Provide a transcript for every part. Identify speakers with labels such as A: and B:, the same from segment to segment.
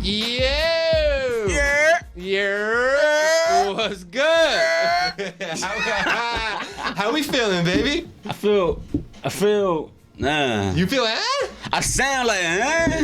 A: Yeah. What's good? How we feeling, baby?
B: I feel. Nah.
A: You feel
B: I sound like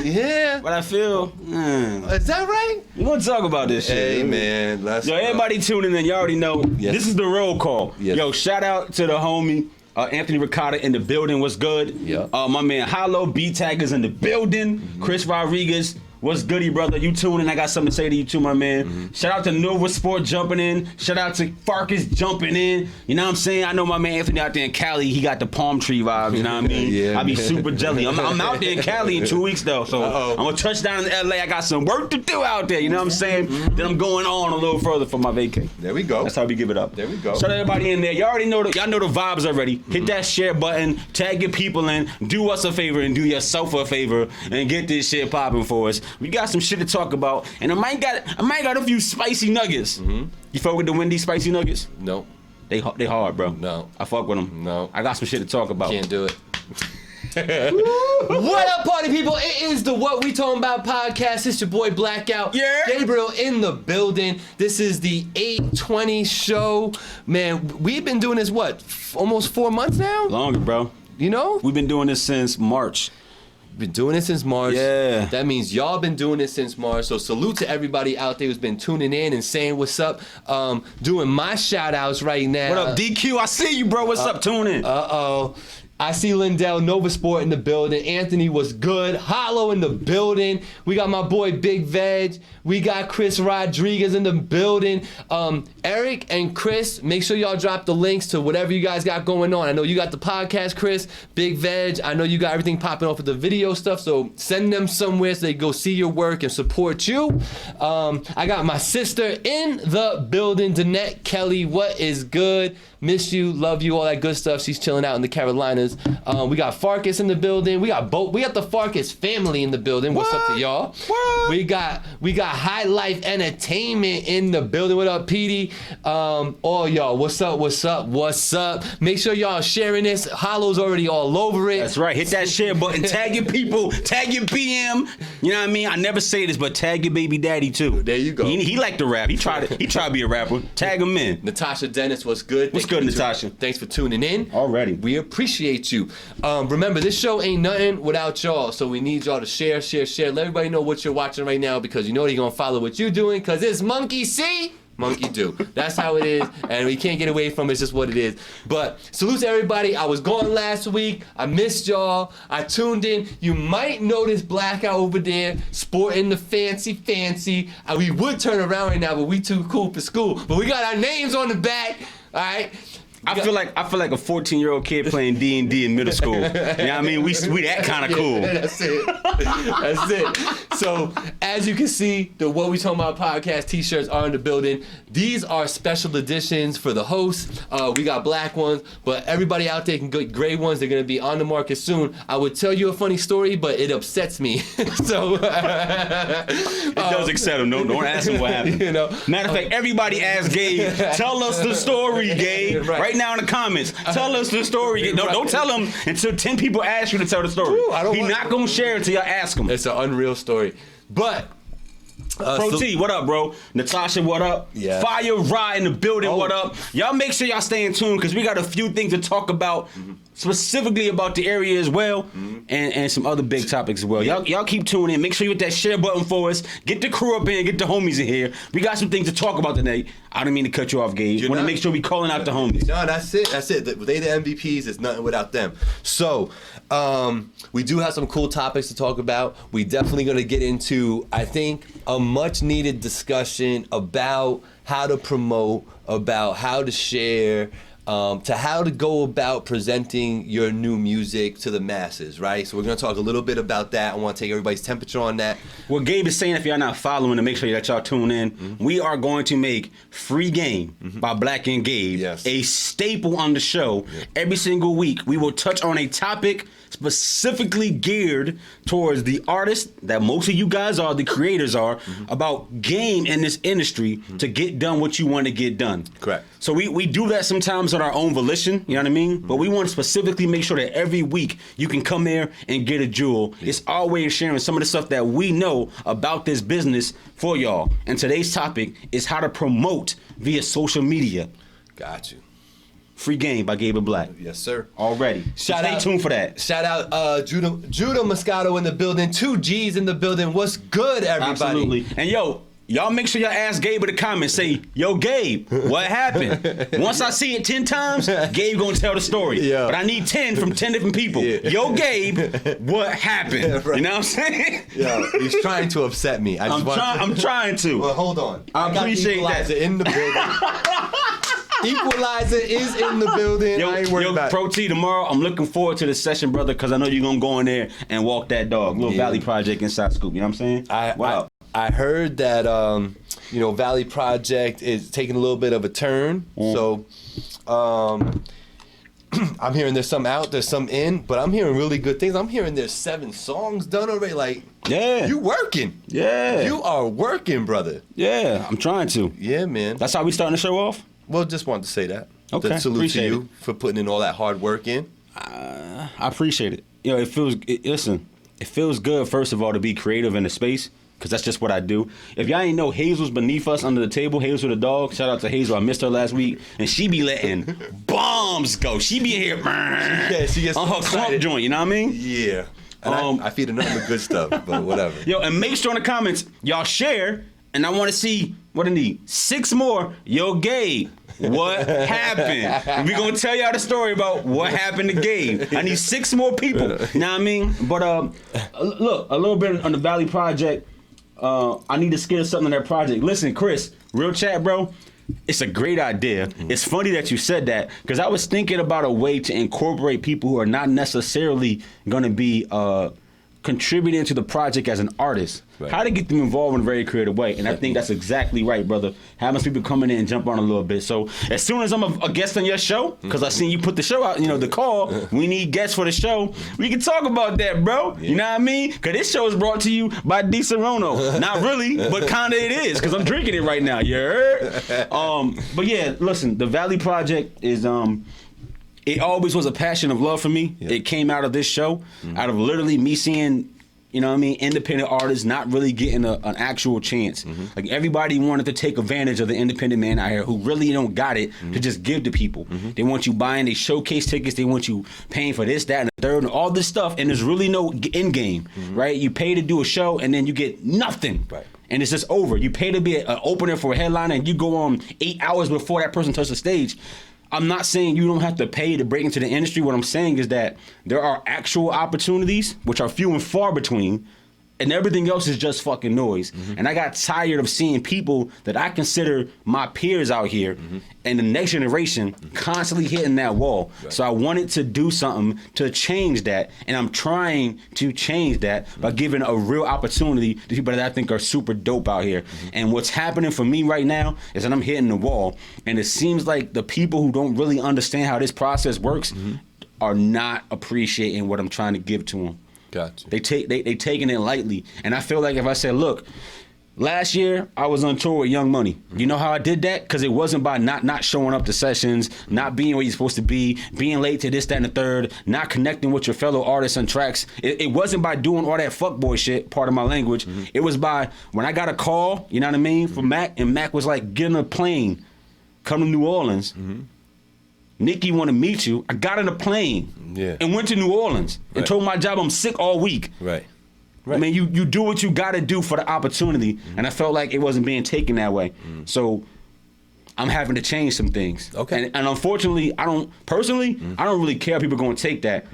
A: Yeah.
B: but I feel.
A: Is that right?
B: We're gonna talk about this shit.
A: Hey man, let's
B: Yo, everybody tuning in, you already know.
A: Yes.
B: This is the roll call.
A: Yes.
B: Yo, shout out to the homie Anthony Ricotta in the building. What's good?
A: Yeah.
B: My man Hollow B-Tag is in the building. Chris Rodriguez. What's goody, brother? You tuning? I got something to say to you too, my man. Shout out to Nova Sport jumping in. Shout out to Farkas jumping in. You know what I'm saying? I know my man Anthony out there in Cali. He got the palm tree vibes. You know what I mean?
A: Yeah,
B: I be
A: man.
B: super jelly. I'm out there in Cali in 2 weeks though, so I'm gonna touch down in LA. I got some work to do out there. You know what I'm saying? Then I'm going on a little further for my vacay.
A: There we go.
B: That's how we give it up.
A: There we go.
B: Shout out everybody in there. Y'all already know y'all know the vibes already. Hit that share button. Tag your people in. Do us a favor and do yourself a favor and get this shit popping for us. We got some shit to talk about, and I might got a few spicy nuggets. You fuck with the Wendy's spicy nuggets?
A: No.
B: They hard, bro.
A: No.
B: I fuck with them.
A: No.
B: I got some shit to talk about.
A: Can't do it. What up, party people? It is the What We Talking About podcast. It's your boy Blackout.
B: Yeah.
A: Gabriel in the building. This is the 820 show. Man, we've been doing this, almost 4 months now?
B: Longer, bro.
A: You know?
B: We've been doing this since March.
A: Been doing it since March.
B: Yeah.
A: That means y'all been doing it since March. So salute to everybody out there who's been tuning in and saying what's up. Doing my shout outs right now.
B: What up, DQ? I see you, bro. What's up? Tune in.
A: I see Lindell, Nova Sport in the building. Anthony was good. Hollow in the building. We got my boy Big Veg. We got Chris Rodriguez in the building. Eric and Chris, make sure y'all drop the links to whatever you guys got going on. I know you got the podcast, Chris. Big Veg, I know you got everything popping off with the video stuff, so send them somewhere so they go see your work and support you. I got my sister in the building, Danette Kelly. What is good? Miss you, love you, all that good stuff. She's chilling out in the Carolinas. We got Farkas in the building. We got Bout. We got the Farkas family in the building. What's up to y'all?
B: What?
A: We got High Life Entertainment in the building. What up, Petey? All y'all, what's up? Make sure y'all sharing this. Hollow's already all over it.
B: That's right. Hit that share button. Tag your people. Tag your PM. You know what I mean? I never say this, but tag your baby daddy too.
A: There you go.
B: He liked to rap. He tried to be a rapper. Tag him in.
A: Natasha Dennis, what's good?
B: What's good, Natasha?
A: Thanks for tuning in.
B: Already.
A: We appreciate you. Remember, this show ain't nothing without y'all, so we need y'all to share. Let everybody know what you're watching right now, because you know they're going to follow what you're doing, because it's Monkey See, Monkey Do. That's how it is, and we can't get away from it. It's just what it is. But salute to everybody. I was gone last week. I missed y'all. I tuned in. You might notice Blackout over there sporting the fancy. We would turn around right now, but we too cool for school. But we got our names on the back. All right.
B: I feel like a 14-year-old kid playing D&D in middle school. You know what I mean? We that kind of cool.
A: That's it. So, as you can see, the What We Talking About podcast t-shirts are in the building. These are special editions for the hosts. We got black ones, but everybody out there can get gray ones. They're going to be on the market soon. I would tell you a funny story, but it upsets me. So
B: it does upset him. Don't ask him what happened.
A: You know,
B: Matter of fact, everybody ask Gabe, tell us the story, Gabe. Right now in the comments. Tell us the story. Don't tell him until 10 people ask you to tell the story. He's not going to share until y'all ask him.
A: It's an unreal story. But
B: Pro T, what up, bro? Natasha, what up?
A: Yeah.
B: Fire Rye in the building, what up? Y'all make sure y'all stay in tune, because we got a few things to talk about, specifically about the area as well, and some other big topics as well. Y'all keep tuning in. Make sure you hit that share button for us. Get the crew up in, get the homies in here. We got some things to talk about today. I don't mean to cut you off, Gabe. Want to make sure we calling out the homies.
A: No, that's it. They the MVPs. It's nothing without them. So, we do have some cool topics to talk about. We definitely going to get into, I think, a much needed discussion about how to promote, about how to share, to how to go about presenting your new music to the masses, right? So we're going to talk a little bit about that. I want to take everybody's temperature on that.
B: What Gabe is saying, if y'all not following, to make sure that y'all tune in, we are going to make Free Game by Black and Gabe a staple on the show. Every single week, we will touch on a topic specifically geared towards the artists that most of you guys are, the creators are, about game in this industry to get done what you want to get done.
A: Correct.
B: So we do that sometimes on our own volition, you know what I mean? But we want to specifically make sure that every week you can come here and get a jewel. It's our way of sharing some of the stuff that we know about this business for y'all. And today's topic is how to promote via social media.
A: Got you.
B: Free Game by Gabe and Black.
A: Yes, sir.
B: Already. Stay tuned for that.
A: Shout out Judah Moscato in the building. 2 G's in the building. What's good, everybody?
B: Absolutely. And yo, y'all make sure y'all ask Gabe in the comments. Say, yo, Gabe, what happened? Once I see it 10 times, Gabe gonna tell the story.
A: Yeah.
B: But I need 10 from 10 different people.
A: Yeah.
B: Yo, Gabe, what happened?
A: Yeah, right.
B: You know what I'm saying?
A: Yo, he's trying to upset me.
B: I'm trying to.
A: Well, hold on.
B: I appreciate that.
A: In the building. Equalizer is in the building. I ain't worried about it.
B: Pro T, tomorrow I'm looking forward to the session, brother, because I know you're gonna go in there and walk that dog. Little Valley Project inside Scoop. You know what I'm saying?
A: I heard that Valley Project is taking a little bit of a turn. So I'm hearing there's some out, there's some in, but I'm hearing really good things. I'm hearing there's 7 songs done already. Like,
B: yeah,
A: you working?
B: Yeah,
A: you are working, brother.
B: Yeah, I'm trying to.
A: Yeah, man.
B: That's how we starting the show off.
A: Well, just wanted to say that.
B: Okay,
A: salute
B: appreciate
A: to you for putting in all that hard work in.
B: I appreciate it. Listen, it feels good, first of all, to be creative in the space, because that's just what I do. If y'all ain't know, Hazel's beneath us under the table. Hazel the dog. Shout out to Hazel. I missed her last week. And she be letting bombs go. She be here
A: she gets
B: on her clump joint, you know what I mean?
A: Yeah. And I feed her nothing but good stuff, but whatever.
B: Yo, and make sure in the comments, y'all share, and I want to see what I need. 6 more. Yo, Gabe, what happened? We're going to tell y'all the story about what happened to Gabe. I need 6 more people. You know what I mean? But look, a little bit on the Valley Project. I need to scare something on that project. Listen, Chris, real chat, bro. It's a great idea. It's funny that you said that, because I was thinking about a way to incorporate people who are not necessarily going to be contributing to the project as an artist. Right. How to get them involved in a very creative way. And I think that's exactly right, brother. Having people coming in and jump on a little bit. So as soon as I'm a guest on your show, because I seen you put the show out, the call, we need guests for the show, we can talk about that, bro. Yeah. You know what I mean? Because this show is brought to you by Di Serono. Not really, but kind of it is, because I'm drinking it right now. You heard? But yeah, listen, the Valley Project is... it always was a passion of love for me. Yeah. It came out of this show, out of literally me seeing, independent artists not really getting an actual chance. Like, everybody wanted to take advantage of the independent man out here who really don't got it to just give to people. They want you buying these showcase tickets. They want you paying for this, that, and the third, and all this stuff. And there's really no end game, right? You pay to do a show, and then you get nothing. Right. And it's just over. You pay to be an opener for a headliner, and you go on 8 hours before that person touches the stage. I'm not saying you don't have to pay to break into the industry. What I'm saying is that there are actual opportunities, which are few and far between, and everything else is just fucking noise. And I got tired of seeing people that I consider my peers out here and the next generation constantly hitting that wall. Right. So I wanted to do something to change that, and I'm trying to change that by giving a real opportunity to people that I think are super dope out here. And what's happening for me right now is that I'm hitting the wall, and it seems like the people who don't really understand how this process works are not appreciating what I'm trying to give to them.
A: Gotcha.
B: They taking it lightly, and I feel like if I said, look, last year I was on tour with Young Money. You know how I did that? Because it wasn't by not showing up to sessions, not being where you're supposed to be, being late to this, that, and the third, not connecting with your fellow artists on tracks. It wasn't by doing all that fuckboy shit, part of my language. It was by when I got a call, you know what I mean, from Mac, and Mac was like, get on a plane, come to New Orleans. Nikki want to meet you. I got on a plane and went to New Orleans and told my job I'm sick all week. Right. I mean, you do what you got to do for the opportunity, and I felt like it wasn't being taken that way. So I'm having to change some things. Okay. And unfortunately, I don't really care if people are going to take that.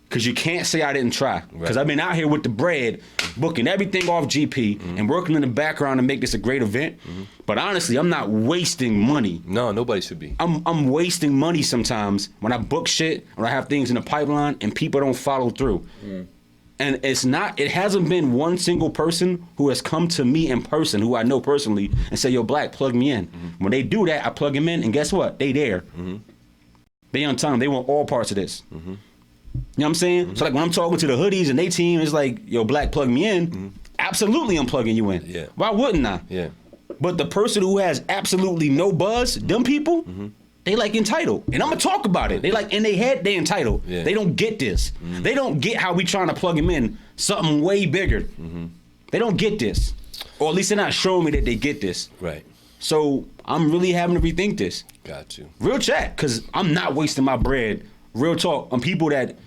B: Because you can't say I didn't try. Because I've been out here with the bread, booking everything off GP, and working in the background to make this a great event. But honestly, I'm not wasting money.
A: No, nobody should be.
B: I'm wasting money sometimes when I book shit, or I have things in the pipeline, and people don't follow through. And it hasn't been one single person who has come to me in person, who I know personally, and say, yo, Black, plug me in. When they do that, I plug them in, and guess what? They there. They on time. They want all parts of this. You know what I'm saying? So like when I'm talking to the hoodies and they team, it's like, yo, Black, plug me in. Absolutely, I'm plugging you in. Yeah. Why wouldn't I? Yeah. But the person who has absolutely no buzz, them people, they like entitled. And I'm gonna talk about it. They like in their head, they entitled.
A: Yeah.
B: They don't get this. They don't get how we trying to plug them in something way bigger. They don't get this. Or at least they're not showing me that they get this.
A: Right.
B: So I'm really having to rethink this.
A: Got you.
B: Real chat, because I'm not wasting my bread. Real talk on people that,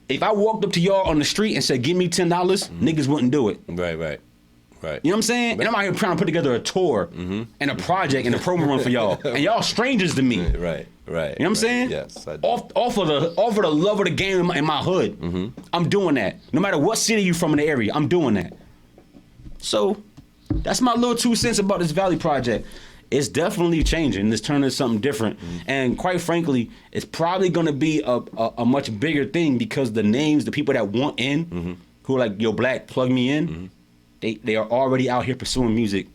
B: if I walked up to y'all on the street and said, give me $10, niggas wouldn't do it.
A: Right.
B: You know what I'm saying? And I'm out here trying to put together a tour and a project and a promo run for y'all. And y'all strangers to me.
A: Right.
B: You know what I'm saying?
A: Yes, I do.
B: Off of the love of the game in my hood. I'm doing that. No matter what city you from in the area, I'm doing that. So that's my little 2 cents about this Valley project. It's definitely changing. It's turning into something different. And quite frankly, it's probably going to be a much bigger thing because the names, the people that want in, who are like, yo, Black, plug me in, they are already out here pursuing music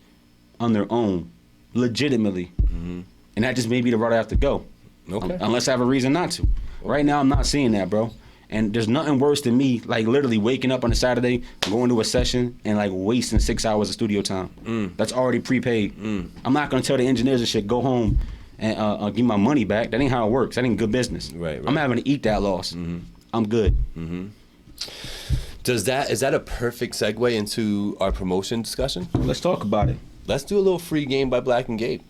B: on their own, legitimately. And that just may be the route I have to go.
A: Okay.
B: Unless I have a reason not to. Right now, I'm not seeing that, bro. And there's nothing worse than me, like literally waking up on a Saturday, going to a session, and like wasting 6 hours of studio time. That's already prepaid. I'm not gonna tell the engineers and shit, go home and give my money back. That ain't how it works. That ain't good business.
A: Right.
B: I'm having to eat that loss. I'm good.
A: Is that a perfect segue into our promotion discussion?
B: Let's talk about it.
A: Let's do a little free game by Black and Gabe.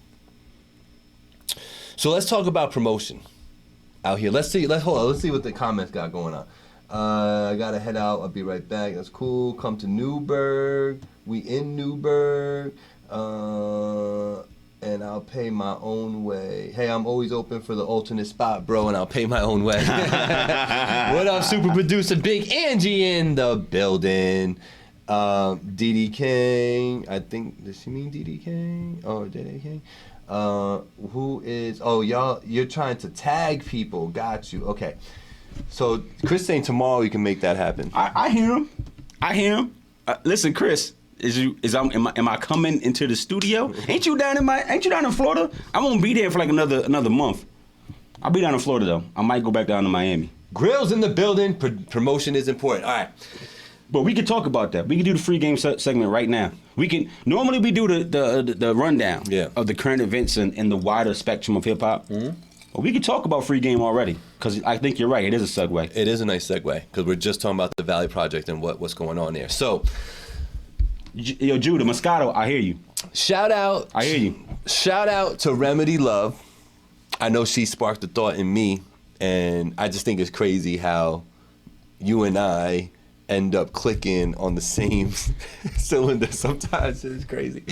A: So let's talk about promotion out here. Let's see what the comments got going on. I gotta head out. I'll be right back. That's cool. Come to Newburgh. We in Newburgh. And I'll pay my own way. Hey, I'm always open for the alternate spot, bro, and I'll pay my own way. What up, super producer Big Angie in the building. DD King. I think, does she mean DD King? Oh, DD King. Who is, y'all, you're trying to tag people. Got you. Okay. So Chris saying tomorrow you can make that happen.
B: I hear him. Listen, Chris, am I coming into the studio? Ain't you down in Florida? I won't be there for like another month. I'll be down in Florida though. I might go back down to Miami.
A: Grill's in the building. Promotion is important. All right.
B: But we can talk about that. We can do the free game segment right now. Normally we do the rundown of the current events and the wider spectrum of hip hop. But we can talk about free game already because I think you're right. It is a segue.
A: It is a nice segue because we're just talking about the Valley Project and what's going on there. So,
B: yo, Judah Moscato, I hear you.
A: Shout out.
B: I hear you.
A: Shout out to Remedy Love. I know she sparked a thought in me, and I just think it's crazy how you and I end up clicking on the same cylinder sometimes. It's crazy.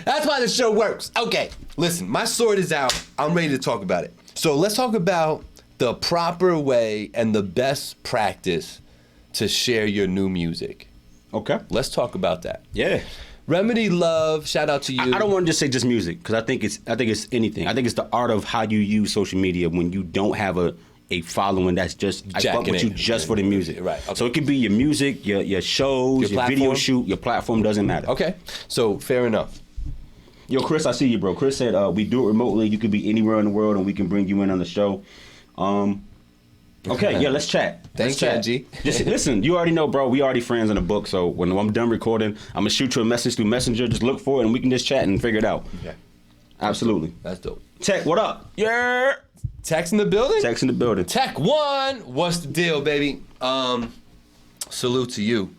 A: That's why the show works. Okay, listen, my sword is out. I'm ready to talk about it. So let's talk about the proper way and the best practice to share your new music.
B: Okay.
A: Let's talk about that.
B: Yeah.
A: Remedy Love, shout out to you.
B: I don't want to just say just music because I think it's anything. I think it's the art of how you use social media when you don't have a following that's just I fuck with you just for the music.
A: Right. Okay.
B: So it could be your music, your shows, your video shoot, your platform, doesn't matter.
A: Okay. So fair enough.
B: Yo, Chris, I see you, bro. Chris said we do it remotely. You could be anywhere in the world and we can bring you in on the show. Okay, yeah, let's chat.
A: Thanks, G.
B: Just listen, you already know, bro. We already friends in the book. So when I'm done recording, I'm gonna shoot you a message through Messenger. Just look for it and we can just chat and figure it out.
A: Okay.
B: Absolutely.
A: That's dope.
B: Tech, what up? Yeah.
A: Tech's in the building?
B: Tech's in the building.
A: Tech One, what's the deal, baby? Salute to you.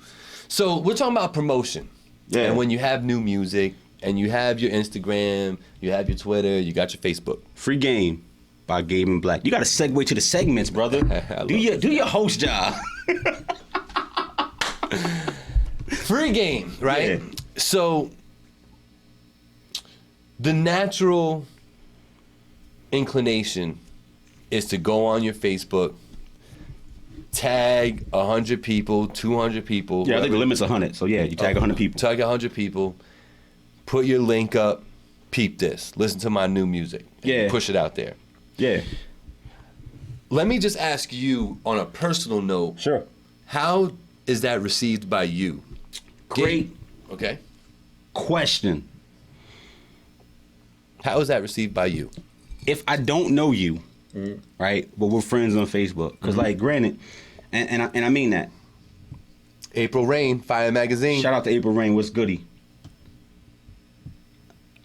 A: So we're talking about promotion.
B: Yeah.
A: And when you have new music and you have your Instagram, you have your Twitter, you got your Facebook.
B: Free game by Gabe and Black. You got to segue to the segments, brother. do your host job.
A: Free game, right?
B: Yeah.
A: So the natural inclination is to go on your Facebook, tag 100 people, 200 people.
B: Yeah, I think the limit's 100. So yeah, you tag 100 people.
A: Tag 100 people, put your link up, peep this, listen to my new music.
B: Yeah.
A: Push it out there.
B: Yeah.
A: Let me just ask you on a personal note.
B: Sure.
A: How is that received by you?
B: Great.
A: Okay.
B: Question.
A: How is that received by you?
B: If I don't know you, right, but we're friends on Facebook, because like, granted, and I mean that.
A: April Rain, Fire Magazine.
B: Shout out to April Rain. What's goody?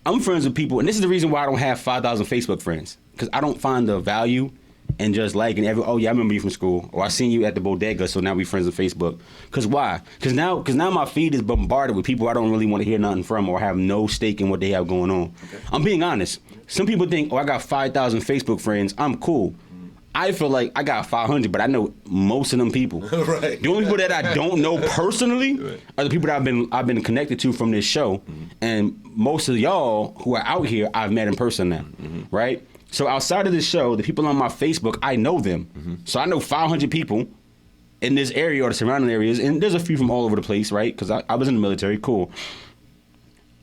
B: I'm friends with people, and this is the reason why I don't have 5,000 Facebook friends, because I don't find the value in just liking oh yeah, I remember you from school, or I seen you at the bodega, so now we friends on Facebook. Because why? Because now my feed is bombarded with people I don't really want to hear nothing from or have no stake in what they have going on. Okay. I'm being honest. Some people think, I got 5,000 Facebook friends, I'm cool. I feel like I got 500, but I know most of them people.
C: Right.
B: The only people that I don't know personally are the people that I've been connected to from this show, and most of y'all who are out here I've met in person now, right? So outside of this show, the people on my Facebook, I know them. So I know 500 people in this area or the surrounding areas, and there's a few from all over the place, right? Because I was in the military, cool.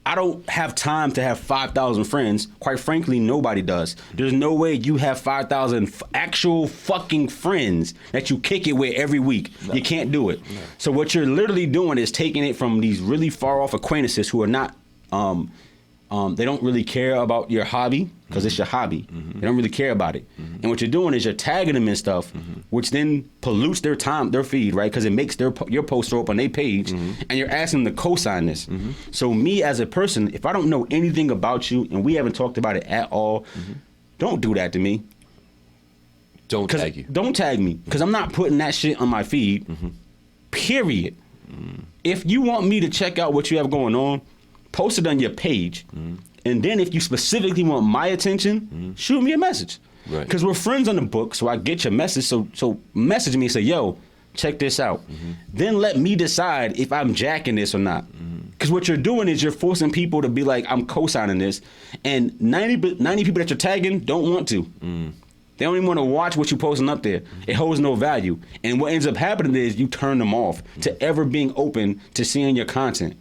B: I don't have time to have 5,000 friends. Quite frankly, nobody does. There's no way you have 5,000 actual fucking friends that you kick it with every week. No. You can't do it. No. So what you're literally doing is taking it from these really far off acquaintances who are not, they don't really care about your hobby because it's your hobby. They don't really care about it. And what you're doing is you're tagging them in stuff, which then pollutes their time, their feed, right? Because it makes your post show up on their page, and you're asking them to co-sign this. So me as a person, if I don't know anything about you and we haven't talked about it at all, don't do that to me.
A: Don't tag you.
B: Don't tag me, because I'm not putting that shit on my feed. Period. If you want me to check out what you have going on, post it on your page, and then if you specifically want my attention, shoot me a message.
A: Right.
B: Because we're friends on the book, so I get your message. So message me and say, yo, check this out. Then let me decide if I'm jacking this or not. Because what you're doing is you're forcing people to be like, I'm co-signing this, and 90 people that you're tagging don't want to. They don't even want to watch what you're posting up there. It holds no value. And what ends up happening is you turn them off to ever being open to seeing your content.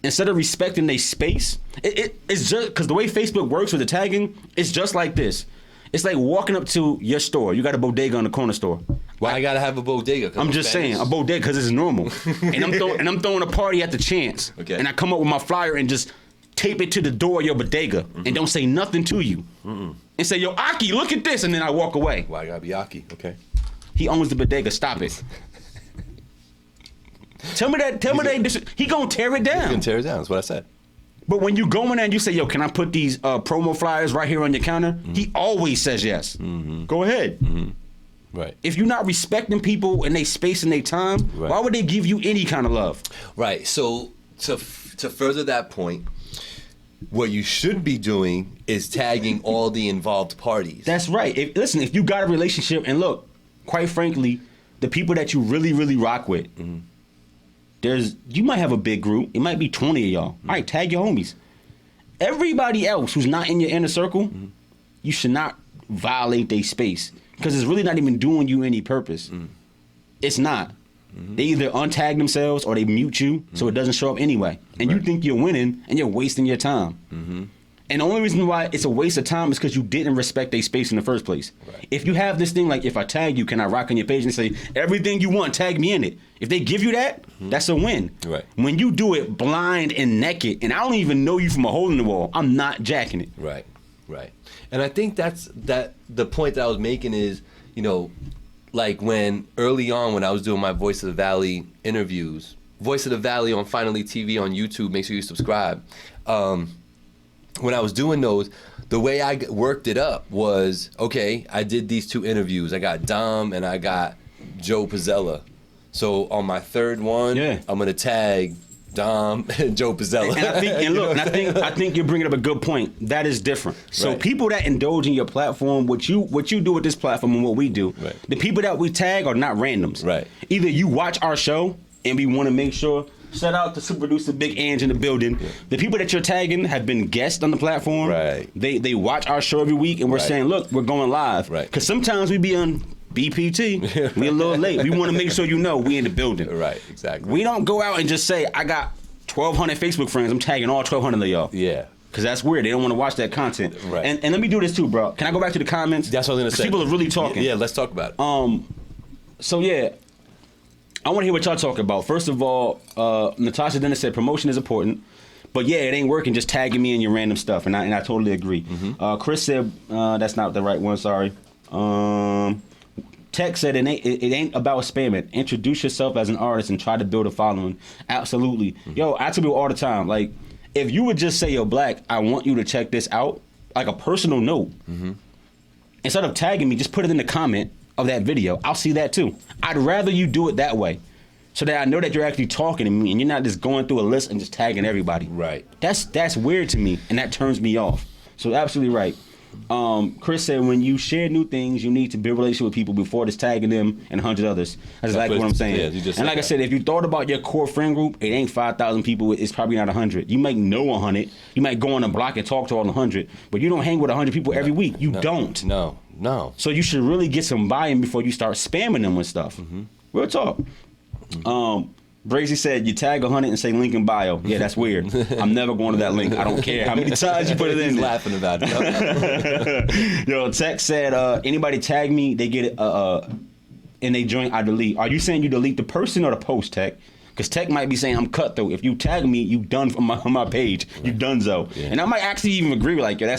B: Instead of respecting their space, it's just because the way Facebook works with the tagging, it's just like this. It's like walking up to your store. You got a bodega on the corner store.
A: Why I gotta have a bodega?
B: I'm just saying, a bodega because it's normal. and I'm throwing a party at the chance.
A: Okay.
B: And I come up with my flyer and just tape it to the door of your bodega and don't say nothing to you. And say, yo, Aki, look at this, and then I walk away.
A: Why I gotta be Aki? Okay.
B: He owns the bodega. Stop it. Tell me that he gonna tear it down.
A: He's gonna tear it down. That's what I said.
B: But when you go in there and you say, yo, can I put these promo flyers right here on your counter? He always says yes. Go ahead.
A: Right.
B: If you're not respecting people and they space and they time, why would they give you any kind of love?
A: Right. So to further that point, what you should be doing is tagging all the involved parties.
B: That's right. If you got a relationship, and look, quite frankly, the people that you really, really rock with, you might have a big group. It might be 20 of y'all. All right, tag your homies. Everybody else who's not in your inner circle, you should not violate their space, because it's really not even doing you any purpose. It's not. They either untag themselves or they mute you so it doesn't show up anyway. And you think you're winning and you're wasting your time. And the only reason why it's a waste of time is because you didn't respect their space in the first place. Right. If you have this thing like, if I tag you, can I rock on your page and say, everything you want, tag me in it. If they give you that, that's a win.
A: Right.
B: When you do it blind and naked, and I don't even know you from a hole in the wall, I'm not jacking it.
A: Right. And I think the point that I was making is, like when early on when I was doing my Voice of the Valley interviews, Voice of the Valley on Finally TV on YouTube, make sure you subscribe. When I was doing those, the way I worked it up was, okay, I did these 2 interviews. I got Dom and I got Joe Pizzella. So on my third one, I'm gonna tag Dom and Joe Pizzella.
B: And I think you're bringing up a good point. That is different. So people that indulge in your platform, what you do with this platform and what we do, the people that we tag are not randoms.
A: Right.
B: Either you watch our show and we want to make sure. Shout out to super producer Big Ange in the building. Yeah. The people that you're tagging have been guests on the platform.
A: Right.
B: They watch our show every week, and we're saying, look, we're going live.
A: Right.
B: Because sometimes we be on BPT. We a little late. We want to make sure we in the building.
A: Right, exactly.
B: We don't go out and just say, I got 1,200 Facebook friends. I'm tagging all 1,200 of y'all.
A: Yeah.
B: Because that's weird. They don't want to watch that content.
A: Right.
B: And let me do this too, bro. Can I go back to the comments?
A: That's what I was going to say.
B: People are really talking.
A: Yeah, let's talk about it.
B: So, yeah. I want to hear what y'all talking about. First of all, Natasha Dennis said promotion is important, but yeah, it ain't working just tagging me in your random stuff, and I totally agree. Chris said that's not the right one. Sorry. Tech said it ain't about spamming. Introduce yourself as an artist and try to build a following. Absolutely. Yo, I tell people all the time, like, if you would just say, yo, Black, I want you to check this out, like a personal note, instead of tagging me, just put it in the comment of that video. I'll see that too. I'd rather you do it that way so that I know that you're actually talking to me and you're not just going through a list and just tagging everybody.
A: Right.
B: That's weird to me, and that turns me off. So absolutely right. Chris said, when you share new things, you need to build a relationship with people before just tagging them and 100 others. That's exactly what I'm saying.
A: Yeah, you just
B: and like I said, if you thought about your core friend group, it ain't 5,000 people. It's probably not 100. You might know 100. You might go on a block and talk to all 100, but you don't hang with 100 people every week. You don't.
A: No.
B: So you should really get some buy-in before you start spamming them with stuff. Real talk. Brazy said, you tag 100 and say link in bio. Yeah, that's weird. I'm never going to that link. I don't care how many times you put it in.
A: He's laughing about it.
B: Yo, Tech said, anybody tag me, they get it, and they join, I delete. Are you saying you delete the person or the post, Tech? Because Tech might be saying I'm cutthroat. If you tag me, you done from my page. You done so. Yeah. And I might actually even agree with like, yo,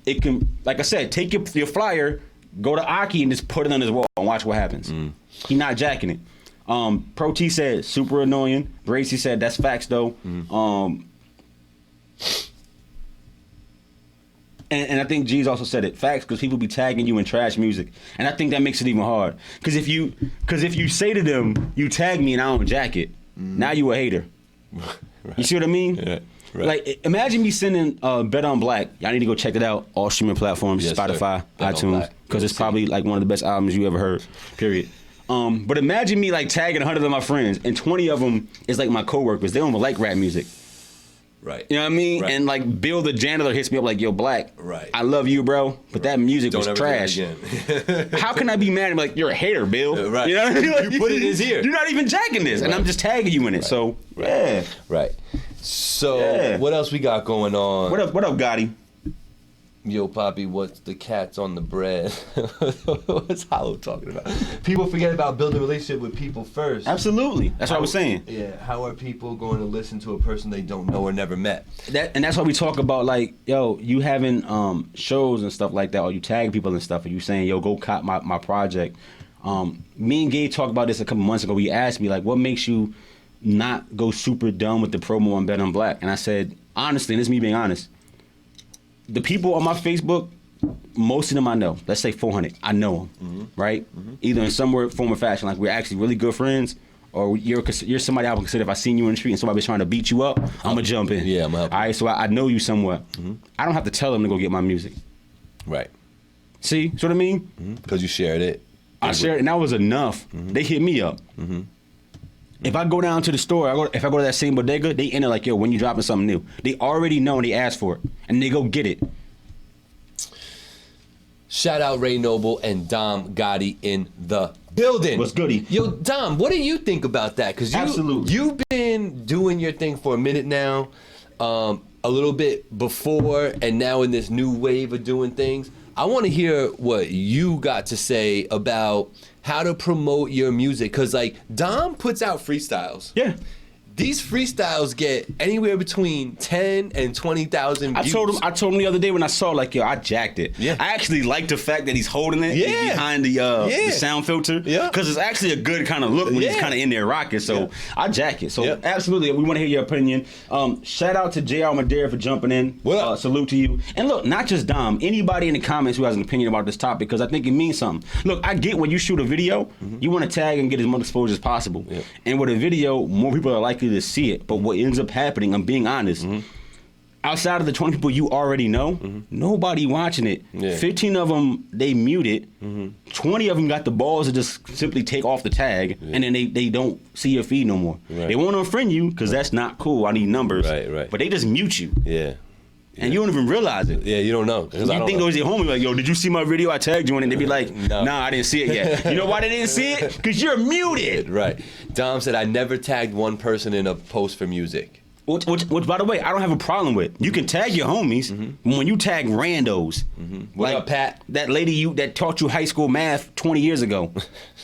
B: it can, like I said, take your flyer, go to Aki and just put it on his wall and watch what happens. He not jacking it. Pro T said super annoying. Bracy said that's facts though. And I think G's also said it. Facts, because people be tagging you in trash music, and I think that makes it even hard. Because if you say to them, you tag me and I don't jack it, now you a hater. Right. You see what I mean? Yeah. Right. Like, imagine me sending Bet on Black. Y'all need to go check it out. All streaming platforms, yes, Spotify, iTunes, because it's probably like one of the best albums you ever heard. Period. But imagine me like tagging 100 of my friends, and 20 of them is like my coworkers. They don't even like rap music.
A: Right.
B: You know what I mean?
A: Right.
B: And like Bill the janitor hits me up like, yo, Black,
A: right,
B: I love you, bro, but that music was trash. How can I be mad? I'm like, you're a hater, Bill.
A: Right.
B: You know what I mean? Like,
A: you put it in his ear.
B: You're not even jacking this, and I'm just tagging you in it. Right. So, yeah.
A: Right. So, what else we got going on?
B: What up, Gotti?
A: Yo, Poppy, what's the cats on the bread? What's Hollow talking about? People forget about building a relationship with people first.
B: Absolutely. That's what I was saying.
A: Yeah. How are people going to listen to a person they don't know or never met?
B: And that's why we talk about, like, yo, you having shows and stuff like that, or you tag people and stuff, and you saying, yo, go cop my project. Me and Gabe talked about this a couple months ago. He asked me, like, what makes you not go super dumb with the promo on Bet on Black? And I said, honestly, and this is me being honest, the people on my Facebook, most of them I know. Let's say 400. I know them, right? Either in some form or fashion, like we're actually really good friends, or you're somebody I would consider if I seen you in the street and somebody's trying to beat you up, I'm gonna jump in.
A: Yeah, I'm helping.
B: All right, so I know you somewhat. I don't have to tell them to go get my music.
A: Right.
B: See what I mean?
A: Because you shared it.
B: I shared it, and that was enough. They hit me up. If I go down to the store, if I go to that same bodega, they enter like, yo, when you dropping something new. They already know and they ask for it, and they go get it.
A: Shout out Ray Noble and Dom Gotti in the building.
B: What's goody?
A: Yo, Dom, what do you think about that? Because you've been doing your thing for a minute now, a little bit before, and now in this new wave of doing things. I want to hear what you got to say about how to promote your music, because like Dom puts out freestyles.
B: Yeah.
A: These freestyles get anywhere between 10 and 20,000 views.
B: I told him the other day when I saw, like, yo, I jacked it. Yeah. I actually like the fact that he's holding it behind the sound filter. Yeah. Because it's actually a good kind of look when he's kind of in there rocking. So I jack it. So absolutely, we want to hear your opinion. Shout out to JR Madeira for jumping in. What up? Salute to you. And look, not just Dom, anybody in the comments who has an opinion about this topic, because I think it means something. Look, I get when you shoot a video, you want to tag and get as much exposure as possible. Yeah. And with a video, more people are likely to see it. But what ends up happening, I'm being honest, outside of the 20 people you already know, nobody watching it. Yeah. 15 of them, they mute it. 20 of them got the balls to just simply take off the tag, and then they don't see your feed no more. Right. They want to unfriend you because that's not cool. I need numbers. Right. But they just mute you. Yeah. And you don't even realize it. Yeah, you don't know. You think it was your homie, like, yo, did you see my video? I tagged you in it. And they be like, nah, I didn't see it yet. You know why they didn't see it? Because you're muted. Right. Dom said, I never tagged one person in a post for music. Which, by the way, I don't have a problem with. You can tag your homies. When you tag randos. What up, Pat? That lady that taught you high school math 20 years ago.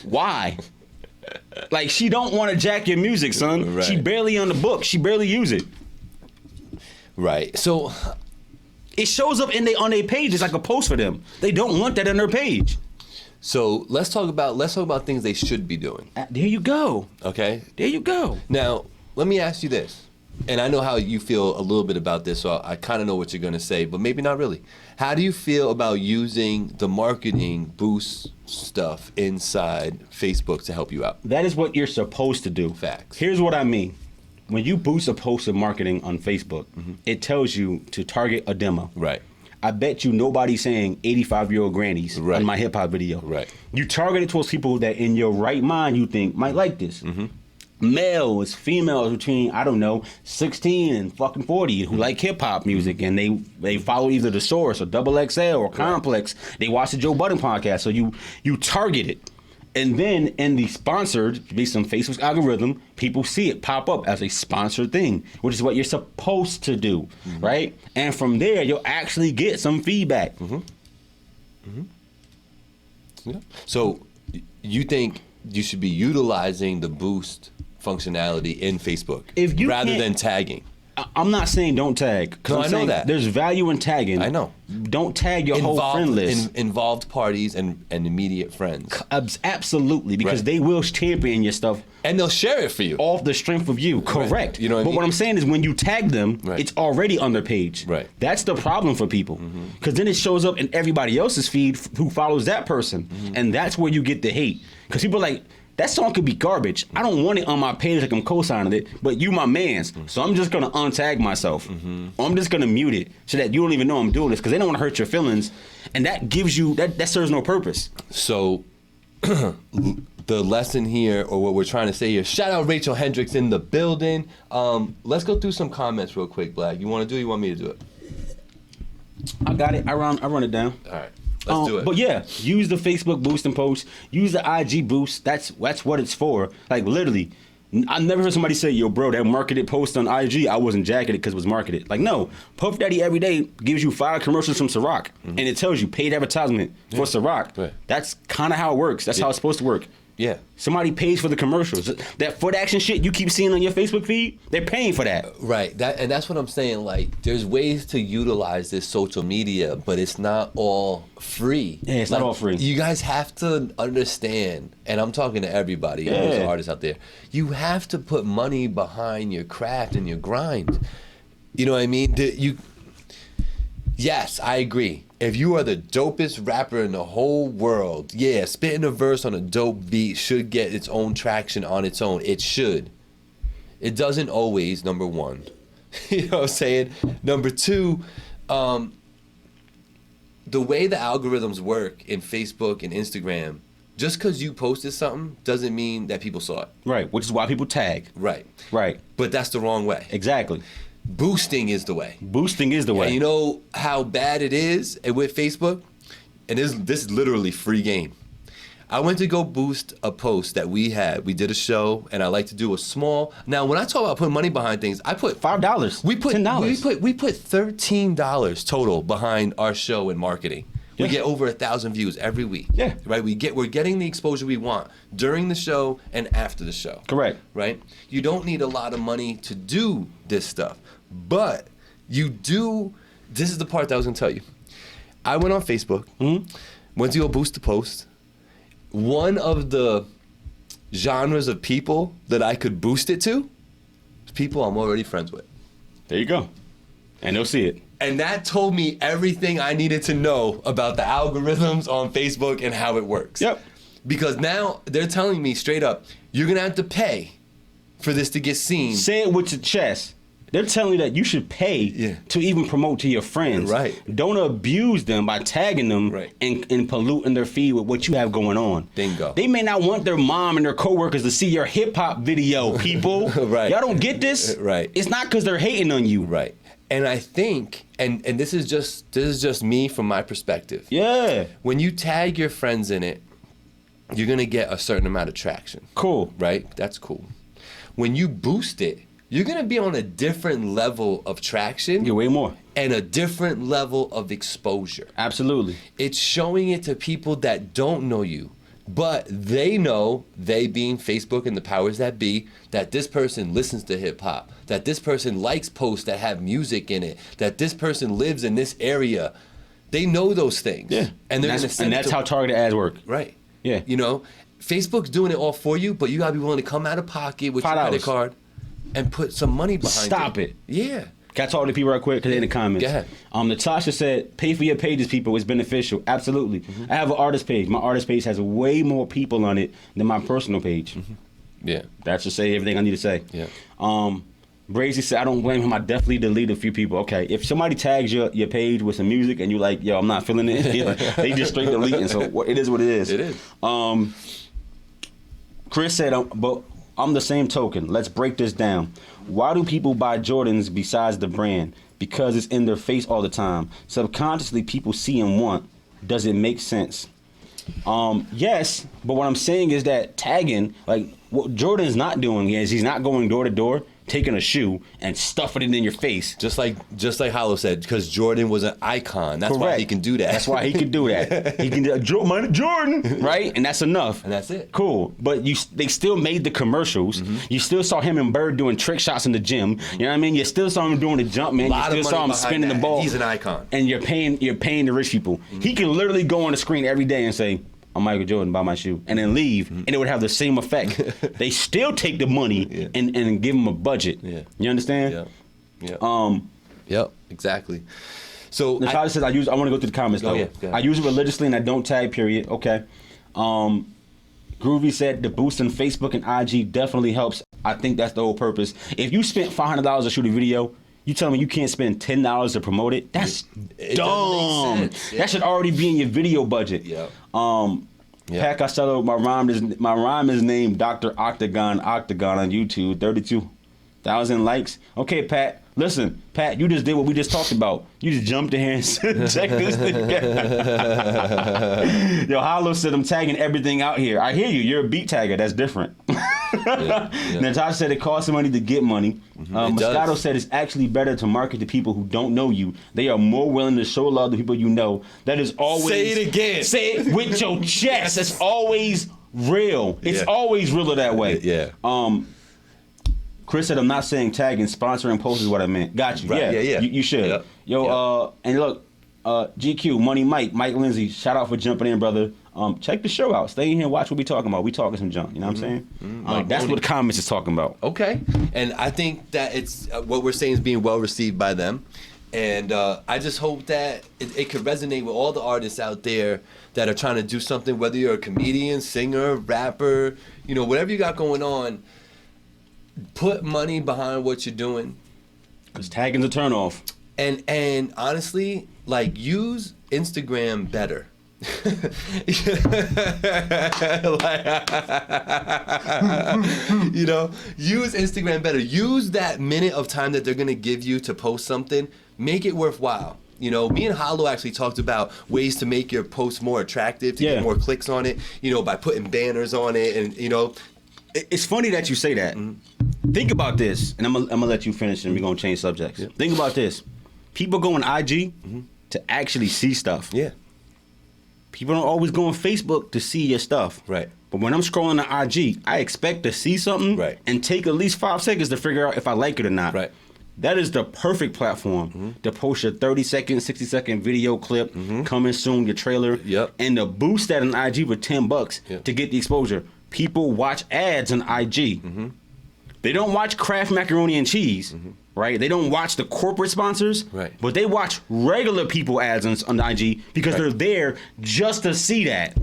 B: Why? Like, she don't want to jack your music, son. Right. She barely on the book. She barely use it. Right. So it shows up on their page. It's like a post for them. They don't want that on their page. So let's talk about things they should be doing. There you go. Okay. There you go. Now, let me ask you this.
A: and I know how you feel a little bit about this, so I kind of know what you're going to say, but maybe not really. How do you feel about using the marketing boost stuff inside Facebook to help you out?
B: That is what you're supposed to do.
A: Facts.
B: Here's what I mean. When you boost a post of marketing on Facebook, it tells you to target a demo.
A: Right.
B: I bet you nobody's saying 85-year-old grannies
A: Right.
B: on my hip hop video.
A: Right.
B: You target it towards people that in your right mind you think might like this. Males, females between, I don't know, 16 and fucking 40 who like hip hop music, and they follow either The Source or Double XL or Complex. They watch the Joe Budden podcast. So you target it. And then in the sponsored, based on Facebook's algorithm, people see it pop up as a sponsored thing, which is what you're supposed to do, right? And from there, you'll actually get some feedback.
A: Yeah. So you think you should be utilizing the boost functionality in Facebook
B: If you
A: rather
B: can't-
A: than tagging?
B: I'm not saying don't tag. 'Cause
A: No,
B: I'm
A: I know
B: saying
A: that.
B: There's value in tagging.
A: I know.
B: Don't tag your whole friend list.
A: Involved parties and immediate friends.
B: Absolutely, because
A: Right.
B: they will champion your stuff
A: And they'll share it for you.
B: off the strength of you. Correct.
A: You know what I
B: but
A: mean?
B: what I'm saying is when you tag them,
A: Right.
B: it's already on their page.
A: Right.
B: That's the problem for people. Because then it shows up in everybody else's feed who follows that person. And that's where you get the hate. Because people are like, that song could be garbage. I don't want it on my page like I'm co-signing it, but you my mans. So I'm just going to untag myself. Or I'm just going to mute it so that you don't even know I'm doing this because they don't want to hurt your feelings. And that gives you, that serves no purpose.
A: So the lesson here, or what we're trying to say here, shout out Rachel Hendricks in the building. Let's go through some comments real quick, Black. You want to do it? You want me to do it?
B: I got it. I run it down.
A: All right. Let's do it.
B: But yeah, use the Facebook boost and post. Use the IG boost. That's what it's for. Like literally, I never heard somebody say, "Yo, bro, that marketed post on IG, I wasn't jacking it because it was marketed." Like no, Puff Daddy every day gives you 5 commercials from Ciroc, and it tells you paid advertisement for Ciroc.
A: Right.
B: That's kind of how it works. That's how it's supposed to work.
A: Yeah.
B: Somebody pays for the commercials. That foot action shit you keep seeing on your Facebook feed, they're paying for that.
A: Right. That's what I'm saying. Like, there's ways to utilize this social media, but it's not all free.
B: Yeah, it's not all free.
A: You guys have to understand, and I'm talking to everybody, who's an artist out there. You have to put money behind your craft and your grind. You know what I mean? Yes, I agree. If you are the dopest rapper in the whole world, yeah, spitting a verse on a dope beat should get its own traction on its own. It should. It doesn't always, number one. You know what I'm saying? Number two, the way the algorithms work in Facebook and Instagram, just because you posted something doesn't mean that people saw it.
B: Right, which is why people tag.
A: Right.
B: Right.
A: But that's the wrong way.
B: Exactly.
A: Boosting is the way.
B: Boosting is the way.
A: And you know how bad it is with Facebook? And this is literally free game. I went to go boost a post that we had. We did a show, and I like to do a small. Now, when I talk about putting money behind things, I put
B: $5.
A: We put
B: $10.
A: We put $13 total behind our show in marketing. We
B: Yeah.
A: get over 1,000 views every week.
B: Yeah.
A: Right. We're getting the exposure we want during the show and after the show.
B: Correct.
A: Right. You don't need a lot of money to do this stuff, but you do. This is the part that I was gonna tell you. I went on Facebook, went to go boost the post. One of the genres of people that I could boost it to is people I'm already friends with.
B: There you go. And they'll see it.
A: And that told me everything I needed to know about the algorithms on Facebook and how it works.
B: Yep.
A: Because now they're telling me straight up, you're gonna have to pay for this to get seen.
B: Say it with your chest. They're telling you that you should pay to even promote to your friends.
A: Right.
B: Don't abuse them by tagging them and polluting their feed with what you have going on.
A: Bingo.
B: They may not want their mom and their coworkers to see your hip hop video, people.
A: Right.
B: Y'all don't get this?
A: Right.
B: It's not because they're hating on you.
A: Right. And I think, and this is just me from my perspective.
B: Yeah.
A: When you tag your friends in it, you're gonna get a certain amount of traction.
B: Cool.
A: Right? That's cool. When you boost it, you're gonna be on a different level of traction.
B: You're way more.
A: And a different level of exposure.
B: Absolutely.
A: It's showing it to people that don't know you, but they know, they being Facebook and the powers that be, that this person listens to hip hop, that this person likes posts that have music in it, that this person lives in this area. They know those things.
B: Yeah.
A: And they're gonna send
B: and that's how targeted ads work.
A: Right.
B: Yeah.
A: You know, Facebook's doing it all for you, but you gotta be willing to come out of pocket with your
B: $5.
A: credit card and put some money behind it.
B: Stop it.
A: Yeah.
B: Can I talk to people right quick? Because they're in the comments.
A: Go ahead.
B: Natasha said, pay for your pages, people. It's beneficial. Absolutely. I have an artist page. My artist page has way more people on it than my personal page.
A: Yeah.
B: That should say everything I need to say.
A: Yeah.
B: Brazy said, I don't blame him. I definitely delete a few people. Okay. If somebody tags your page with some music and you're like, yo, I'm not feeling it, they just straight deleting. So it is what it is.
A: It is.
B: Chris said, but I'm the same token. Let's break this down. Why do people buy Jordans besides the brand? Because it's in their face all the time. Subconsciously, people see and want. Does it make sense? Yes, but what I'm saying is that tagging, like what Jordan's not doing is he's not going door to door, taking a shoe and stuffing it in your face.
A: Just like Hollow said, because Jordan was an icon. That's why he can do that.
B: That's why he can do that. He can do Jordan, right? And that's enough.
A: And that's it.
B: Cool. But they still made the commercials. You still saw him and Bird doing trick shots in the gym. You know what I mean? You still saw him doing the jump, man. You still saw him spinning the ball.
A: He's an icon.
B: And you're paying the rich people. He can literally go on the screen every day and say, I'm Michael Jordan, buy my shoe, and then leave, and it would have the same effect. They still take the money and give them a budget. Yeah. You understand?
A: Yeah. Yep. Exactly. So
B: Natalia says I want to go through the comments though.
A: Yeah,
B: I use it religiously and I don't tag. Period. Okay. Groovy said the boost on Facebook and IG definitely helps. I think that's the whole purpose. If you spent $500 to shoot a video, you tell me you can't spend $10 to promote it? That's dumb. Yeah. That should already be in your video budget. Yeah. Pat Costello, my rhyme is named Dr. Octagon on YouTube. 32,000 likes. Okay, Pat. Listen, Pat, you just did what we just talked about. You just jumped in here and said, check this thing out. Yo, Hollow said I'm tagging everything out here. I hear you. You're a beat tagger. That's different. Natasha said it costs money to get money. Moscato said it's actually better to market to people who don't know you. They are more willing to show love to people you know. That is always...
A: Say it again.
B: Say it with your chest. It's always real. It's always realer that way.
A: Yeah.
B: Chris said, I'm not saying tagging, sponsoring posts is what I meant. Got you.
A: Right. Yeah.
B: You should. Yep. Yo, and look, GQ, Money Mike Lindsay, shout out for jumping in, brother. Check the show out. Stay in here and watch what we talking about. We talking some junk. You know what I'm saying? That's what the comments is talking about.
A: Okay. And I think that it's what we're saying is being well received by them. And I just hope that it could resonate with all the artists out there that are trying to do something, whether you're a comedian, singer, rapper, whatever you got going on. Put money behind what you're doing.
B: Because tagging's a turnoff.
A: And honestly, use Instagram better. Use Instagram better. Use that minute of time that they're gonna give you to post something. Make it worthwhile. Me and Hollow actually talked about ways to make your post more attractive, to get more clicks on it. By putting banners on it, and
B: It's funny that you say that. Think about this, and I'm gonna let you finish, and we're gonna change subjects. Yeah. Think about this: people go on IG to actually see stuff.
A: Yeah.
B: People don't always go on Facebook to see your stuff.
A: Right.
B: But when I'm scrolling on IG, I expect to see something and take at least 5 seconds to figure out if I like it or not.
A: Right.
B: That is the perfect platform to post your 30-second, 60-second video clip, coming soon, your trailer, and to boost that on IG for $10 to get the exposure. People watch ads on IG. They don't watch Kraft macaroni and cheese, right? They don't watch the corporate sponsors, but they watch regular people ads on IG because they're there just to see that.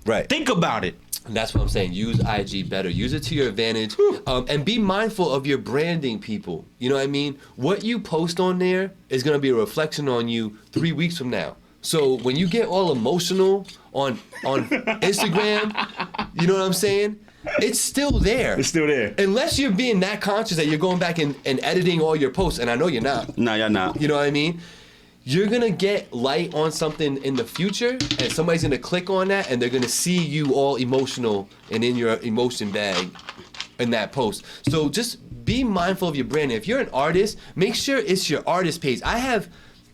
B: Right. Think about it.
A: And that's what I'm saying. Use IG better. Use it to your advantage. And be mindful of your branding, people. You know what I mean? What you post on there is going to be a reflection on you 3 weeks from now. So when you get all emotional on Instagram, you know what I'm saying? It's still there.
B: It's still there.
A: Unless you're being that conscious that you're going back and editing all your posts, and I know you're not.
B: No, you're not.
A: You know what I mean? You're going to get light on something in the future, and somebody's going to click on that, and they're going to see you all emotional and in your emotion bag in that post. So just be mindful of your brand. If you're an artist, make sure it's your artist page. I have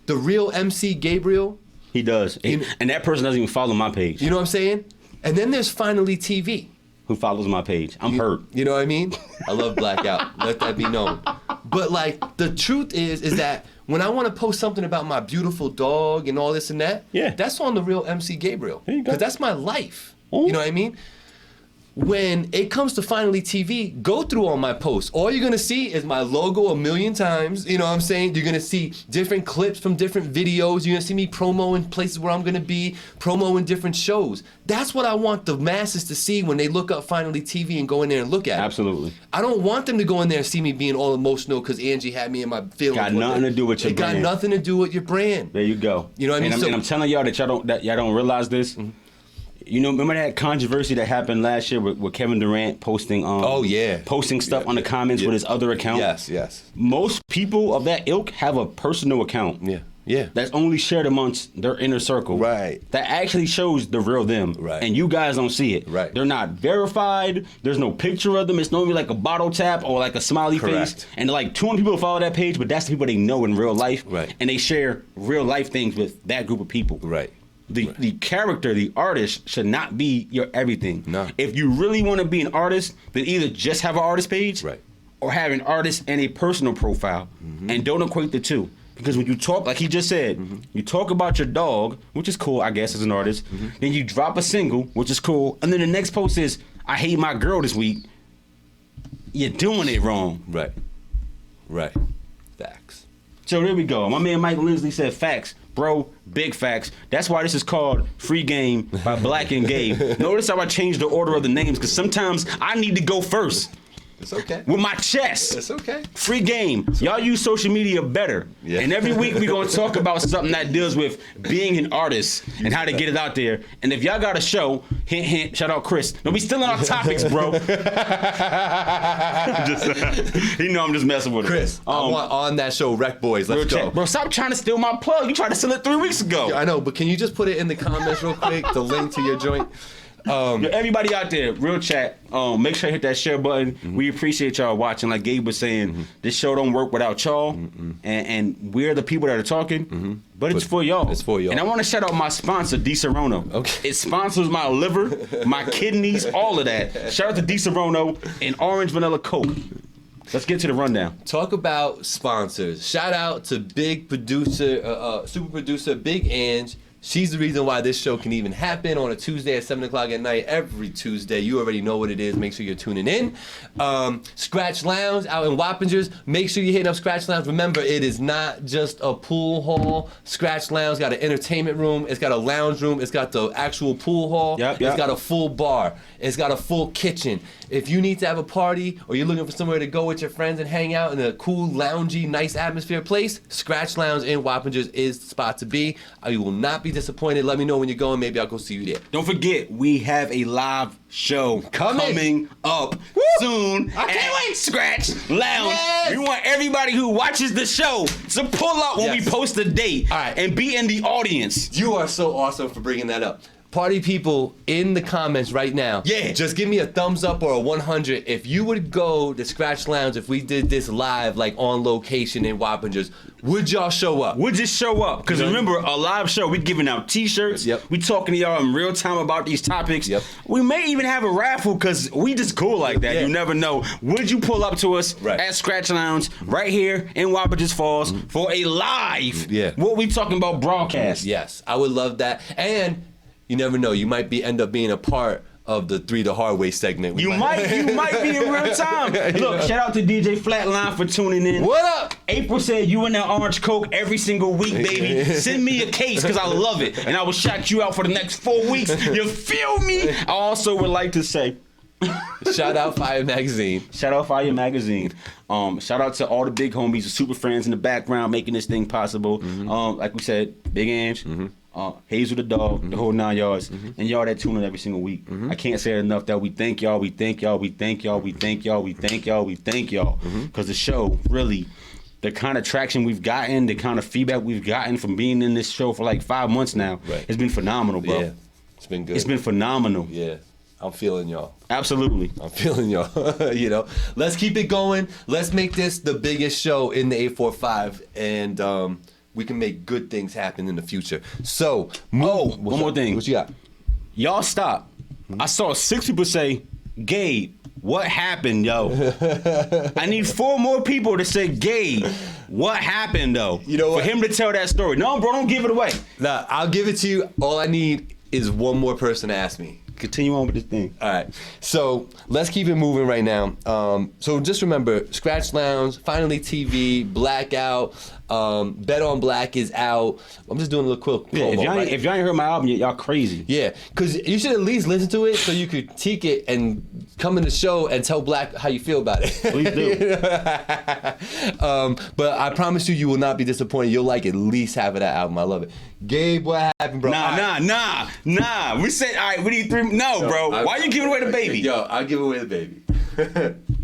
A: the real MC Gabriel.
B: He does. And that person doesn't even follow my page.
A: You know what I'm saying? And then there's Finally TV.
B: Who follows my page. I'm hurt.
A: You know what I mean? I love Blackout. Let that be known. But the truth is that when I want to post something about my beautiful dog and all this and that, that's on the real MC Gabriel. Because that's my life. Ooh. You know what I mean? when it comes to Finally TV, go through all my posts. All you're gonna see is my logo a million times. You know what I'm saying? You're gonna see different clips from different videos. You're gonna see me promoing places where I'm gonna be, promoting different shows. That's what I want the masses to see when they look up Finally TV and go in there and look at it.
B: Absolutely.
A: I don't want them to go in there and see me being all emotional because Angie had me in my feelings.
B: Got nothing to do with your brand.
A: It got nothing to do with your brand.
B: There you go.
A: You know what I mean?
B: And I'm telling y'all that y'all don't realize this. Mm-hmm. You know, remember that controversy that happened last year with Kevin Durant posting posting stuff on the comments with his other account?
A: Yes.
B: Most people of that ilk have a personal account.
A: Yeah.
B: That's only shared amongst their inner circle.
A: Right.
B: That actually shows the real them.
A: Right.
B: And you guys don't see it.
A: Right.
B: They're not verified. There's no picture of them. It's normally like a bottle tap or like a smiley face. And like 200 people follow that page, but that's the people they know in real life.
A: Right.
B: And they share real life things with that group of people.
A: Right.
B: The character, the artist, should not be your everything.
A: No.
B: If you really want to be an artist, then either just have an artist page or have an artist and a personal profile. And don't equate the two. Because when you talk, like he just said, you talk about your dog, which is cool, I guess, as an artist. Then you drop a single, which is cool. And then the next post is, I hate my girl this week. You're doing it wrong.
A: Right. Facts.
B: So there we go. My man Mike Lindsley said facts. Bro, big facts. That's why this is called Free Game by Black and Gabe. Notice how I changed the order of the names, because sometimes I need to go first.
A: It's okay.
B: With my chest.
A: It's okay.
B: Free game. Y'all use social media better.
A: Yeah.
B: And every week we're going to talk about something that deals with being an artist and how to get it out there. And if y'all got a show, hint, hint, shout out Chris. No, we still in our topics, bro. I'm just messing with
A: Chris, I want on that show, Wreck Boys. Let's go.
B: Bro, stop trying to steal my plug. You tried to steal it 3 weeks ago.
A: I know, but can you just put it in the comments real quick, the link to your joint?
B: Everybody out there, real chat, make sure you hit that share button. We appreciate y'all watching. Like Gabe was saying, this show don't work without y'all, and we're the people that are talking, but it's for y'all.
A: It's for y'all.
B: And I want to shout out my sponsor, Di Serono.
A: Okay.
B: It sponsors my liver, my kidneys, all of that. Shout out to Di Serono and Orange Vanilla Coke. Let's get to the rundown.
A: Talk about sponsors. Shout out to big producer, super producer, Big Ange. She's the reason why this show can even happen on a Tuesday at 7 o'clock at night. Every Tuesday. You already know what it is. Make sure you're tuning in. Scratch Lounge out in Wappingers. Make sure you're hitting up Scratch Lounge. Remember, it is not just a pool hall. Scratch Lounge got an entertainment room. It's got a lounge room. It's got the actual pool hall.
B: Yep.
A: It's got a full bar. It's got a full kitchen. If you need to have a party or you're looking for somewhere to go with your friends and hang out in a cool, loungy, nice atmosphere place, Scratch Lounge in Wappingers is the spot to be. You will not be disappointed. Let me know when you're going. Maybe I'll go see you there.
B: Don't forget, we have a live show coming up soon.
A: I can't wait.
B: Scratch Lounge.
A: Yes.
B: We want everybody who watches the show to pull up when we post the date and be in the audience.
A: You are so awesome for bringing that up. Party people in the comments right now.
B: Yeah.
A: Just give me a thumbs up or a 100 if you would go to Scratch Lounge if we did this live, like on location in Wappingers. Would y'all show up?
B: We'll just show up. Because remember, a live show, we're giving out t-shirts.
A: Yep.
B: We talking to y'all in real time about these topics.
A: Yep.
B: We may even have a raffle because we just cool like that.
A: Yeah.
B: You never know. Would you pull up to us at Scratch Lounge right here in Wappingers Falls for a live, what we talking about broadcast?
A: Yes, I would love that. And you never know, you might end up being a part of the 3 the Hard Way segment.
B: You might be in real time. Look, shout out to DJ Flatline for tuning in.
A: What up?
B: April said you and that orange Coke every single week, baby. Send me a case because I love it. And I will shout you out for the next 4 weeks. You feel me? I also would like to say,
A: shout out Fire Magazine.
B: Shout out Fire Magazine. Shout out to all the big homies, the super friends in the background making this thing possible. Like we said, Big Ange. Hazel the dog, the whole 9 yards, and y'all that tune in every single week. I can't say it enough that we thank y'all, we thank y'all, we thank y'all, we thank y'all, we thank y'all, we thank y'all. Because the show, really, the kind of traction we've gotten, the kind of feedback we've gotten from being in this show for like 5 months now, it's been phenomenal, bro.
A: Yeah, it's been good.
B: It's been phenomenal.
A: Yeah, I'm feeling y'all.
B: Absolutely.
A: I'm feeling y'all. You know, let's keep it going. Let's make this the biggest show in the 845, and we can make good things happen in the future. So,
B: one more thing.
A: What you got?
B: Y'all stop. I saw 6 people say, Gabe, what happened, yo? I need 4 more people to say, Gabe, what happened, though?
A: You know what?
B: For him to tell that story. No, bro, don't give it away.
A: Nah, I'll give it to you. All I need is one more person to ask me.
B: Continue on with this thing.
A: All right, so let's keep it moving right now. So just remember, Scratch Lounge, Finally TV, Blackout, Bet on Black is out. I'm just doing a little quick promo,
B: If y'all ain't heard my album yet, y'all crazy.
A: Yeah, because you should at least listen to it so you could critique it and come in the show and tell Black how you feel about it.
B: Please do.
A: But I promise you will not be disappointed. You'll like at least half of that album. I love it. Gabe, what happened, bro?
B: Nah. We said, all right, we need 3. No, bro. Why you giving away the baby?
A: Yo, I'll give away the baby.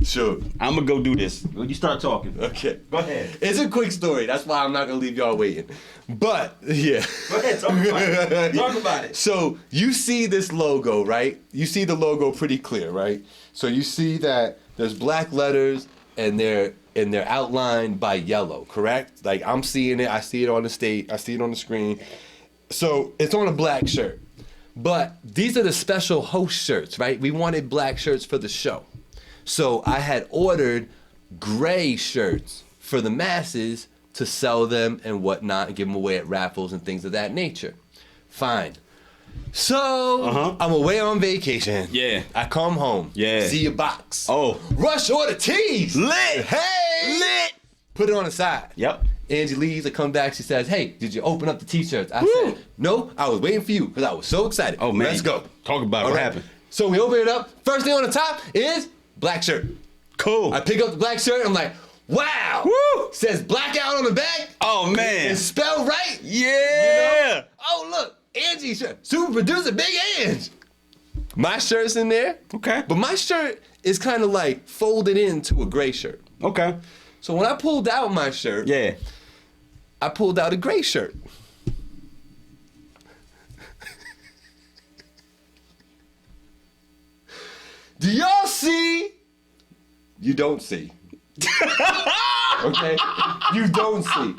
A: Sure.
B: I'm going to go do this. You start talking.
A: Okay.
B: Go ahead.
A: It's a quick story. That's why I'm not going to leave y'all waiting. But, yeah.
B: Go ahead. Talk about it. Talk about it.
A: So, you see this logo, right? You see the logo pretty clear, right? So, you see that there's black letters and they're outlined by yellow, correct? Like, I'm seeing it. I see it on the stage. I see it on the screen. So, it's on a black shirt. But these are the special host shirts, right? We wanted black shirts for the show. So I had ordered gray shirts for the masses to sell them and whatnot and give them away at raffles and things of that nature. Fine. So I'm away on vacation.
B: Yeah.
A: I come home.
B: Yeah.
A: See a box.
B: Oh.
A: Rush order tees.
B: Lit.
A: Hey.
B: Lit.
A: Put it on the side.
B: Yep.
A: Angie leaves. I come back. She says, "Hey, did you open up the t-shirts?" I said, "No, I was waiting for you because I was so excited."
B: Oh, man.
A: Let's go.
B: Talk about it. What happened?
A: So we open it up. First thing on the top is black shirt.
B: Cool.
A: I pick up the black shirt. I'm like, wow.
B: Woo.
A: Says blackout on the back.
B: Oh, man.
A: It's spelled right.
B: Yeah.
A: You know? Oh, look. Angie's shirt. Super producer, Big Ange. My shirt's in there.
B: Okay.
A: But my shirt is kind of like folded into a gray shirt.
B: Okay.
A: So when I pulled out my shirt,
B: Yeah.
A: I pulled out a gray shirt. Do y'all see? You don't see. Okay? You don't see.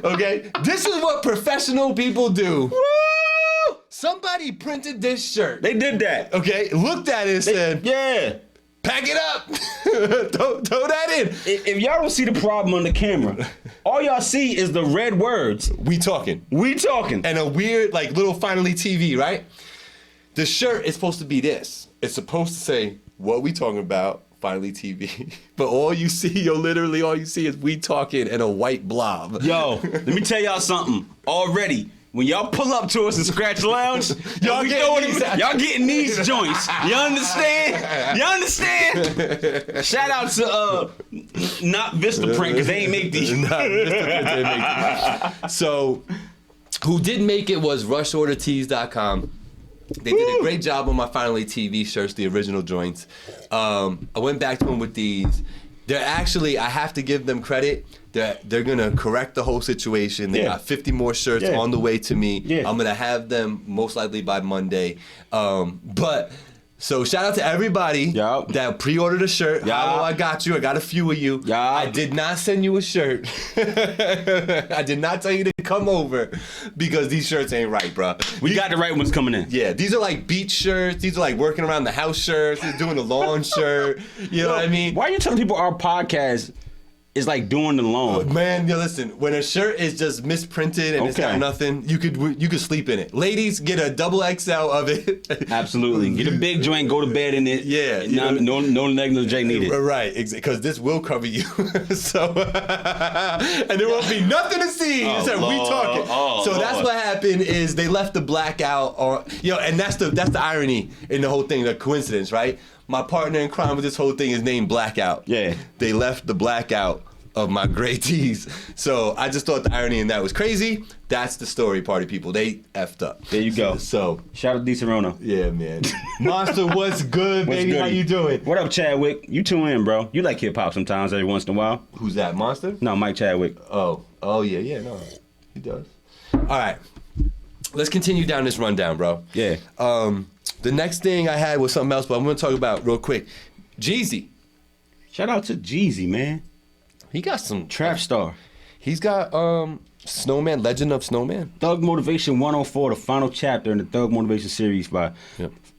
A: Okay? This is what professional people do.
B: Woo!
A: Somebody printed this shirt.
B: They did that.
A: Okay? Looked at it and said,
B: Yeah.
A: pack it up. throw that in.
B: If y'all don't see the problem on the camera, all y'all see is the red words.
A: We talking.
B: We talking.
A: And a weird, like, little Finally TV, right? The shirt is supposed to be this. It's supposed to say, what we talking about, Finally TV. But all you see, literally all you see is we talking and a white blob.
B: Yo, let me tell y'all something. Already, when y'all pull up to us in Scratch Lounge, y'all getting these joints. You understand? You understand? Shout out to not Vistaprint, because they ain't make these.
A: Vistaprint didn't make these. So, who did make it was rushordertees.com. They did a great job on my Finally TV shirts, the original joints. I went back to them with these. They're actually, I have to give them credit. They're gonna correct the whole situation. They got 50 more shirts on the way to me. I'm gonna have them most likely by Monday. So shout out to everybody that pre-ordered a shirt. Hello, I got you. I got a few of you. I did not send you a shirt. I did not tell you to come over because these shirts ain't right, bro.
B: We got the right ones coming in.
A: Yeah, these are like beach shirts. These are like working around the house shirts. These are doing the lawn shirt. You know what I mean?
B: Why are you telling people our podcast is like doing the lawn?
A: Man, listen, when a shirt is just misprinted and it's got nothing, you could sleep in it. Ladies, get a double XL of it.
B: Absolutely. Get a big joint, go to bed in it.
A: Yeah.
B: No negligence needed.
A: Right, because this will cover you. So, and there won't be nothing to see except we talking. So that's what happened is they left the blackout on, and that's the irony in the whole thing, the coincidence, right? My partner in crime with this whole thing is named Blackout. Yeah. They left the blackout of my gray tees. So I just thought the irony in that was crazy. That's the story, party people. They effed up.
B: There you go.
A: So
B: shout out to D. Serrano.
A: Yeah, man. Monster, what's good, baby? How you doing?
B: What up, Chadwick? You tune in, bro. You like hip hop sometimes every once in a while.
A: Who's that, Monster?
B: No, Mike Chadwick.
A: Oh yeah, no. He does. All right. Let's continue down this rundown, bro.
B: Yeah.
A: The next thing I had was something else, but I'm going to talk about real quick. Jeezy.
B: Shout out to Jeezy, man.
A: He got some
B: trap star.
A: He's got Snowman, Legend of Snowman.
B: Thug Motivation 104, the final chapter in the Thug Motivation series by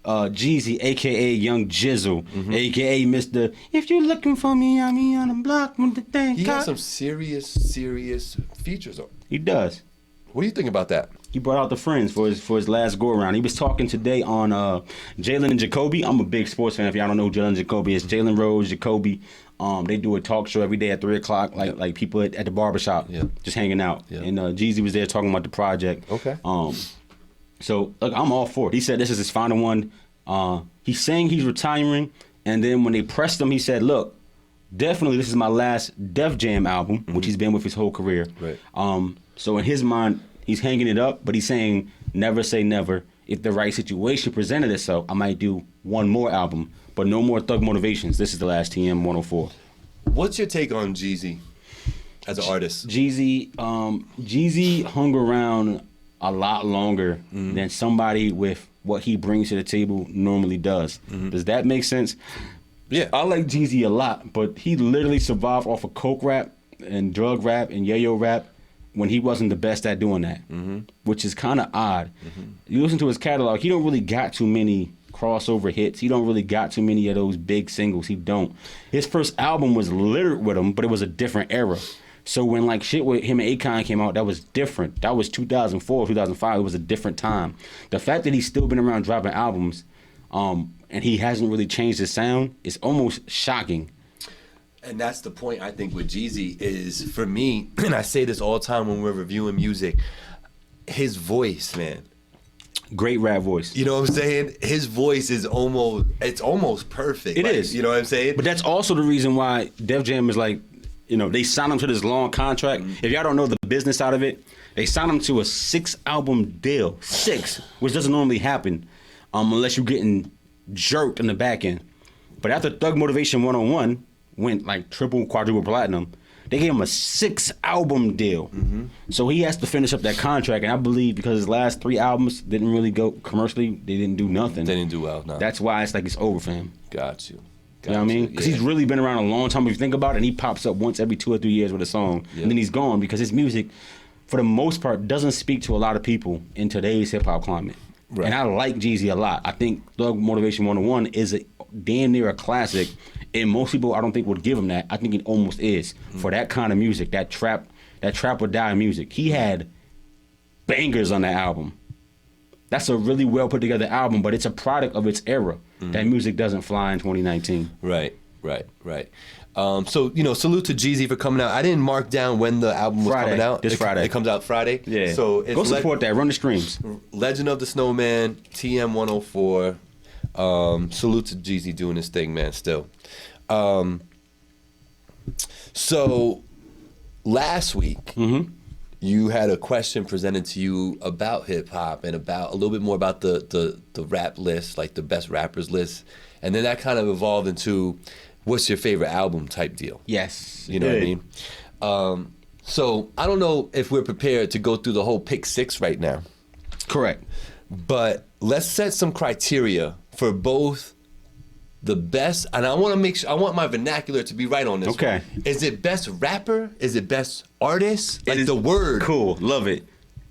B: Jeezy, a.k.a. Young Jizzle, a.k.a. Mr. If you're looking for me, I'm on the block with the thing.
A: He has some serious features on.
B: He does.
A: What do you think about that?
B: He brought out the friends for his last go around. He was talking today on Jalen and Jacoby. I'm a big sports fan. If y'all don't know who Jalen and Jacoby is, Jalen Rose, Jacoby. They do a talk show every day at 3:00, like people at the barbershop, just hanging out. Yeah. And Jeezy was there talking about the project.
A: Okay.
B: So look, I'm all for it. He said this is his final one. He's saying he's retiring, and then when they pressed him, he said, "Look, definitely this is my last Def Jam album, which he's been with his whole career."
A: Right.
B: So in his mind, he's hanging it up, but he's saying never say never. If the right situation presented itself, I might do one more album, but no more Thug Motivations. This is the last TM 104.
A: What's your take on Jeezy as an artist?
B: Jeezy hung around a lot longer than somebody with what he brings to the table normally does. Does that make sense?
A: Yeah.
B: I like Jeezy a lot, but he literally survived off of coke rap and drug rap and yayo rap when he wasn't the best at doing that, which is kind of odd. You listen to his catalog, he don't really got too many crossover hits. He don't really got too many of those big singles. He don't. His first album was littered with them, but it was a different era. So when like shit with him and Akon came out, that was different. That was 2004, 2005. It was a different time. The fact that he's still been around dropping albums, and he hasn't really changed his sound is almost shocking.
A: And that's the point, I think, with Jeezy is, for me, and I say this all the time when we're reviewing music, his voice, man.
B: Great rap voice.
A: You know what I'm saying? His voice is almost perfect.
B: It is.
A: You know what I'm saying?
B: But that's also the reason why Def Jam is like, they signed him to this long contract. If y'all don't know the business side of it, they signed him to a 6-album deal. 6, which doesn't normally happen unless you're getting jerked in the back end. But after Thug Motivation 101 went like triple, quadruple platinum, they gave him a 6-album deal. So he has to finish up that contract, and I believe because his last 3 albums didn't really go commercially, they didn't do nothing.
A: They didn't do well, no.
B: That's why it's like it's over for him.
A: Got you.
B: You know what I mean? Because he's really been around a long time. If you think about it, and he pops up once every 2 or 3 years with a song, and then he's gone because his music, for the most part, doesn't speak to a lot of people in today's hip-hop climate. Right. And I like Jeezy a lot. I think Thug Motivation 101 is a damn near a classic, and most people I don't think would give him that. I think it almost is for that kind of music, that trap or die music. He had bangers on that album. That's a really well put together album, but it's a product of its era. That music doesn't fly in 2019.
A: Right. So, salute to Jeezy for coming out. I didn't mark down when the album was coming out.
B: This Friday.
A: It comes out Friday?
B: Yeah.
A: So it's
B: go support that. Run the streams.
A: Legend of the Snowman, TM 104. Salute to Jeezy doing his thing, man, still. So last week, you had a question presented to you about hip hop and about a little bit more about the rap list, like the best rappers list. And then that kind of evolved into what's your favorite album type deal.
B: Yes.
A: You know what I mean? So I don't know if we're prepared to go through the whole pick 6 right now.
B: Correct.
A: But let's set some criteria for both the best, and I want to make sure, I want my vernacular to be right on this.
B: Okay.
A: One. Is it best rapper? Is it best artist? Like the word.
B: Cool. Love it.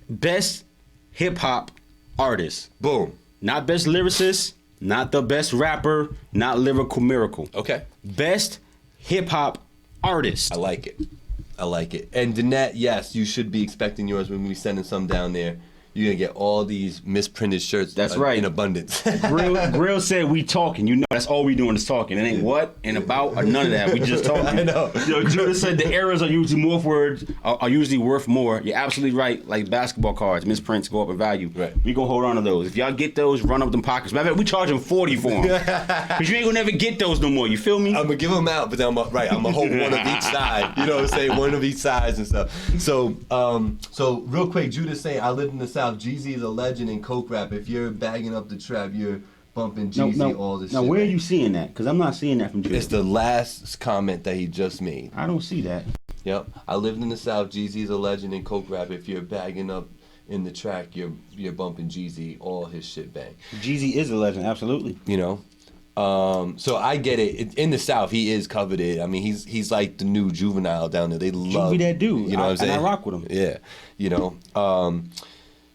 B: Best hip hop artist.
A: Boom.
B: Not best lyricist, not the best rapper, not lyrical miracle.
A: Okay.
B: Best hip hop artist.
A: I like it. And Danette, yes, you should be expecting yours when we sending some down there. You're going to get all these misprinted shirts.
B: That's right.
A: In abundance.
B: Grill said we talking. You know, that's all we doing is talking. It ain't what and about or none of that. We just talking.
A: I know.
B: Judah said the errors are usually worth more. You're absolutely right. Like basketball cards, misprints go up in value.
A: Right.
B: We gonna hold on to those. If y'all get those, run up them pockets. Matter of fact, we charge them $40 for them. Because you ain't gonna never get those no more. You feel me?
A: I'm going to give them out, but then I'm going to hold one of each side. You know what I'm saying? One of each sides and stuff. So real quick, Judah saying, I live in the South. Jeezy is a legend in coke rap. If you're bagging up the trap, you're bumping Jeezy all this shit.
B: Now, where are you seeing that? Because I'm not seeing that from Judah.
A: It's the last comment that he just made.
B: I don't see that.
A: Yep. I lived in the South. Jeezy is a legend in coke rap. If you're bagging up in the track, you're bumping Jeezy, all his shit bang.
B: Jeezy is a legend, absolutely.
A: You know? So I get it. In the South, he is coveted. I mean, he's like the new Juvenile down there. They love
B: Juvie that dude.
A: You know what I'm saying?
B: And I rock with him.
A: Yeah. You know?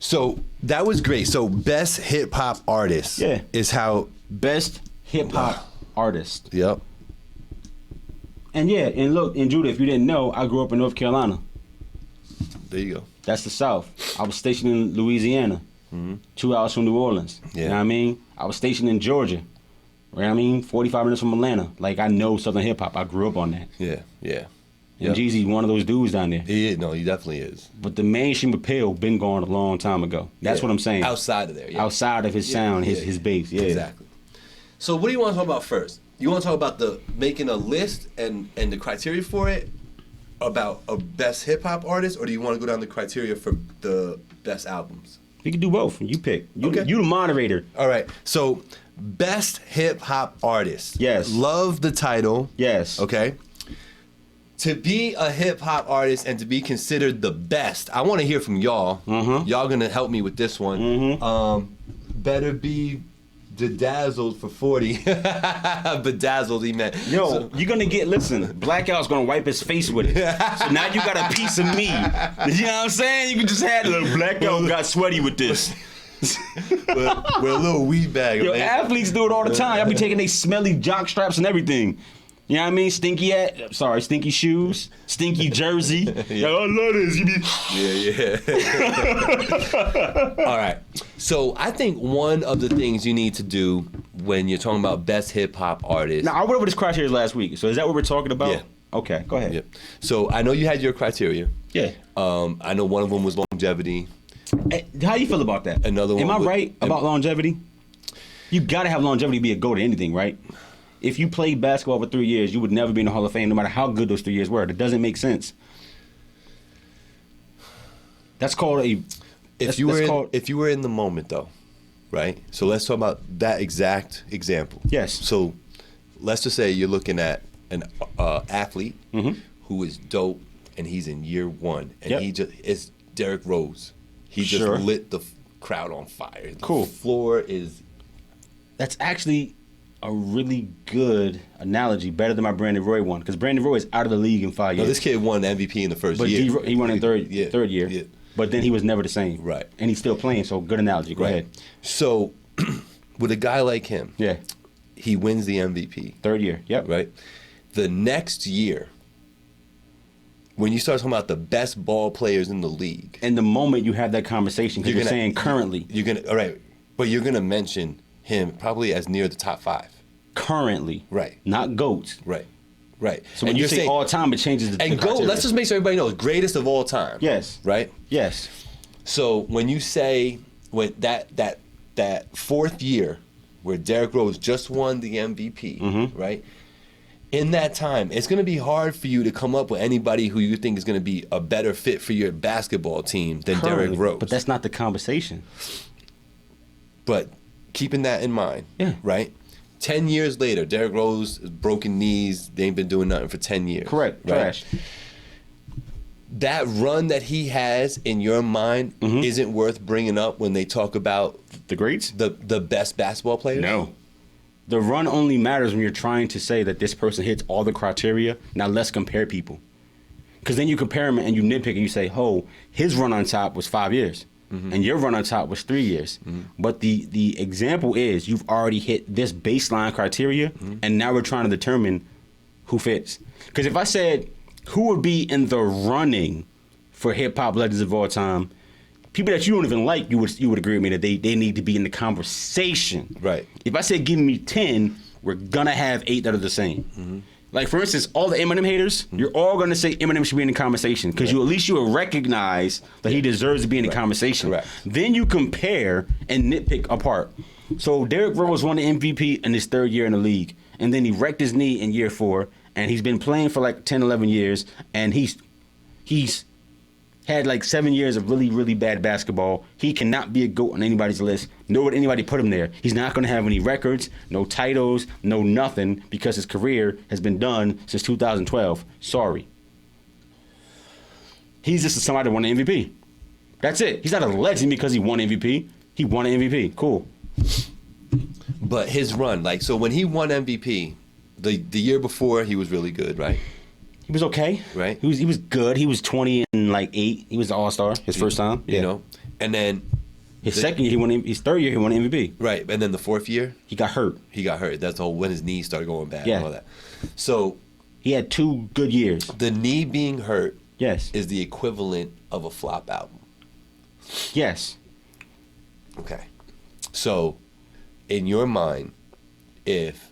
A: So that was great. So best hip hop artist is how
B: best hip hop artist.
A: Yep.
B: And look, and Judah, if you didn't know, I grew up in North Carolina.
A: There you go.
B: That's the South. I was stationed in Louisiana, 2 hours from New Orleans.
A: Yeah.
B: You know what I mean? I was stationed in Georgia. You know what I mean? 45 minutes from Atlanta. Like, I know Southern hip hop. I grew up on that.
A: Yeah, yeah.
B: And Jeezy, one of those dudes down there.
A: He is. No, he definitely is.
B: But the mainstream appeal been gone a long time ago. That's what I'm saying.
A: Outside of there, yeah.
B: Outside of his sound, his bass, yeah.
A: Exactly. So what do you want to talk about first? You want to talk about the making a list and the criteria for it, about a best hip hop artist, or do you want to go down the criteria for the best albums?
B: We can do both. You pick.
A: Okay.
B: You the moderator.
A: All right. So best hip hop artist.
B: Yes.
A: Love the title.
B: Yes.
A: Okay. To be a hip hop artist and to be considered the best, I want to hear from y'all. Y'all gonna help me with this one. Better be bedazzled for 40. Bedazzled, he meant.
B: Yo,
A: So-
B: you're gonna listen, Blackout's gonna wipe his face with it. So now you got a piece of me. You know what I'm saying? You can just have little Blackout got sweaty with this.
A: we're a little weed bag.
B: Yo,
A: man.
B: athletes do it all the time. Y'all be taking they smelly jock straps and everything. You know what I mean? Stinky shoes, stinky jersey. Yo, I love this. You be
A: Yeah. All right. So I think one of the things you need to do when you're talking about best hip hop artists.
B: Now, I went over this criteria last week. So is that what we're talking about?
A: Yeah.
B: Okay, go ahead.
A: Yeah. So I know you had your criteria.
B: Yeah.
A: I know one of them was longevity.
B: Hey, how you feel about that?
A: Another
B: Am
A: one
B: I
A: would-
B: right about longevity? You gotta have longevity to be a go to anything, right? If you played basketball for 3 years, you would never be in the Hall of Fame, no matter how good those 3 years were. It doesn't make sense. That's called a.
A: If you were in the moment though, right? So let's talk about that exact example.
B: Yes.
A: So let's just say you're looking at an athlete who is dope and he's in year one and it's Derrick Rose. He just lit the crowd on fire.
B: Cool.
A: The floor is.
B: That's actually a really good analogy, better than my Brandon Roy one, because Brandon Roy is out of the league in 5 years.
A: No, this kid won MVP in the first
B: But
A: year.
B: he won in third year.
A: Yeah.
B: But then he was never the same.
A: Right.
B: And he's still playing, so good analogy. Go ahead.
A: So with a guy like him,
B: Yeah.
A: he wins the MVP.
B: Third year. Yep.
A: Right? The next year, when you start talking about the best ball players in the league,
B: And the moment you have that conversation, because you're saying currently.
A: you're gonna all right, but you're gonna mention him probably as near the top 5.
B: Currently.
A: Right.
B: Not GOATs.
A: Right.
B: So when you say all time, it changes the
A: and
B: criteria.
A: let's just make sure everybody knows greatest of all time.
B: Yes.
A: Right?
B: Yes.
A: So when you say when that fourth year where Derrick Rose just won the MVP, right? In that time, it's going to be hard for you to come up with anybody who you think is going to be a better fit for your basketball team than
B: Currently,
A: Derrick Rose.
B: But that's not the conversation.
A: But keeping that in mind,
B: Yeah.
A: right? 10 years later, Derrick Rose, broken knees, they ain't been doing nothing for 10 years.
B: Correct.
A: Right?
B: Trash.
A: That run that he has in your mind isn't worth bringing up when they talk about
B: The greats?
A: the best basketball players?
B: No. The run only matters when you're trying to say that this person hits all the criteria. Now let's compare people. Because then you compare them and you nitpick and you say, oh, his run on top was 5 years. And your run on top was 3 years. But the example is you've already hit this baseline criteria, and now we're trying to determine who fits. Because if I said who would be in the running for hip hop legends of all time, people that you don't even like, you would agree with me that they need to be in the conversation.
A: Right.
B: If I said give me 10, we're gonna have 8 that are the same. Like for instance, all the Eminem haters, you're all gonna say Eminem should be in the conversation because you at least you will recognize that he deserves to be in the conversation.
A: Correct.
B: Then you compare and nitpick apart. So Derrick Rose won the MVP in his 3rd year in the league, and then he wrecked his knee in year 4, and he's been playing for like 10, 11 years, and he's had like 7 years of really, really bad basketball. He cannot be a GOAT on anybody's list, nor would anybody put him there. He's not going to have any records, no titles, no nothing, because his career has been done since 2012. Sorry. He's just somebody that won the MVP. That's it. He's not a legend because he won MVP. He won an MVP. Cool.
A: But his run, like, so when he won MVP, the year before, he was really good, right?
B: He was okay.
A: Right.
B: He was good. He was 20 and like 8. He was an all-star his first time.
A: You know? And then...
B: His second year, he won. His 3rd year, he won MVP.
A: Right. And then the 4th year...
B: He got hurt.
A: That's all when his knee started going bad
B: Yeah.
A: and all that. So...
B: He had 2 good years.
A: The knee being hurt
B: Yes.
A: is the equivalent of a flop album.
B: Yes.
A: Okay. So, in your mind, if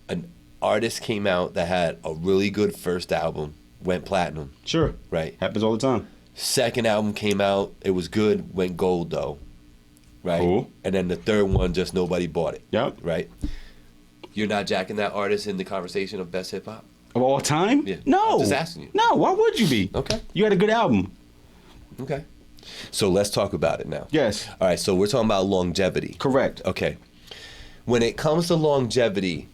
A: an artist came out that had a really good first album, went platinum,
B: Sure.
A: right?
B: Happens all the time.
A: Second album came out, it was good, went gold though, right?
B: Cool.
A: And then the third one, just nobody bought it.
B: Yep.
A: Right? You're not jacking that artist in the conversation of best hip hop?
B: Of all time?
A: Yeah.
B: No.
A: I'm just asking you.
B: No, why would you be?
A: Okay.
B: You had a good album.
A: Okay. So let's talk about it now.
B: Yes.
A: All right, so we're talking about longevity.
B: Correct.
A: Okay. When it comes to longevity,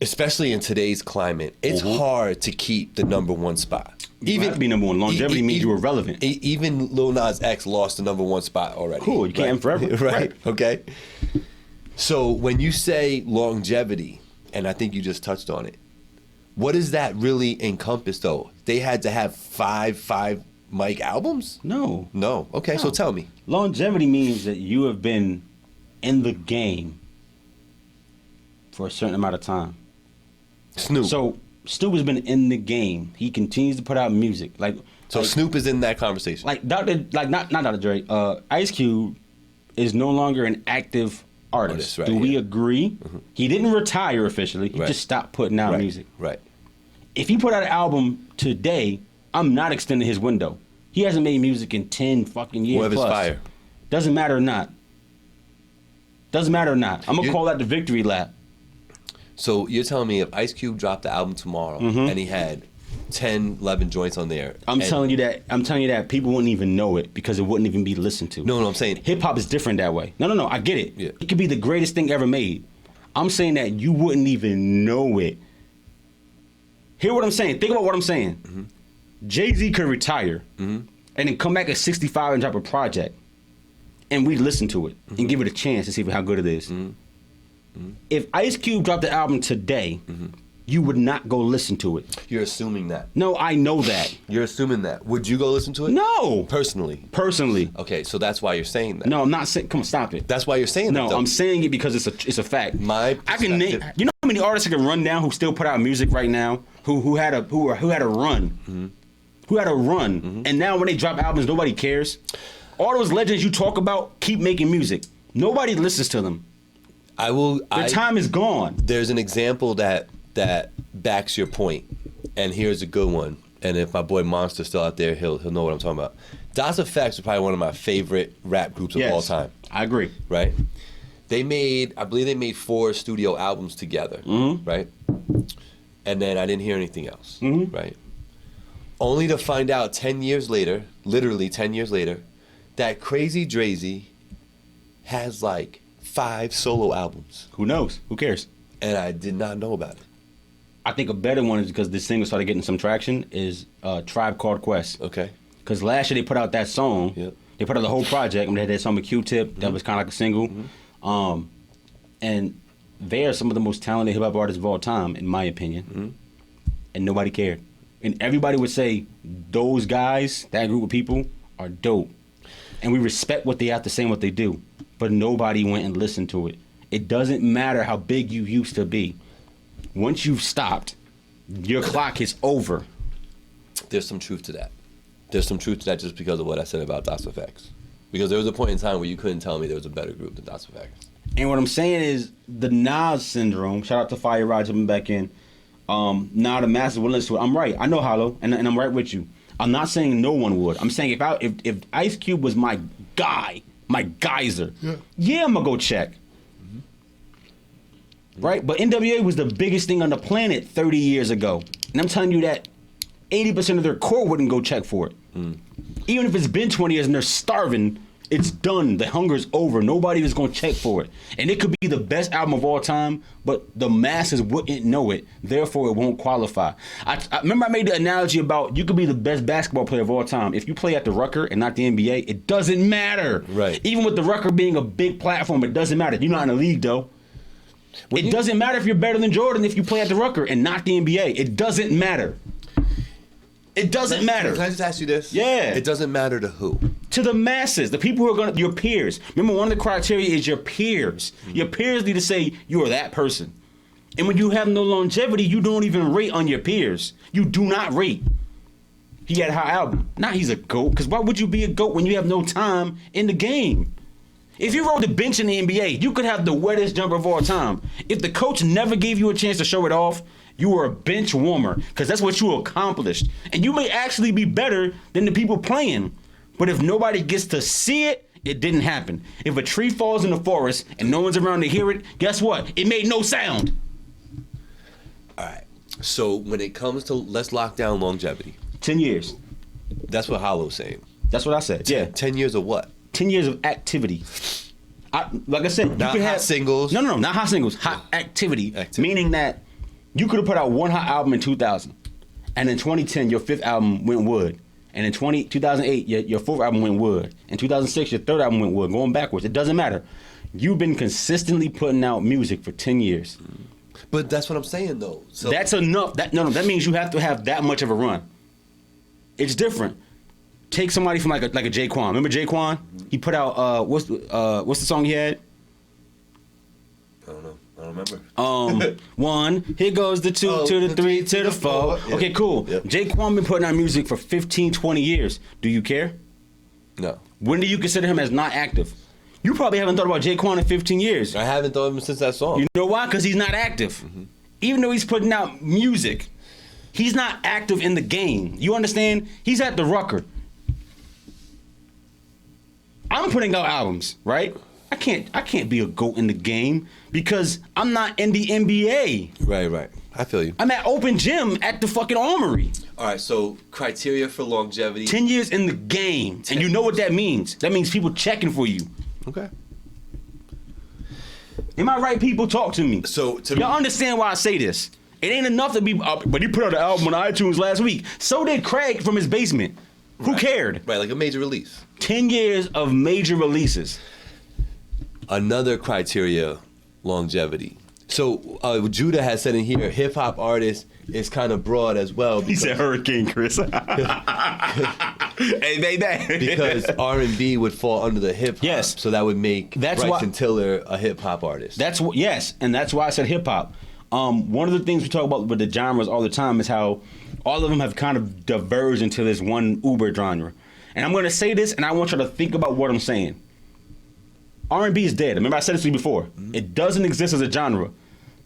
A: especially in today's climate, it's hard to keep the number one spot.
B: You have to be number one. Longevity means you were relevant.
A: Even Lil Nas X lost the number one spot already.
B: Cool, you can't have forever.
A: Right, okay. So when you say longevity, and I think you just touched on it, what does that really encompass though? They had to have five mic albums?
B: No.
A: No. Okay,
B: No.
A: so tell me.
B: Longevity means that you have been in the game for a certain amount of time.
A: Snoop.
B: So Snoop has been in the game. He continues to put out music.
A: So Snoop is in that conversation.
B: Not Dr. Dre. Ice Cube is no longer an active artist.
A: Right,
B: Do we
A: yeah.
B: agree? Mm-hmm. He didn't retire officially. He
A: Right.
B: just stopped putting out music.
A: Right.
B: If he put out an album today, I'm not extending his window. He hasn't made music in 10 fucking years
A: What if it's
B: plus.
A: fire?
B: Doesn't matter or not. Doesn't matter or not. I'm going to call that the victory lap.
A: So you're telling me if Ice Cube dropped the album tomorrow and he had 10, 11 joints on there.
B: I'm telling you that people wouldn't even know it because it wouldn't even be listened to.
A: No, I'm saying
B: Hip hop is different that way. No, I get it.
A: Yeah.
B: It could be the greatest thing ever made. I'm saying that you wouldn't even know it. Hear what I'm saying. Think about what I'm saying.
A: Mm-hmm.
B: Jay-Z could retire and then come back at 65 and drop a project. And we listen to it and give it a chance to see how good it is. If Ice Cube dropped the album today, you would not go listen to it.
A: You're assuming that.
B: No, I know that.
A: You're assuming that. Would you go listen to it?
B: No.
A: Personally.
B: Personally.
A: So that's why you're saying that.
B: No, I'm not saying. Come on, stop it.
A: That's why you're saying that.
B: No,
A: though.
B: I'm saying it because it's a fact.
A: My
B: I can name.
A: perspective-
B: You know how many artists I can run down who still put out music right now who had a run, who had a run, and now when they drop albums, nobody cares. All those legends you talk about keep making music. Nobody listens to them. Their time is gone.
A: There's an example that backs your point, and here's a good one. And if my boy Monster's still out there, he'll know what I'm talking about. Das Effects are probably one of my favorite rap groups of all time.
B: I agree.
A: Right? I believe they made 4 studio albums together. Right? And then I didn't hear anything else. Right? Only to find out 10 years later, literally 10 years later, that Crazy Drazy has like 5 solo albums.
B: Who knows? Who cares?
A: And I did not know about it.
B: I think a better one is because this single started getting some traction is Tribe Called Quest.
A: Okay.
B: Because last year they put out that song.
A: Yep.
B: They put out the whole project. They had that song with Q-Tip that was kind of like a single. And they are some of the most talented hip hop artists of all time, in my opinion. And nobody cared. And everybody would say those guys, that group of people, are dope. And we respect what they have to say and what they do. But nobody went and listened to it. It doesn't matter how big you used to be. Once you've stopped, your clock is over.
A: There's some truth to that. There's some truth to that just because of what I said about Das Effects. Because there was a point in time where you couldn't tell me there was a better group than Das Effects.
B: And what I'm saying is the Nas syndrome. Shout out to Fire Rod jumping back in. Now the masses will listen to it. I'm right. I know Hollow, and I'm right with you. I'm not saying no one would. I'm saying if Ice Cube was my guy, my geyser, yeah I'm gonna go check. Right? But NWA was the biggest thing on the planet 30 years ago. And I'm telling you that 80% of their core wouldn't go check for it. Even if it's been 20 years and they're starving, it's done. The hunger's over. Nobody is going to check for it. And it could be the best album of all time, but the masses wouldn't know it. Therefore, it won't qualify. I remember I made the analogy about you could be the best basketball player of all time. If you play at the Rucker and not the NBA, it doesn't matter.
A: Right.
B: Even with the Rucker being a big platform, it doesn't matter. You're not in the league, though. It doesn't matter if you're better than Jordan if you play at the Rucker and not the NBA. It doesn't matter. It doesn't matter.
A: Can I just ask you this?
B: Yeah.
A: It doesn't matter to who?
B: To the masses, the people who are your peers. Remember, one of the criteria is your peers. Your peers need to say you are that person. And when you have no longevity, you don't even rate on your peers. You do not rate. He had a hot album. Not he's a GOAT, because why would you be a GOAT when you have no time in the game? If you rode the bench in the NBA, you could have the wettest jumper of all time. If the coach never gave you a chance to show it off, you were a bench warmer, because that's what you accomplished. And you may actually be better than the people playing. But if nobody gets to see it, it didn't happen. If a tree falls in the forest and no one's around to hear it, guess what? It made no sound.
A: All right. So when it comes to let's lock down longevity.
B: 10 years.
A: That's what Hollow's saying.
B: That's what I said. Yeah.
A: 10 years of what?
B: 10 years of activity. Like I said,
A: not
B: you could
A: hot
B: have
A: singles.
B: No, not hot singles. Hot activity. Meaning that you could have put out one hot album in 2000, and in 2010 your fifth album went wood, and in 2008 your fourth album went wood, in 2006 your third album went wood. Going backwards, it doesn't matter. You've been consistently putting out music for 10 years.
A: But that's what I'm saying though. So
B: that's enough. That means you have to have that much of a run. It's different. Take somebody from like a Jaquan. Remember Jaquan? He put out what's the song he had?
A: I don't know. I don't remember.
B: 1, here goes the 2 to the 3 to the 4.
A: Yeah.
B: Okay, cool.
A: Yep.
B: Jaquan been putting out music for 15, 20 years. Do you care?
A: No.
B: When do you consider him as not active? You probably haven't thought about Jaquan in 15 years.
A: I haven't thought of him since that song.
B: You know why? Because he's not active. Mm-hmm. Even though he's putting out music, he's not active in the game. You understand? He's at the Rucker. I'm putting out albums, right? I can't be a GOAT in the game because I'm not in the NBA.
A: Right. I feel you.
B: I'm at open gym at the fucking Armory.
A: All right, so criteria for longevity.
B: 10 years in the game. And you know what that means. That means people checking for you.
A: Okay.
B: Am I right, people? Talk to me.
A: So
B: y'all understand why I say this. It ain't enough to be but he put out an album on iTunes last week. So did Craig from his basement. Who cared?
A: Right, like a major release.
B: 10 years of major releases.
A: Another criteria, longevity. So Judah has said in here, hip hop artist is kind of broad as well.
B: He said Hurricane Chris. Hey, baby.
A: Because R&B would fall under the hip hop.
B: Yes.
A: So that would make Bryson Tiller a hip hop artist.
B: Yes, and that's why I said hip hop. One of the things we talk about with the genres all the time is how all of them have kind of diverged into this one uber genre. And I'm going to say this, and I want you to think about what I'm saying. R&B is dead. Remember I said this to you before. Mm-hmm. It doesn't exist as a genre.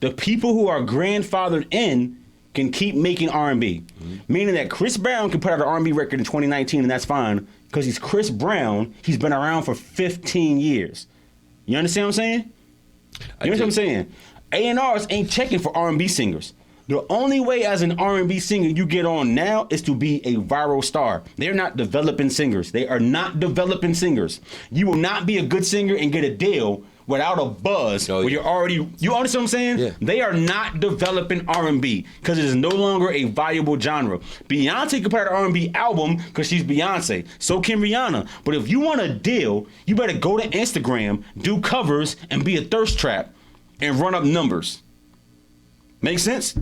B: The people who are grandfathered in can keep making R&B. Mm-hmm. Meaning that Chris Brown can put out an R&B record in 2019 and that's fine because he's Chris Brown. He's been around for 15 years. You understand what I'm saying? You understand what I'm saying? A&Rs ain't checking for R&B singers. The only way as an R&B singer you get on now is to be a viral star. They're not developing singers. They are not developing singers. You will not be a good singer and get a deal without a buzz where you're already, you understand what I'm saying?
A: Yeah.
B: They are not developing R&B because it is no longer a viable genre. Beyonce can put out an R&B album because she's Beyonce. So can Rihanna. But if you want a deal, you better go to Instagram, do covers, and be a thirst trap and run up numbers. Make sense?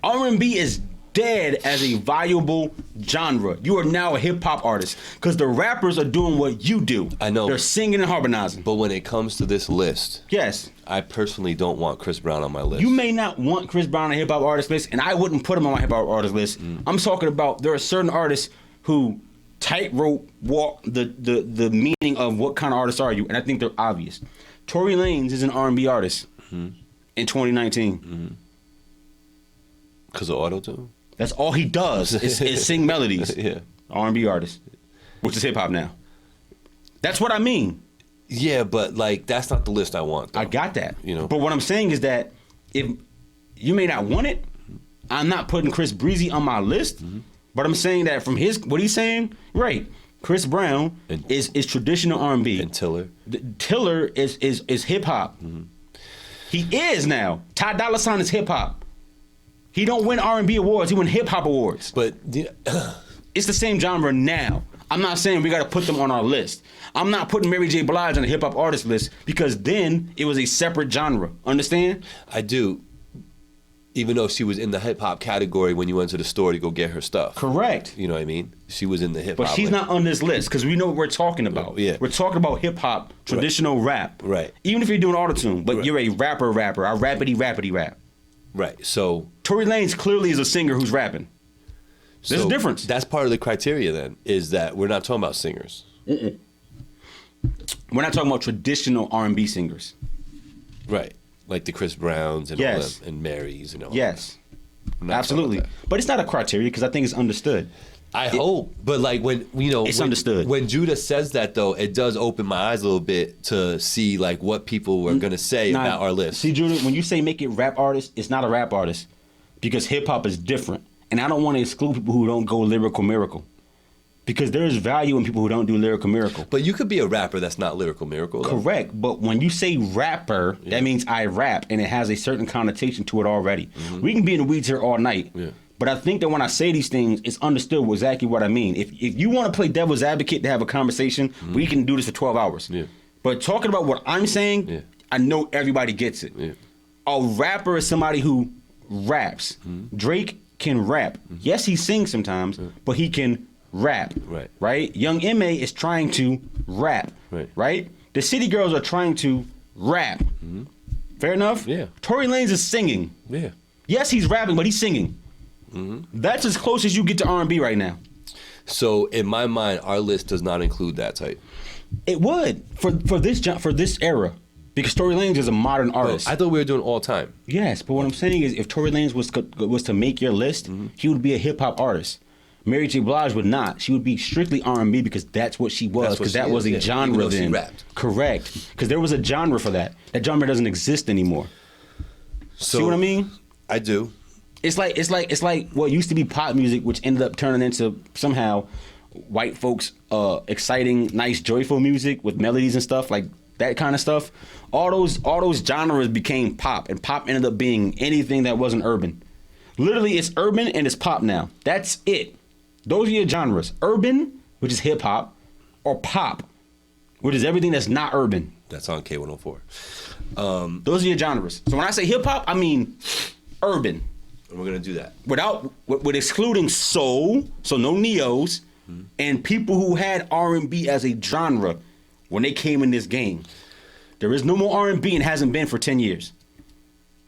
B: R&B is dead as a viable genre. You are now a hip-hop artist because the rappers are doing what you do.
A: I know.
B: They're singing and harmonizing.
A: But when it comes to this list,
B: yes,
A: I personally don't want Chris Brown on my list.
B: You may not want Chris Brown on a hip-hop artist list, and I wouldn't put him on my hip-hop artist list. I'm talking about there are certain artists who tightrope walk the meaning of what kind of artist are you, and I think they're obvious. Tory Lanez is an R&B artist in 2019.
A: Because of auto-tune?
B: That's all he does is sing melodies.
A: Yeah.
B: R&B artist, which is hip-hop now. That's what I mean.
A: Yeah, but like that's not the list I want, though.
B: I got that.
A: You know.
B: But what I'm saying is that if you may not want it, I'm not putting Chris Breezy on my list, but I'm saying that from what he's saying, right, Chris Brown is traditional R&B.
A: And Tiller.
B: Tiller is hip-hop. He is now. Ty Dolla $ign is hip-hop. He don't win R&B awards. He win hip-hop awards.
A: But
B: it's the same genre now. I'm not saying we got to put them on our list. I'm not putting Mary J. Blige on the hip-hop artist list because then it was a separate genre. Understand?
A: I do. Even though she was in the hip-hop category when you went to the store to go get her stuff.
B: Correct.
A: You know what I mean? She was in the hip-hop.
B: But she's not on this list because we know what we're talking about.
A: Yeah.
B: We're talking about hip-hop, traditional rap.
A: Right.
B: Even if you're doing autotune, but you're a rapper. I rappity rap.
A: Right. So
B: Tory Lanez clearly is a singer who's rapping. There's a difference.
A: That's part of the criteria then, is that we're not talking about singers.
B: We're not talking about traditional R&B singers.
A: Right. Like the Chris Browns and all them, and Marys and all
B: that. Absolutely. But it's not a criteria because I think it's understood.
A: I hope. But like when,
B: it's understood.
A: When Judah says that though, it does open my eyes a little bit to see like what people were going to say about our list.
B: See, Judah, when you say make it rap artist, it's not a rap artist because hip hop is different. And I don't want to exclude people who don't go lyrical miracle. Because there is value in people who don't do lyrical miracle.
A: But you could be a rapper that's not lyrical miracle, though.
B: Correct. But when you say rapper, that means I rap, and it has a certain connotation to it already. Mm-hmm. We can be in the weeds here all night. Yeah. But I think that when I say these things, it's understood exactly what I mean. If you want to play devil's advocate to have a conversation, we can do this for 12 hours. Yeah. But talking about what I'm saying, I know everybody gets it. Yeah. A rapper is somebody who raps. Mm-hmm. Drake can rap. Mm-hmm. Yes, he sings sometimes, but he can rap, right? Young M.A. is trying to rap, right? The City Girls are trying to rap. Mm-hmm. Fair enough?
A: Yeah.
B: Tory Lanez is singing.
A: Yeah.
B: Yes, he's rapping, but he's singing. Mm-hmm. That's as close as you get to R&B right now.
A: So in my mind, our list does not include that type.
B: It would for this era. Because Tory Lanez is a modern artist.
A: I thought we were doing all time.
B: Yes, but what I'm saying is if Tory Lanez was to make your list, he would be a hip-hop artist. Mary J. Blige would not. She would be strictly R&B because that's what she was. Because that was a genre then.
A: She rapped.
B: Correct. Because there was a genre for that. That genre doesn't exist anymore.
A: So,
B: see what I mean?
A: I do.
B: It's like what used to be pop music, which ended up turning into somehow white folks exciting, nice, joyful music with melodies and stuff like that kind of stuff. All those genres became pop, and pop ended up being anything that wasn't urban. Literally, it's urban and it's pop now. That's it. Those are your genres. Urban, which is hip hop, or pop, which is everything that's not urban.
A: That's on K104.
B: Those are your genres. So when I say hip hop, I mean urban.
A: And we're gonna do that
B: with excluding soul, so no neos, and people who had R&B as a genre when they came in this game. There is no more R&B and hasn't been for 10 years.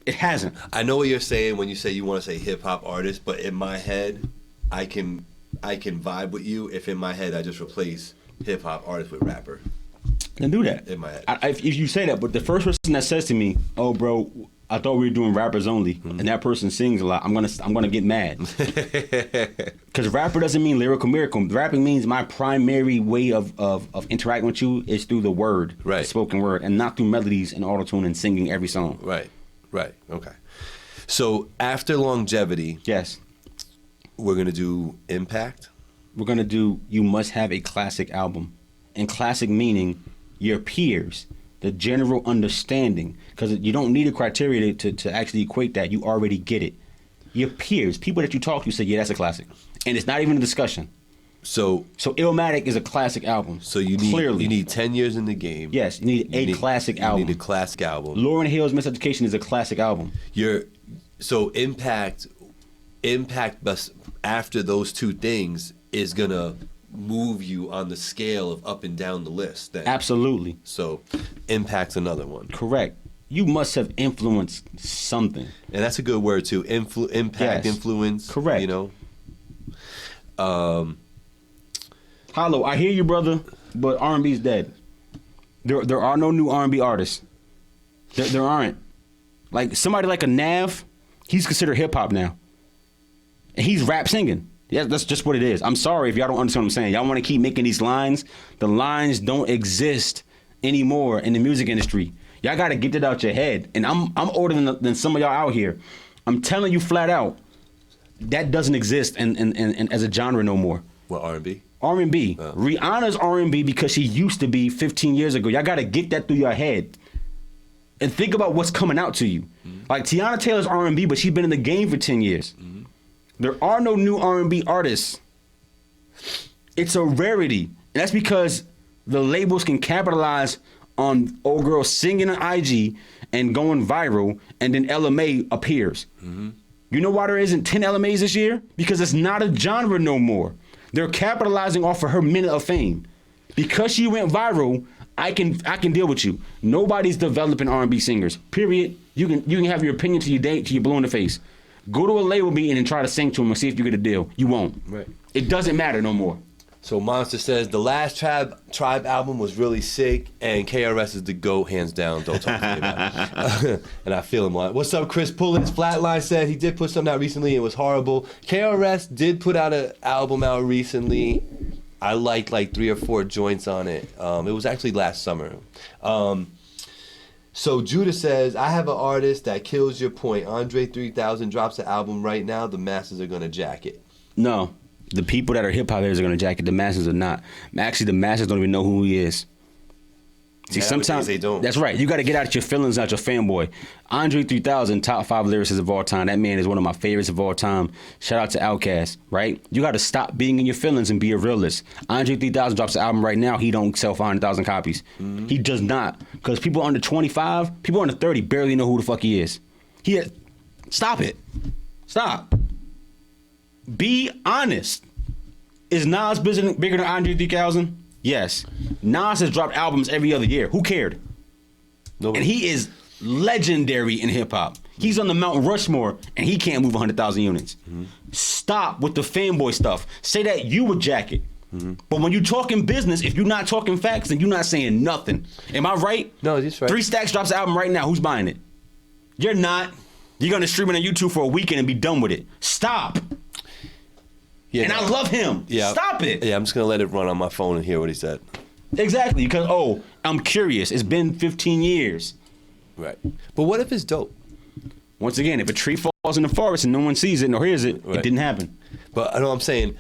B: It hasn't.
A: I know what you're saying when you say you want to say hip hop artist, but in my head, I can vibe with you if in my head I just replace hip hop artist with rapper.
B: Then do that.
A: In my head.
B: If you say that, but the first person that says to me, "Oh, bro, I thought we were doing rappers only," and that person sings a lot, I'm gonna get mad. Because rapper doesn't mean lyrical miracle. Rapping means my primary way of interacting with you is through the word, the spoken word, and not through melodies and auto-tune and singing every song.
A: Right. Okay. So after longevity,
B: yes,
A: we're gonna do impact.
B: We're gonna do. You must have a classic album, and classic meaning your peers. The general understanding, because you don't need a criteria to actually equate that. You already get it. Your peers, people that you talk to say, yeah, that's a classic. And it's not even a discussion. So Illmatic is a classic album.
A: So you need 10 years in the game.
B: Yes, you need a classic album.
A: You need a classic album.
B: Lauryn Hill's Miseducation is a classic album.
A: So Impact after those two things is going to move you on the scale of up and down the list then.
B: Absolutely.
A: So Impact's another one.
B: Correct. You must have influenced something.
A: And that's a good word too. Impact, influence.
B: Correct.
A: You know.
B: Hollow, I hear you, brother, but R&B's dead. There are no new R&B artists. There aren't. Like somebody like a Nav, he's considered hip hop now. And he's rap singing. Yeah, that's just what it is. I'm sorry if y'all don't understand what I'm saying. Y'all want to keep making these lines. The lines don't exist anymore in the music industry. Y'all got to get that out your head. And I'm older than some of y'all out here. I'm telling you flat out, that doesn't exist and as a genre no more.
A: What, R&B?
B: R&B. Rihanna's R&B because she used to be 15 years ago. Y'all got to get that through your head. And think about what's coming out to you. Mm-hmm. Like Tiana Taylor's R&B, but she's been in the game for 10 years. Mm-hmm. There are no new R&B artists. It's a rarity. And that's because the labels can capitalize on old girls singing on IG and going viral, and then LMA appears. Mm-hmm. You know why there isn't 10 LMAs this year? Because it's not a genre no more. They're capitalizing off of her minute of fame. Because she went viral, I can deal with you. Nobody's developing R&B singers. Period. You can have your opinion till you blue in the face. Go to a label meeting and try to sing to him and see if you get a deal. You won't.
A: Right.
B: It doesn't matter no more.
A: So Monster says the last Tribe album was really sick, and KRS is the GOAT, hands down. Don't talk to me about it. And I feel him on it. What's up, Chris Pullins? Flatline said he did put something out recently. It was horrible. KRS did put out an album out recently. I liked like 3 or 4 joints on it. It was actually last summer. So Judah says, I have an artist that kills your point. Andre 3000 drops an album right now. The masses are going to jack it.
B: No. The people that are hip hop heads are gonna jack it. The masses are not. Actually, the masses don't even know who he is. See, sometimes
A: they don't.
B: That's right. You got to get out your feelings, not your fanboy. Andre 3000, top 5 lyricists of all time. That man is one of my favorites of all time. Shout out to Outkast, right? You got to stop being in your feelings and be a realist. Andre 3000 drops an album right now. He don't sell 500,000 copies. Mm-hmm. He does not, because people under 25, people under 30 barely know who the fuck he is. Stop it. Stop. Be honest. Is Nas bigger than Andre 3000? Yes. Nas has dropped albums every other year. Who cared?
A: Nobody.
B: And he is legendary in hip hop. He's on the Mount Rushmore and he can't move 100,000 units. Mm-hmm. Stop with the fanboy stuff. Say that you would jack it. Mm-hmm. But when you talking business, if you're not talking facts, then you're not saying nothing. Am I right?
A: No, that's right.
B: 3 Stacks drops an album right now. Who's buying it? You're not. You're going to stream it on YouTube for a weekend and be done with it. Stop. Yeah, and I love him. Yeah. Stop it.
A: Yeah, I'm just going to let it run on my phone and hear what he said.
B: Exactly, because, I'm curious. It's been 15 years.
A: Right. But what if it's dope?
B: Once again, if a tree falls in the forest and no one sees it nor hears it, right. It didn't happen.
A: But I know what I'm saying.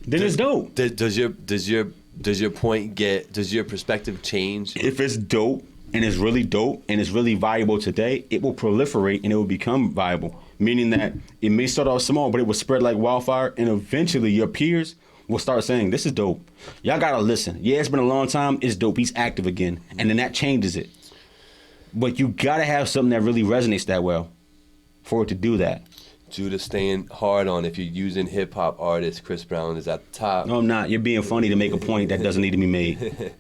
B: Then it's dope.
A: Does your point does your perspective change?
B: If it's dope and it's really dope and it's really valuable today, it will proliferate and it will become viable. Meaning that it may start off small, but it will spread like wildfire, and eventually your peers will start saying, this is dope. Y'all gotta listen. Yeah, it's been a long time. It's dope. He's active again. And then that changes it. But you gotta have something that really resonates that well for it to do that.
A: Judah staying hard on if you're using hip-hop artists, Chris Brown is at the top.
B: No, I'm not. You're being funny to make a point that doesn't need to be made.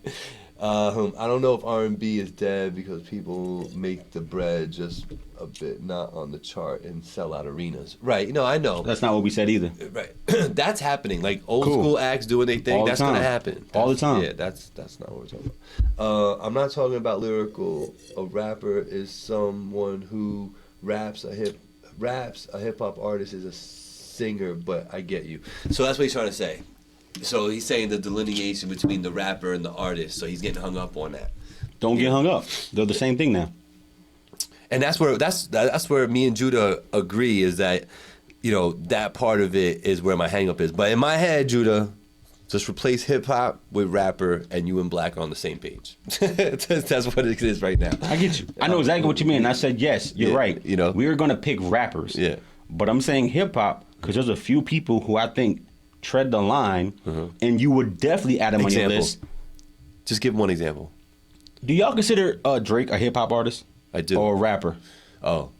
A: I don't know if R&B is dead because people make the bread just a bit not on the chart and sell out arenas. Right, I know.
B: That's not what we said either.
A: Right. That's happening. Like old school acts doing their thing, that's going to happen.
B: All the time.
A: Yeah, that's not what we're talking about. I'm not talking about lyrical. A rapper is someone who raps. A hip-hop artist is a singer, but I get you. So that's what he's trying to say. So he's saying the delineation between the rapper and the artist. So he's getting hung up on that.
B: Don't get hung up. They're the same thing now.
A: And that's where me and Judah agree, is that, that part of it is where my hang up is. But in my head, Judah, just replace hip hop with rapper, and you and Black are on the same page. That's what it is right now.
B: I get you. I know exactly what you mean. I said yes. You're right. We are gonna pick rappers.
A: Yeah.
B: But I'm saying hip hop because there's a few people who I think tread the line, and you would definitely add them on your list.
A: Just give one example.
B: Do y'all consider Drake a hip hop artist?
A: I do.
B: Or a rapper?
A: Oh.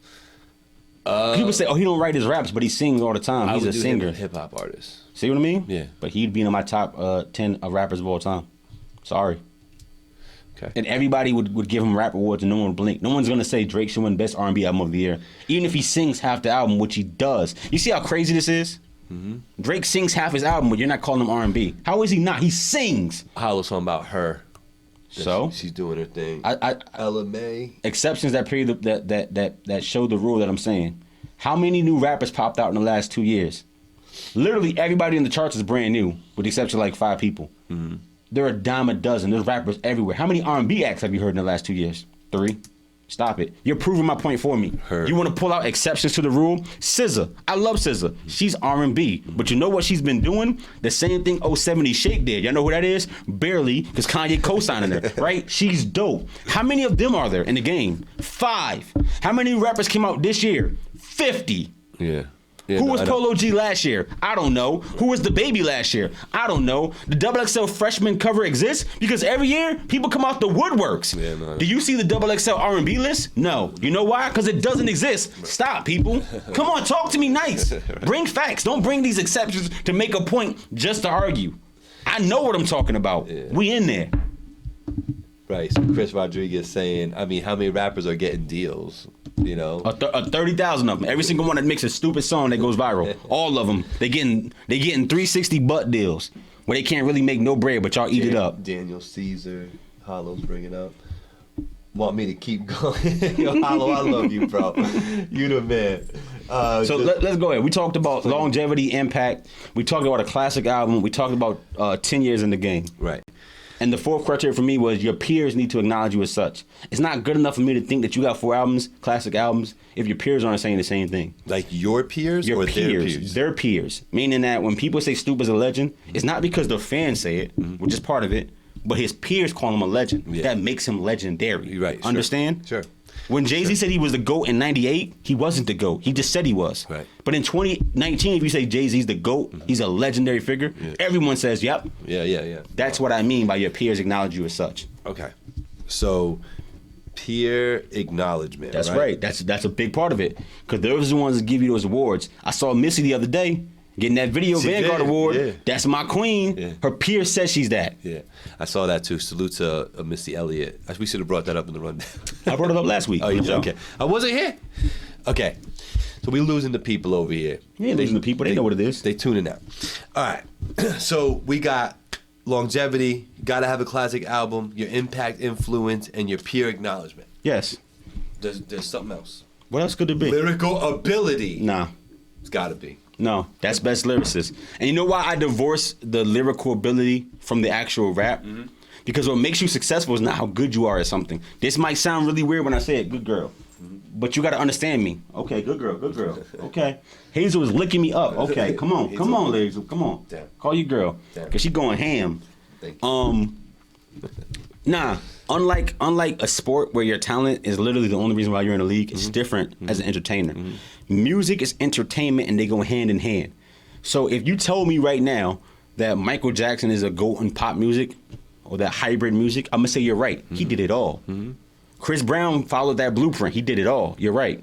B: People say, he don't write his raps, but he sings all the time. He's a singer.
A: Hip hop artist.
B: See what I mean?
A: Yeah.
B: But he'd be in my top 10 rappers of all time. Sorry.
A: Okay.
B: And everybody would give him rap awards, and no one would blink. No one's gonna say Drake should win Best R&B Album of the Year, even if he sings half the album, which he does. You see how crazy this is? Mm-hmm. Drake sings half his album, but you're not calling him R&B. How is he not? He sings.
A: Hollow song about her.
B: So
A: she's doing her thing.
B: Ella May. Exceptions that show the rule that I'm saying. How many new rappers popped out in the last 2 years? Literally everybody in the charts is brand new, with the exception of like 5 people. Mm-hmm. There are a dime a dozen. There's rappers everywhere. How many R&B acts have you heard in the last 2 years? 3. Stop it. You're proving my point for me. You want to pull out exceptions to the rule? SZA. I love SZA. She's R&B. But you know what she's been doing? The same thing 070 Shake did. Y'all know who that is? Barely, because Kanye co-signing her, right? She's dope. How many of them are there in the game? 5. How many rappers came out this year? 50.
A: Yeah.
B: Who was Polo G last year? I don't know. Who was the Baby last year? I don't know. The XXL freshman cover exists because every year people come out the woodworks. Do you see the XXL R&B list? No. You know why? Because it doesn't exist. Stop, people. Come on, talk to me nice. Bring facts. Don't bring these exceptions to make a point just to argue. I know what I'm talking about. Yeah. We in there.
A: Right. So Chris Rodriguez saying, how many rappers are getting deals? You know,
B: 30,000 of them. Every single one that makes a stupid song that goes viral. All of them. They getting 360 butt deals where they can't really make no bread, but y'all eat it up.
A: Daniel Caesar, Hollow's bringing up. Want me to keep going? Yo, Hollow, I love you, bro. You the man.
B: So let's go ahead. We talked about longevity, impact. We talked about a classic album. We talked about 10 years in the game.
A: Right.
B: And the fourth criteria for me was your peers need to acknowledge you as such. It's not good enough for me to think that you got 4 albums, classic albums, if your peers aren't saying the same thing.
A: Like your peers
B: your
A: or
B: peers,
A: their peers?
B: Their peers. Meaning that when people say Snoop is a legend, it's not because the fans say it, which is part of it, but his peers call him a legend. Yeah. That makes him legendary.
A: Right.
B: Understand?
A: Sure.
B: When Jay-Z said he was the GOAT in 98, he wasn't the GOAT. He just said he was.
A: Right.
B: But in 2019, if you say Jay-Z's the GOAT, he's a legendary figure, everyone says, yep.
A: Yeah.
B: That's what I mean by your peers acknowledge you as such.
A: Okay. So, peer acknowledgement.
B: That's right. That's a big part of it. Because those are the ones that give you those awards. I saw Missy the other day getting that Video Vanguard Award.
A: Yeah.
B: That's my queen. Yeah. Her peer says she's that.
A: Yeah. I saw that too. Salute to Missy Elliott. We should have brought that up in the rundown.
B: I brought it up last week.
A: Oh, you did? Okay. I wasn't here. Okay. So we losing the people over here.
B: Yeah, losing the people. They know what it is.
A: They tuning out. All right. So we got longevity, got to have a classic album, your impact, influence, and your peer acknowledgement.
B: Yes.
A: There's something else.
B: What else could it be?
A: Lyrical ability.
B: Nah.
A: It's got to be.
B: No, that's best lyricist. And you know why I divorce the lyrical ability from the actual rap? Mm-hmm. Because what makes you successful is not how good you are at something. This might sound really weird when I say it, good girl. Mm-hmm. But you got to understand me. Okay, good girl. Okay. Hazel is licking me up. Okay, come on, Hazel, come on.
A: Damn.
B: Call your girl. Because she going ham.
A: Thank you.
B: Nah, unlike a sport where your talent is literally the only reason why you're in the league, it's different as an entertainer. Music is entertainment and they go hand in hand. So if you told me right now that Michael Jackson is a GOAT in pop music or that hybrid music, I'm going to say you're right. He did it all. Chris Brown followed that blueprint. He did it all. You're right.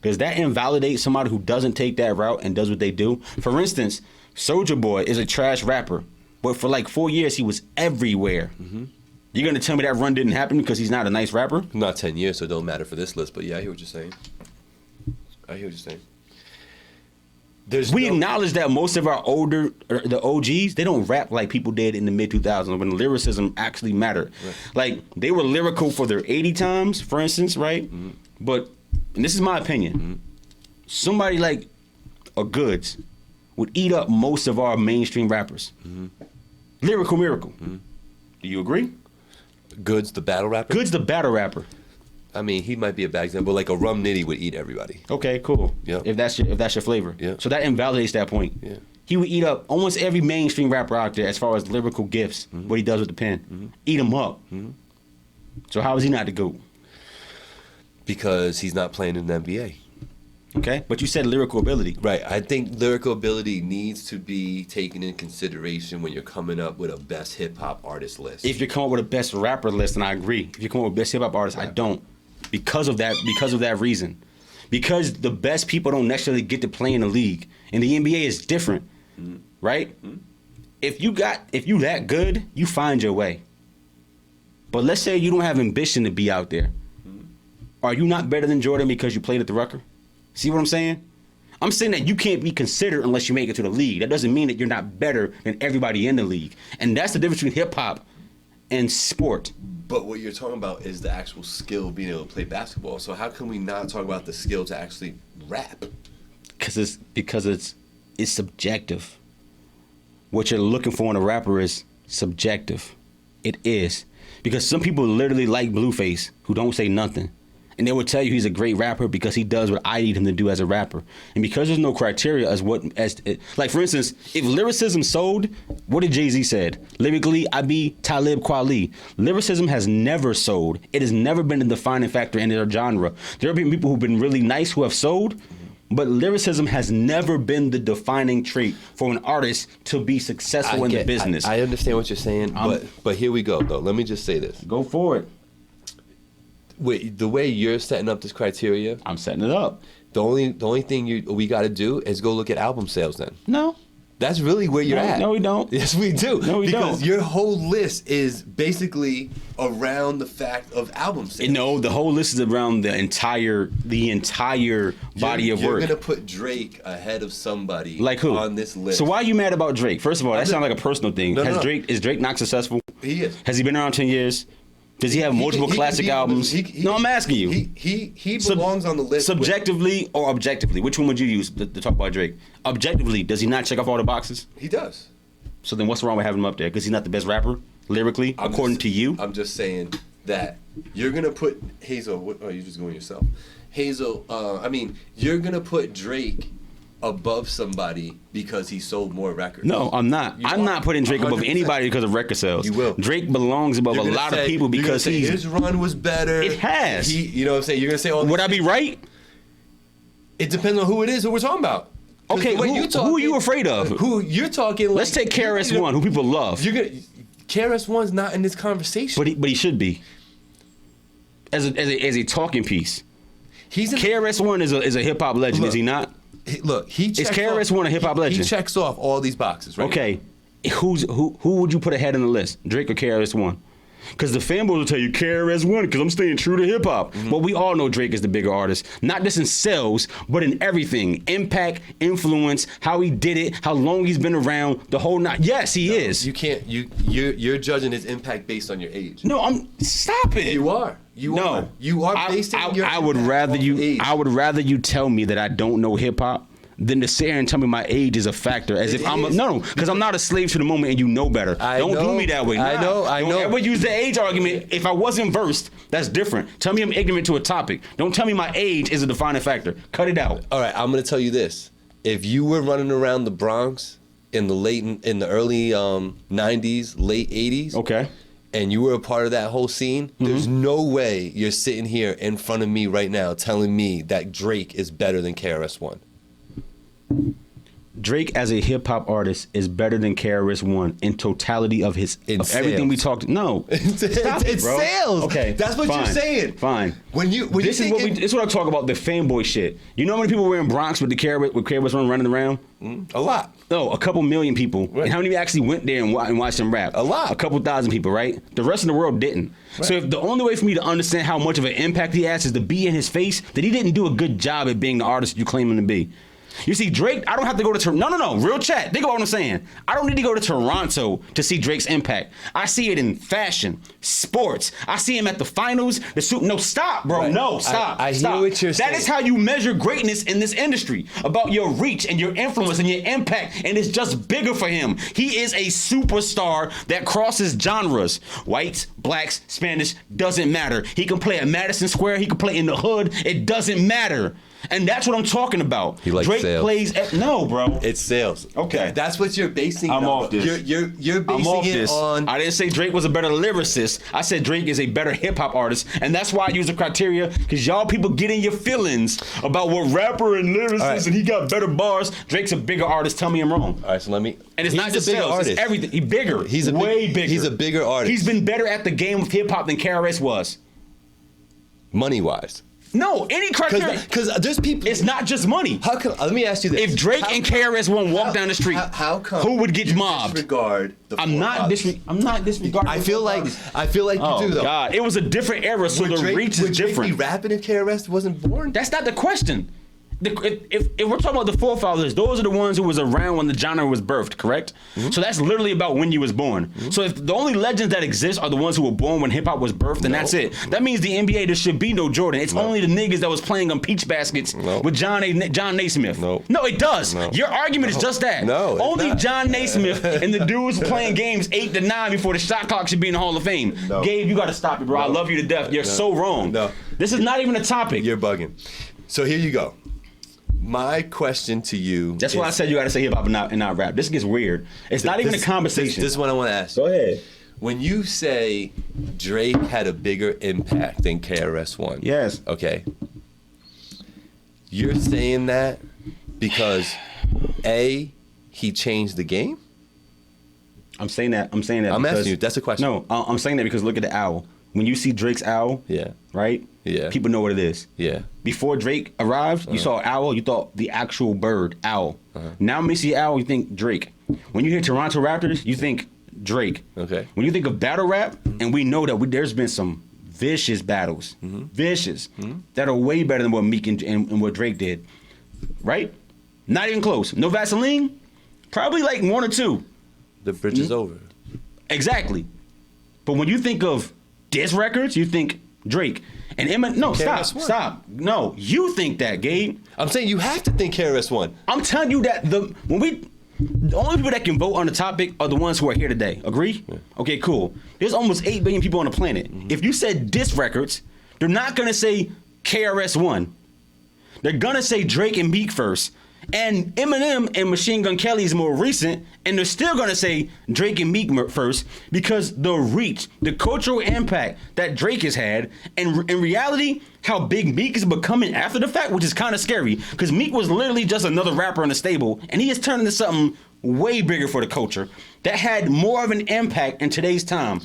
B: Does that invalidate somebody who doesn't take that route and does what they do? For instance, Soulja Boy is a trash rapper, but for like 4 years he was everywhere. You're going to tell me that run didn't happen because he's not a nice rapper?
A: Not 10 years, so it don't matter for this list, but yeah, I hear what you're saying. We acknowledge that most of our the OGs, they don't rap like people did in the mid-2000s when lyricism actually mattered. Right. Like, they were lyrical for their 80 times, for instance, right? But, and this is my opinion, somebody like a Goods would eat up most of our mainstream rappers. Lyrical miracle. Do you agree? Goods, the battle rapper?
B: Goods, the battle rapper.
A: I mean, he might be a bad example. Like a Rum Nitty would eat everybody.
B: Okay, cool.
A: Yeah.
B: If that's your flavor.
A: Yeah.
B: So that invalidates that point.
A: Yeah.
B: He would eat up almost every mainstream rapper out there as far as lyrical gifts. What he does with the pen, eat them up. So how is he not the GOAT?
A: Because he's not playing in the NBA.
B: Okay, but you said lyrical ability.
A: Right. I think lyrical ability needs to be taken in consideration when you're coming up with a best hip hop artist list.
B: If you come up with a best rapper list, then I agree. If you come up with best hip hop artist, I don't. Because of that reason. Because the best people don't necessarily get to play in the league. And the NBA is different. Right? If you that good, you find your way. But let's say you don't have ambition to be out there. Are you not better than Jordan because you played at the Rucker? See what I'm saying? I'm saying that you can't be considered unless you make it to the league. That doesn't mean that you're not better than everybody in the league. And that's the difference between hip-hop and sport.
A: But what you're talking about is the actual skill of being able to play basketball. So how can we not talk about the skill to actually rap?
B: Because it's subjective. What you're looking for in a rapper is subjective. It is. Because some people literally like Blueface who don't say nothing. And they will tell you he's a great rapper because he does what I need him to do as a rapper. And because there's no criteria like for instance, if lyricism sold, what did Jay-Z said? Lyrically, I be Talib Kweli. Lyricism has never sold. It has never been a defining factor in their genre. There have been people who've been really nice who have sold, but lyricism has never been the defining trait for an artist to be successful in the business.
A: I understand what you're saying, but here we go, though. Let me just say this.
B: Go for it.
A: Wait, the way you're setting up this criteria,
B: I'm setting it up.
A: The only thing we got to do is go look at album sales then.
B: No.
A: That's really where you're at.
B: No, we don't.
A: Yes, we do.
B: No, we don't.
A: Because your whole list is basically around the fact of album sales.
B: No, the whole list is around the entire body of work.
A: You're gonna put Drake ahead of somebody
B: like who
A: on this list.
B: So why are you mad about Drake? First of all, that sounds like a personal thing.
A: No.
B: Is Drake not successful?
A: He is.
B: Has he been around 10 years? Does he have multiple classic albums? No, I'm asking you.
A: He belongs on the list.
B: Subjectively or objectively? Which one would you use to talk about Drake? Objectively, does he not check off all the boxes?
A: He does.
B: So then what's wrong with having him up there? Because he's not the best rapper, lyrically, according to you?
A: I'm just saying that you're going to put Hazel... Oh, you're just going yourself. Hazel... you're going to put Drake above somebody because he sold more records.
B: No, I'm not. I'm not putting Drake 100%. Above anybody because of record sales.
A: You will.
B: Drake belongs above a lot of people because
A: his run was better.
B: It has.
A: You know what I'm saying? You're going to say...
B: Would I be right?
A: It depends on who it is, who we're talking about.
B: Okay, who are you afraid of?
A: Who you're talking? Like,
B: let's take KRS-One, who people love.
A: KRS-One's not in this conversation,
B: but he should be. As a talking piece. KRS-One is a hip hop legend, is he not?
A: Look, is
B: KRS-One a hip hop legend?
A: He checks off all these boxes, right?
B: Okay, who would you put ahead on the list? Drake or KRS-One? Because the fanboys will tell you KRS-One because I'm staying true to hip hop. Mm-hmm. But we all know Drake is the bigger artist, not just in sales, but in everything: impact, influence, how he did it, how long he's been around, the whole night. Yes, he is.
A: You can't. You're judging his impact based on your age.
B: No, stop it.
A: You are. You are basing your.
B: I would rather you.
A: Age.
B: I would rather you tell me that I don't know hip hop than to sit here and tell me my age is a factor, as if because I'm not a slave to the moment and you know better. Don't do me that way.
A: I know.
B: Don't ever use the age argument. If I wasn't versed, that's different. Tell me I'm ignorant to a topic. Don't tell me my age is a defining factor. Cut it out.
A: All right, I'm gonna tell you this: if you were running around the Bronx in the early 90s, late 80s,
B: okay,
A: and you were a part of that whole scene, there's no way you're sitting here in front of me right now telling me that Drake is better than KRS-One.
B: Drake as a hip hop artist is better than KRS-One in totality of everything we talked. No,
A: it's
B: bro.
A: sales.
B: Okay,
A: that's what you're saying.
B: Fine.
A: This
B: is what I talk about, the fanboy shit. You know how many people were in Bronx with KRS-One running around?
A: A lot.
B: No, a couple million people. Right. And how many actually went there and watched them rap?
A: A lot.
B: A couple thousand people, right? The rest of the world didn't. Right. So if the only way for me to understand how much of an impact he has is to be in his face, that he didn't do a good job at being the artist you claim him to be. You see, Drake, I don't have to go to No, real chat. Think about what I'm saying. I don't need to go to Toronto to see Drake's impact. I see it in fashion, sports. I see him at the finals. No, stop, bro. Right. No, stop.
A: I hear what you're saying.
B: That is how you measure greatness in this industry, about your reach and your influence and your impact, and it's just bigger for him. He is a superstar that crosses genres. Whites, blacks, Spanish, doesn't matter. He can play at Madison Square. He can play in the hood. It doesn't matter. And that's what I'm talking about.
A: He likes
B: Drake
A: sales.
B: plays no, bro.
A: It's sales.
B: Okay.
A: That's what you're basing
B: I'm
A: it
B: off
A: on.
B: this.
A: You're basing it on.
B: I didn't say Drake was a better lyricist. I said Drake is a better hip hop artist. And that's why I use the criteria, because y'all people get in your feelings about what rapper and lyricist and he got better bars. Drake's a bigger artist. Tell me I'm wrong.
A: All right, so let me.
B: And it's not just sales, it's everything. He's bigger. He's way bigger.
A: He's a bigger artist.
B: He's been better at the game of hip hop than KRS was.
A: Money wise.
B: No, any criteria.
A: Because there's people.
B: It's not just money.
A: How come? Let me ask you this:
B: if Drake and KRS-One walk down the street,
A: how come?
B: Who would get mobbed?
A: Disregard the.
B: I'm not disregarding.
A: I feel like you do though.
B: God, it was a different era, so the reach is different.
A: Would Drake be rapping if KRS wasn't born?
B: That's not the question. If we're talking about the forefathers, those are the ones who was around when the genre was birthed, correct? Mm-hmm. So that's literally about when you was born. Mm-hmm. So if the only legends that exist are the ones who were born when hip hop was birthed, then that's it. That means the NBA, there should be no Jordan. It's only the niggas that was playing on peach baskets with John Naismith. No, it does. Your argument is just that.
A: No,
B: only John Naismith and the dudes playing games 8 to 9 before the shot clock should be in the Hall of Fame. No. Gabe, you got to stop it, bro. I love you to death. You're so wrong.
A: No.
B: This is not even a topic.
A: You're bugging. So here you go. My question to you.
B: That's why I said you got to say hip hop and not rap. This gets weird. It's not even a conversation.
A: This is what I want to ask you.
B: Go ahead.
A: When you say Drake had a bigger impact than KRS-One.
B: Yes.
A: Okay. You're saying that because A, he changed the game?
B: I'm saying that. I'm
A: asking you. That's a question.
B: No, I'm saying that because look at the owl. when you see Drake's owl,
A: Yeah.
B: right?
A: Yeah.
B: People know what it is.
A: Yeah.
B: Before Drake arrived, you saw owl, you thought the actual bird, owl. Now when you see owl, you think Drake. When you hear Toronto Raptors, you think Drake.
A: Okay.
B: When you think of battle rap, and we know that there's been some vicious battles, vicious, that are way better than what Meek and what Drake did, right? Not even close. No Vaseline, probably like 1 or 2.
A: The bridge is over.
B: Exactly. But when you think of diss records, you think Drake. And Eminem, no, stop. No, you think that, Gabe.
A: I'm saying you have to think KRS-One.
B: I'm telling you that the only people that can vote on the topic are the ones who are here today. Agree? Yeah. Okay, cool. There's almost 8 billion people on the planet. If you said diss records, they're not gonna say KRS-One. They're gonna say Drake and Meek first. And Eminem and Machine Gun Kelly is more recent, and they're still gonna say Drake and Meek first because the reach, the cultural impact that Drake has had, and in reality, how big Meek is becoming after the fact, which is kind of scary, because Meek was literally just another rapper in the stable, and he has turned into something way bigger for the culture that had more of an impact in today's time.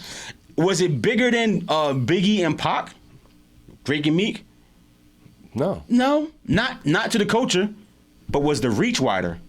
B: Was it bigger than Biggie and Pac? Drake and Meek?
A: No.
B: No, not to the culture. But was the reach wider?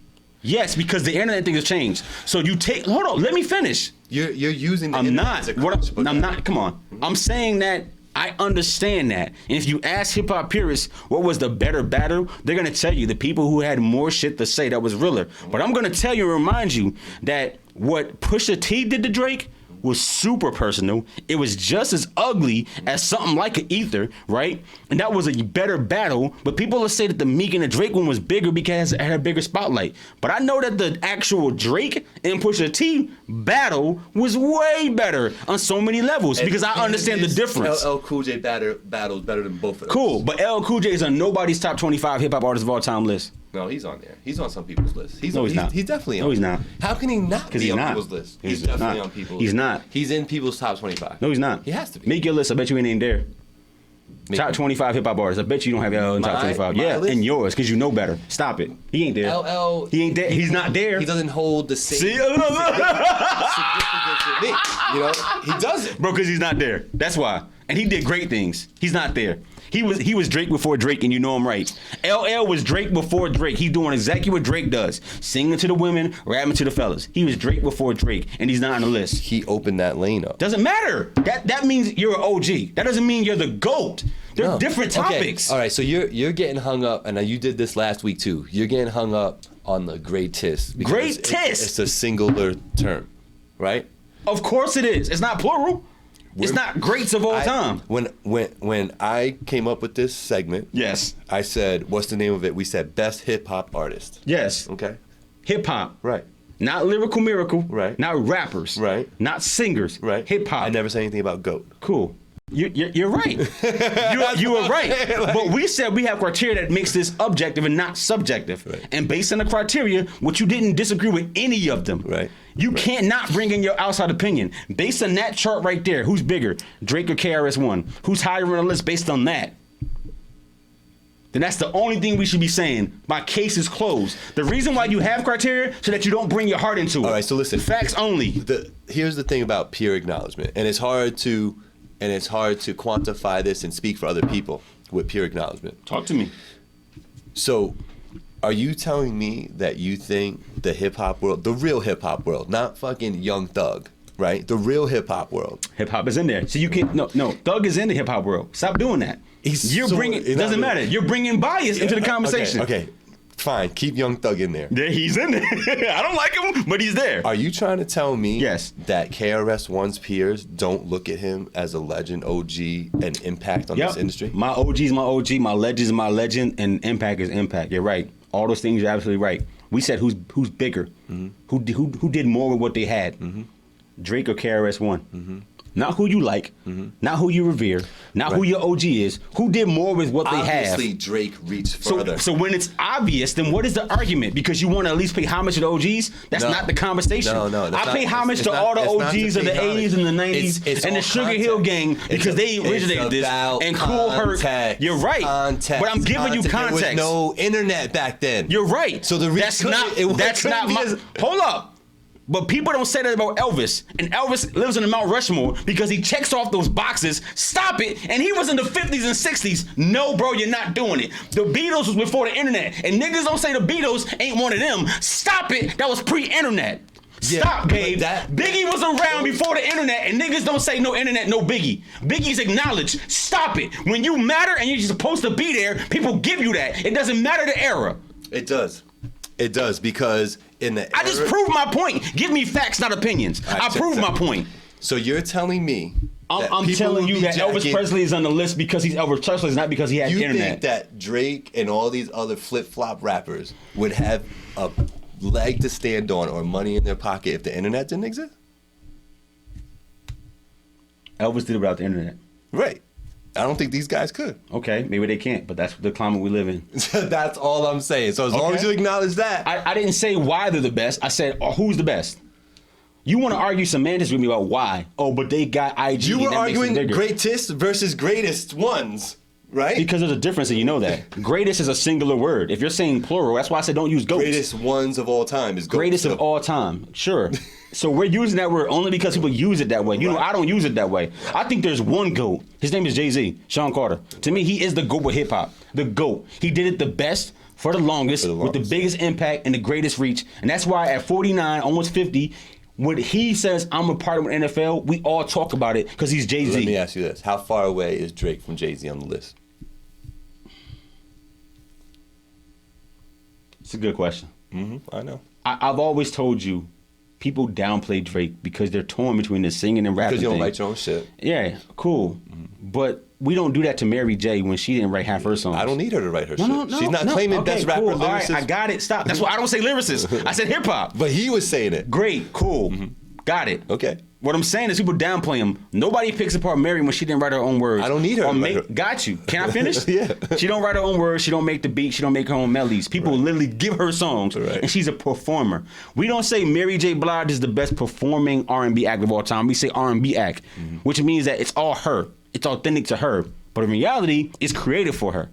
B: Yes, because the internet thing has changed. So you take, hold on, let me finish.
A: You're using the
B: I'm
A: internet
B: not.
A: as a crutch,
B: I'm not. Come on. I'm saying that I understand that. And if you ask hip hop purists what was the better battle, they're gonna tell you the people who had more shit to say that was realer. But I'm gonna tell you and remind you that what Pusha T did to Drake was super personal. It was just as ugly as something like an Ether, right? And that was a better battle. But people will say that the Meek and the Drake one was bigger because it had a bigger spotlight. But I know that the actual Drake and Pusha T battle was way better on so many levels because I understand the difference.
A: LL Cool J battles better than both of them.
B: Cool, but LL Cool J is on nobody's top 25 hip hop artists of all time list.
A: No, he's on there. He's on some people's list.
B: No, he's not.
A: He's definitely on.
B: No, he's not.
A: How can he not be
B: he's
A: on
B: not.
A: people's list?
B: He's
A: He's definitely
B: not.
A: on people's
B: He's
A: list.
B: not.
A: He's in people's top 25.
B: No, he's not.
A: He has to be.
B: Make your list. I bet you ain't there. Top 25 hip hop artists. I bet you don't have LL in top 25. Yeah,
A: list?
B: and yours, because you know better. Stop it. He ain't there.
A: LL.
B: He ain't there. He's not there.
A: He doesn't hold the same
B: See?
A: significance with me. You know, he doesn't.
B: Bro, because he's not there. That's why. And he did great things. He's not there. He was Drake before Drake, and you know him right. LL was Drake before Drake. He's doing exactly what Drake does. Singing to the women, rapping to the fellas. He was Drake before Drake, and he's not on the list.
A: He opened that lane up.
B: Doesn't matter. That means you're an OG. That doesn't mean you're the GOAT. They're different topics.
A: Okay. All right, so you're getting hung up, and you did this last week too. You're getting hung up on the greatest.
B: Greatest?
A: It's a singular term, right?
B: Of course it is. It's not plural. It's not greats of all time.
A: When I came up with this segment,
B: Yes.
A: I said, what's the name of it? We said best hip hop artist.
B: Yes.
A: Okay.
B: Hip hop.
A: Right.
B: Not lyrical miracle.
A: Right.
B: Not rappers.
A: Right.
B: Not singers.
A: Right.
B: Hip hop.
A: I never said anything about GOAT.
B: Cool. You're right. you were right. But we said we have criteria that makes this objective and not subjective.
A: Right.
B: And based on the criteria, which you didn't disagree with any of them.
A: Right.
B: You can't not bring in your outside opinion. Based on that chart right there, who's bigger, Drake or KRS-One? Who's higher on the list based on that? Then that's the only thing we should be saying. My case is closed. The reason why you have criteria so that you don't bring your heart into it.
A: All right, so listen.
B: Facts only.
A: Here's the thing about peer acknowledgement, and it's hard to quantify this and speak for other people with peer acknowledgement.
B: Talk to me.
A: So, are you telling me that you think the hip hop world, the real hip hop world, not fucking Young Thug, right? The real hip hop world.
B: Hip hop is in there. So you can no. Thug is in the hip hop world. Stop doing that. It doesn't matter. You're bringing bias into the conversation.
A: Okay. Fine. Keep Young Thug in there.
B: Yeah, he's in there. I don't like him, but he's there.
A: Are you trying to tell me
B: Yes.
A: that KRS-One's peers don't look at him as a legend, OG, and impact on this industry?
B: My OG's my OG, my legend's my legend, and impact is impact. You're right. All those things, you're absolutely right. We said who's bigger, who did more with what they had, Drake or KRS-One. Not who you like, not who you revere, not who your OG is. Who did more with what they have?
A: Obviously, Drake reached further.
B: So when it's obvious, then what is the argument? Because you want to at least pay homage to the OGs? That's not the conversation.
A: No.
B: I pay homage to all the OGs of the 80s and the 90s and the Sugar Hill Gang because they originated this. And Cool Herc. You're right. But I'm giving you context.
A: There was no internet back then.
B: You're right.
A: So the reason
B: that's not my. Hold up. But people don't say that about Elvis. And Elvis lives in the Mount Rushmore because he checks off those boxes. Stop it. And he was in the 50s and 60s. No, bro, you're not doing it. The Beatles was before the internet. And niggas don't say the Beatles ain't one of them. Stop it. That was pre-internet. Stop, Gabe. Biggie was around before the internet, and niggas don't say no internet, no Biggie. Biggie's acknowledged. Stop it. When you matter and you're supposed to be there, people give you that. It doesn't matter the era.
C: It does. It does, because in the
B: I just proved my point. Give me facts, not opinions. I proved my point.
C: So you're telling me
B: I'm telling you that Elvis Presley is on the list because he's Elvis Presley, not because he had internet.
C: You think that Drake and all these other flip-flop rappers would have a leg to stand on or money in their pocket if the internet didn't exist?
B: Elvis did without the internet.
C: Right. I don't think these guys could.
B: Okay, maybe they can't, but that's the climate we live in.
C: That's all I'm saying. So as long as you acknowledge that.
B: I didn't say why they're the best. I said, who's the best? You want to argue semantics with me about why. Oh, but they got IG.
C: You were arguing greatest versus greatest ones. Right?
B: Because there's a difference, and you know that. Greatest is a singular word. If you're saying plural, that's why I said don't use goats.
C: Greatest ones of all time is goats.
B: Greatest of all time, sure. So we're using that word only because people use it that way. You know, I don't use it that way. I think there's one GOAT. His name is Jay-Z, Sean Carter. To me, he is the GOAT with hip-hop. The GOAT. He did it the best for the longest, with the biggest impact and the greatest reach. And that's why at 49, almost 50, when he says, I'm a part of the NFL, we all talk about it because he's Jay-Z.
C: Let me ask you this. How far away is Drake from Jay-Z on the list?
B: It's a good question.
C: I know.
B: I've always told you, people downplay Drake because they're torn between the singing and rapping.
C: Because you don't write your own shit.
B: Yeah, cool. But we don't do that to Mary J when she didn't write half her songs.
C: I don't need her to write her shit.
B: No,
C: She's not claiming best rapper lyricist.
B: All right, I got it. Stop. That's why I don't say lyricist. I said hip hop.
C: But he was saying it.
B: Great, cool. Got it.
C: Okay.
B: What I'm saying is people downplay him. Nobody picks apart Mary when she didn't write her own words.
C: I don't need her.
B: Got you. Can I finish?
C: Yeah.
B: She don't write her own words. She don't make the beat. She don't make her own melodies. People literally give her songs, and she's a performer. We don't say Mary J. Blige is the best performing R&B act of all time. We say R&B act, which means that it's all her. It's authentic to her. But in reality, it's creative for her.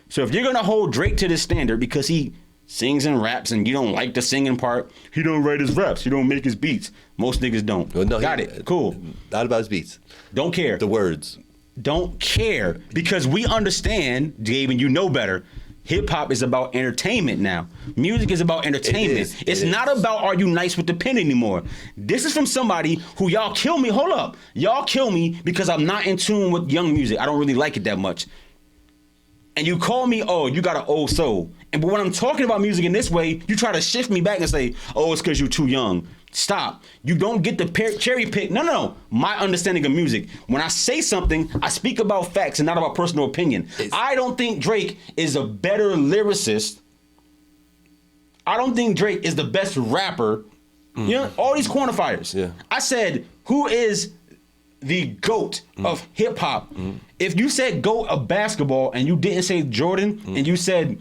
B: So if you're going to hold Drake to this standard because he sings and raps and you don't like the singing part, he don't write his raps, he don't make his beats. Most niggas don't.
C: Well, no,
B: got it. Cool.
C: Not about his beats.
B: Don't care.
C: The words.
B: Don't care. Because we understand, Gabe, and you know better, hip-hop is about entertainment now. Music is about entertainment. It's not about are you nice with the pen anymore. This is from somebody who y'all kill me. Hold up. Y'all kill me because I'm not in tune with young music. I don't really like it that much. And you call me, oh, you got an old soul. But when I'm talking about music in this way, you try to shift me back and say, oh, it's because you're too young. Stop. You don't get the cherry pick. No. My understanding of music. When I say something, I speak about facts and not about personal opinion. I don't think Drake is a better lyricist. I don't think Drake is the best rapper. You know, all these quantifiers.
C: Yeah.
B: I said, who is the GOAT of hip hop? If you said GOAT of basketball and you didn't say Jordan and you said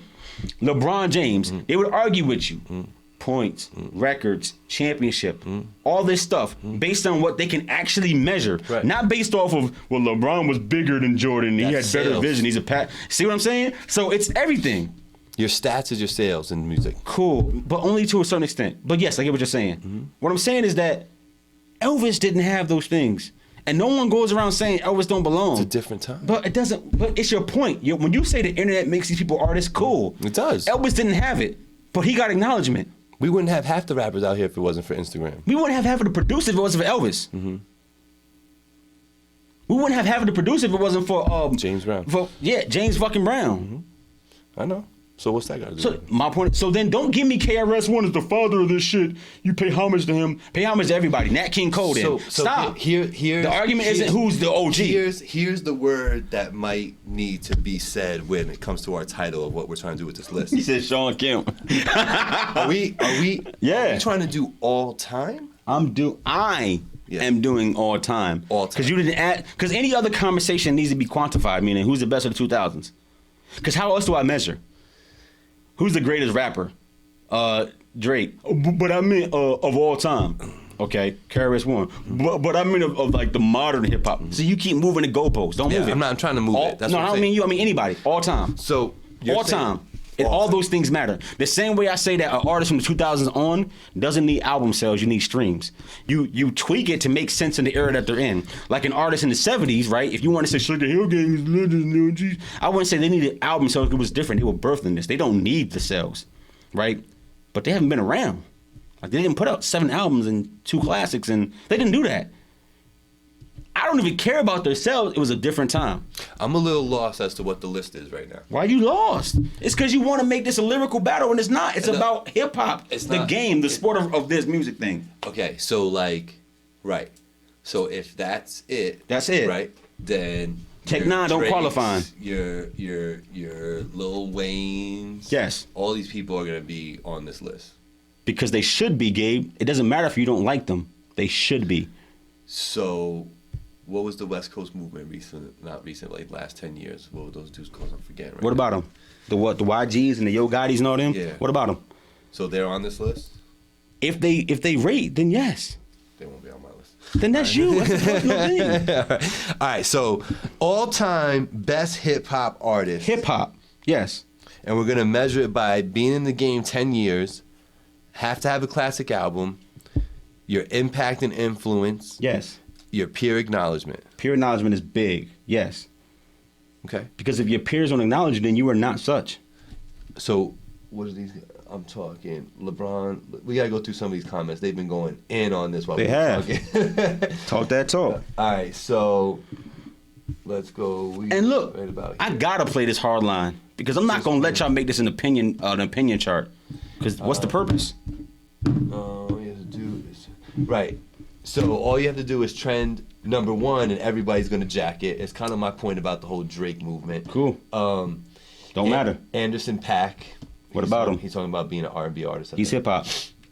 B: LeBron James, they would argue with you. Points, records, championship, all this stuff based on what they can actually measure. Not based off of, well, LeBron was bigger than Jordan. He had better vision. He's a See what I'm saying? So it's everything.
C: Your stats is your sales in music.
B: Cool, but only to a certain extent. But yes, I get what you're saying. What I'm saying is that Elvis didn't have those things. And no one goes around saying Elvis don't belong.
C: It's a different time.
B: But it doesn't. But it's your point. When you say the internet makes these people artists, cool.
C: It does.
B: Elvis didn't have it, but he got acknowledgement.
C: We wouldn't have half the rappers out here if it wasn't for Instagram.
B: We wouldn't have half of the producers if it wasn't for Elvis. We wouldn't have half of the producers if it wasn't for
C: James Brown.
B: James fucking Brown.
C: I know. So what's that got to do?
B: So my point. So then don't give me KRS-One as the father of this shit. You pay homage to him. Pay homage to everybody. Nat King Cole. Then stop. The argument isn't who's the OG.
C: Here's the word that might need to be said when it comes to our title of what we're trying to do with this list.
B: He said Sean Kemp.
C: Are we trying to do all time?
B: I am doing all time.
C: All time.
B: Because you didn't add. Because any other conversation needs to be quantified. Meaning, who's the best of the 2000s? Because how else do I measure? Who's the greatest rapper? Drake. But I mean of all time. Okay, KRS-One. But I mean of like the modern hip hop. So you keep moving the goalposts. Don't move it.
C: I'm trying to move it. That's
B: no, I don't mean you. I mean anybody. All time.
C: So
B: all time. All those things matter. The same way I say that an artist from the 2000s on doesn't need album sales, you need streams. You tweak it to make sense in the era that they're in. Like an artist in the 70s, right? If you want to say Sugar Hill Gang is legend, I wouldn't say they needed album sales. It was different. They were birthing this. They don't need the sales, right? But they haven't been around. Like they didn't put out 7 albums and 2 classics, and they didn't do that. I don't even care about their sales. It was a different time.
C: I'm a little lost as to what the list is right now.
B: Why you lost? It's because you want to make this a lyrical battle, and it's not. It's about hip hop. It's the game, the sport of this music thing.
C: Okay, so like, right. So if that's it, right? Then
B: Tech Nine don't qualify.
C: Your Lil Wayne's.
B: Yes.
C: All these people are gonna be on this list
B: because they should be, Gabe. It doesn't matter if you don't like them. They should be.
C: So. What was the West Coast movement like last 10 years? What were those dudes called? I'm forgetting right
B: What about them? The YGs and the Yo Gottis and all them?
C: Yeah.
B: What about them?
C: So they're on this list?
B: If they rate, then yes.
C: They won't be on my list.
B: Then that's you. That's a personal thing.
C: All right, so all-time best hip-hop artist.
B: Hip-hop, yes.
C: And we're going to measure it by being in the game 10 years, have to have a classic album, your impact and influence.
B: Yes.
C: Your peer acknowledgement.
B: Peer acknowledgement is big, yes.
C: Okay.
B: Because if your peers don't acknowledge you, then you are not such.
C: So, what are these? I'm talking LeBron. We gotta go through some of these comments. They've been going in on this while
B: they have. Talk that talk.
C: All right, so let's go.
B: And look, I gotta play this hard line because I'm not gonna let y'all make this an opinion chart. Because what's the purpose?
C: Oh, we have to do this. Right. So all you have to do is trend number 1, and everybody's gonna jack it. It's kind of my point about the whole Drake movement.
B: Cool. Don't matter.
C: Anderson .Paak.
B: What about him?
C: He's talking about being an R&B artist.
B: He's hip hop.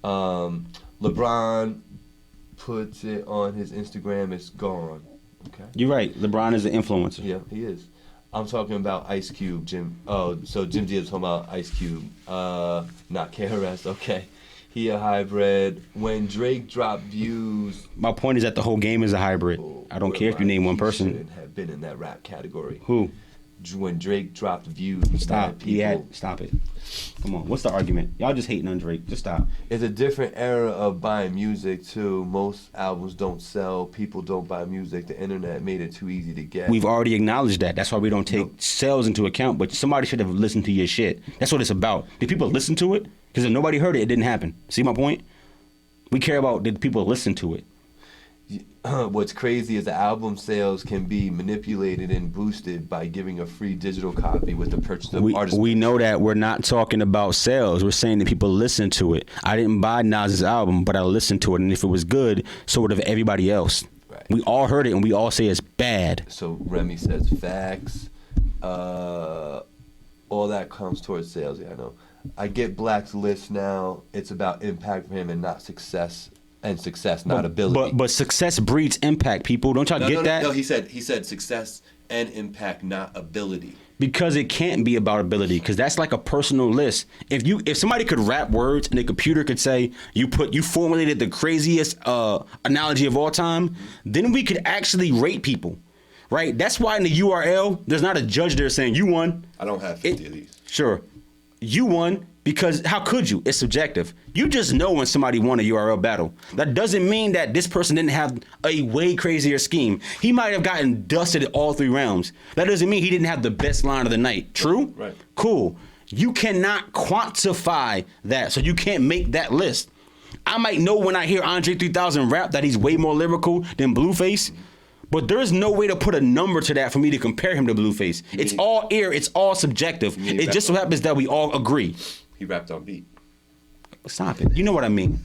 C: LeBron puts it on his Instagram. It's gone. Okay.
B: You're right. LeBron is an influencer.
C: Yeah, he is. I'm talking about Ice Cube, Jim. Oh, so Jim D is talking about Ice Cube. Not KRS. Okay. He a hybrid. When Drake dropped views.
B: My point is that the whole game is a hybrid. I don't care if you name one person.
C: Shouldn't have been in that rap category.
B: Who?
C: When Drake dropped views.
B: Stop. Stop it. Come on. What's the argument? Y'all just hating on Drake. Just stop.
C: It's a different era of buying music too. Most albums don't sell. People don't buy music. The internet made it too easy to get.
B: We've already acknowledged that. That's why we don't take sales into account. But somebody should have listened to your shit. That's what it's about. Did people listen to it? Because if nobody heard it, it didn't happen. See my point? We care about did people listen to it.
C: What's crazy is the album sales can be manipulated and boosted by giving a free digital copy with the purchase of artist.
B: We know that we're not talking about sales. We're saying that people listen to it. I didn't buy Nas's album, but I listened to it, and if it was good, so would have everybody else.
C: Right.
B: We all heard it, and we all say it's bad.
C: So Remy says facts. All that comes towards sales. Yeah, I know. I get Black's list now. It's about impact for him and not success. And success, not ability.
B: But success breeds impact, people. Don't y'all get that?
C: No, he said success and impact, not ability.
B: Because it can't be about ability, because that's like a personal list. If somebody could rap words and the computer could say you formulated the craziest analogy of all time, then we could actually rate people, right? That's why in the URL there's not a judge there saying you won.
C: I don't have 50 of these.
B: Sure, you won. Because how could you? It's subjective. You just know when somebody won a URL battle. That doesn't mean that this person didn't have a way crazier scheme. He might have gotten dusted all 3 rounds. That doesn't mean he didn't have the best line of the night. True?
C: Right.
B: Cool. You cannot quantify that, so you can't make that list. I might know when I hear Andre 3000 rap that he's way more lyrical than Blueface, but there's no way to put a number to that for me to compare him to Blueface. It's all ear. It's all subjective. It just so happens that we all agree.
C: He rapped on beat.
B: Stop it. You know what I mean.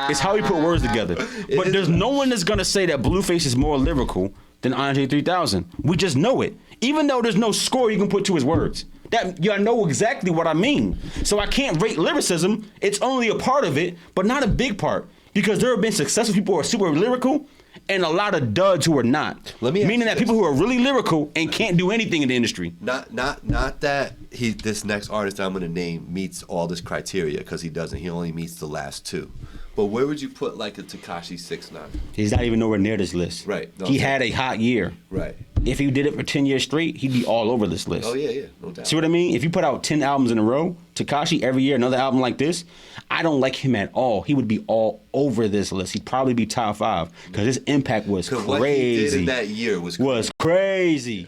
B: It's how we put words together. But there's no one that's going to say that Blueface is more lyrical than Andre 3000. We just know it. Even though there's no score you can put to his words. I know exactly what I mean. So I can't rate lyricism. It's only a part of it, but not a big part. Because there have been successful people who are super lyrical and a lot of duds who are not. Meaning that people who are really lyrical and can't do anything in the industry.
C: Not that this next artist I'm gonna name meets all this criteria, because he doesn't. He only meets the last 2. But where would you put like a Tekashi 6ix9ine?
B: He's not even nowhere near this list.
C: Right. No,
B: he had a hot year.
C: Right.
B: if he did it for 10 years straight, he'd be all over this list.
C: Oh yeah, no doubt.
B: See what I mean? If you put out 10 albums in a row, Tekashi every year, another album like this, I don't like him at all. He would be all over this list. He'd probably be top 5 because his impact was crazy.
C: What he did in that year was
B: crazy.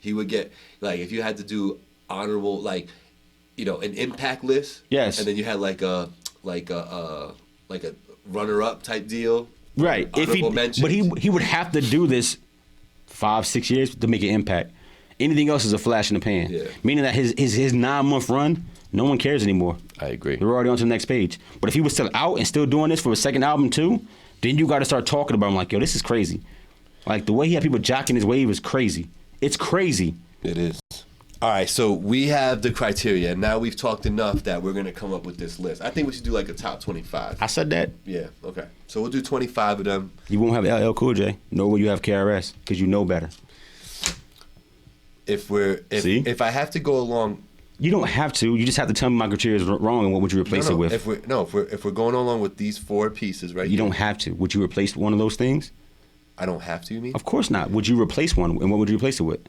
C: He would get, like, if you had to do honorable, like, you know, an impact list.
B: Yes.
C: And then you had like a runner-up type deal.
B: Right.
C: Mentions.
B: But he would have to do this 5-6 years to make an impact. Anything else is a flash in the pan.
C: Yeah.
B: Meaning that his 9-month run, no one cares anymore.
C: I agree.
B: We're already on to the next page. But if he was still out and still doing this for a second album too, then you got to start talking about him like, yo, this is crazy. Like the way he had people jocking his wave is crazy. It's crazy.
C: It is. All right, so we have the criteria, and now we've talked enough that we're going to come up with this list. I think we should do like a top 25.
B: I said that.
C: Yeah, okay. So we'll do 25 of them.
B: You won't have LL Cool J, nor will you have KRS, because you know better.
C: If I have to go along...
B: You don't have to. You just have to tell me my criteria is wrong, and what would you replace it with?
C: If we're going along with these 4 pieces, right?
B: You don't have to. Would you replace one of those things?
C: I don't have to, you mean?
B: Of course not. Would you replace one, and what would you replace it with?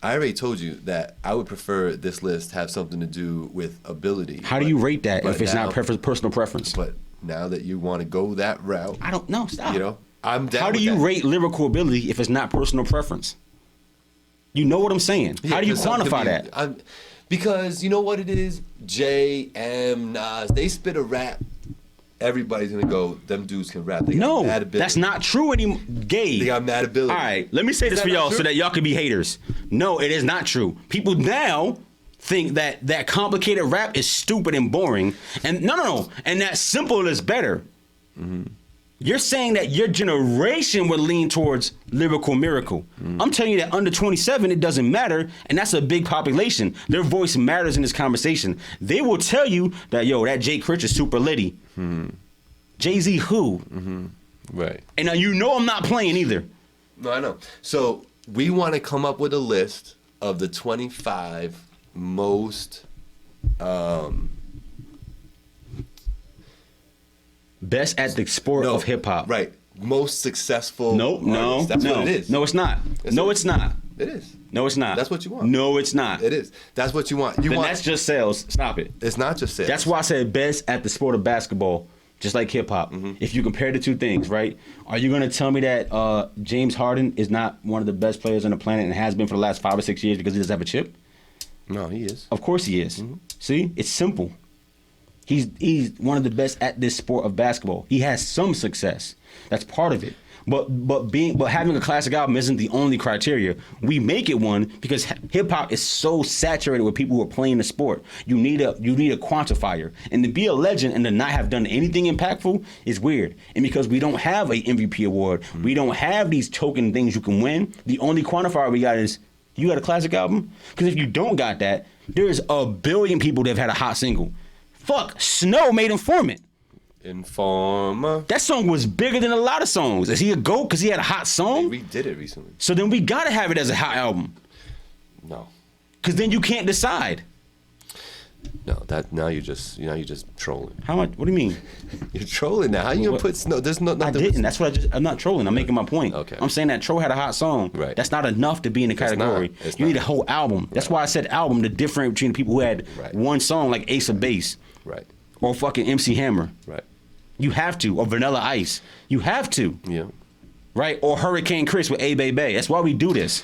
C: I already told you that I would prefer this list have something to do with ability.
B: How do you rate that if it's not personal preference?
C: But now that you want to go that route,
B: I don't know. Stop.
C: You know, I'm down.
B: How do you rate lyrical ability if it's not personal preference? You know what I'm saying?
C: Yeah,
B: how do you quantify that?
C: Because you know what it is? J, M, Nas, they spit a rap. Everybody's gonna go, them dudes can rap. They got mad ability.
B: That's not true anymore. Gay.
C: They got mad ability.
B: All right, let me say this for y'all so that y'all can be haters. No, it is not true. People now think that complicated rap is stupid and boring. And no. And that simple is better. Mm-hmm. You're saying that your generation would lean towards lyrical miracle. Mm-hmm. I'm telling you that under 27, it doesn't matter, and that's a big population. Their voice matters in this conversation. They will tell you that, yo, that Jay Critch is super litty. Mm-hmm. Jay-Z who?
C: Mm-hmm. Right.
B: And now you know I'm not playing either.
C: No, I know. So we want to come up with a list of the 25 most...
B: best at the sport of hip hop.
C: Right. Most successful.
B: No.
C: That's what it is.
B: No, it's not. It's not.
C: It is.
B: No, it's not.
C: That's what you want.
B: No, it's not.
C: It is. That's what you want.
B: That's just sales. Stop it.
C: It's not just sales.
B: That's why I said best at the sport of basketball, just like hip hop. Mm-hmm. If you compare the two things, right? Are you going to tell me that James Harden is not one of the best players on the planet and has been for the last 5 or 6 years because he doesn't have a chip?
C: No, he is.
B: Of course he is. Mm-hmm. See? It's simple. He's one of the best at this sport of basketball. He has some success. That's part of it. But having a classic album isn't the only criteria. We make it one because hip hop is so saturated with people who are playing the sport. You need a quantifier. And to be a legend and to not have done anything impactful is weird. And because we don't have a MVP award, we don't have these token things you can win. The only quantifier we got is, you got a classic album? Because if you don't got that, there's a billion people that have had a hot single. Fuck, Snow made Informant.
C: Informer.
B: That song was bigger than a lot of songs. Is he a GOAT because he had a hot song?
C: We did it recently.
B: So then we gotta have it as a hot album.
C: No.
B: Because then you can't decide.
C: No, now you're just trolling.
B: How much? What do you mean?
C: You're trolling now. How you gonna put Snow? There's nothing.
B: I didn't. That's what I'm not trolling. I'm making my point.
C: Okay.
B: I'm saying that Tro had a hot song.
C: Right.
B: That's not enough to be in the category. You need a whole album. Right. That's why I said album to differentiate between the people who had one song like Ace of Base.
C: Right.
B: Or fucking MC Hammer.
C: Right.
B: You have to. Or Vanilla Ice. You have to.
C: Yeah.
A: right? Or Hurricane Chris with A Bay Bay. That's why we do this.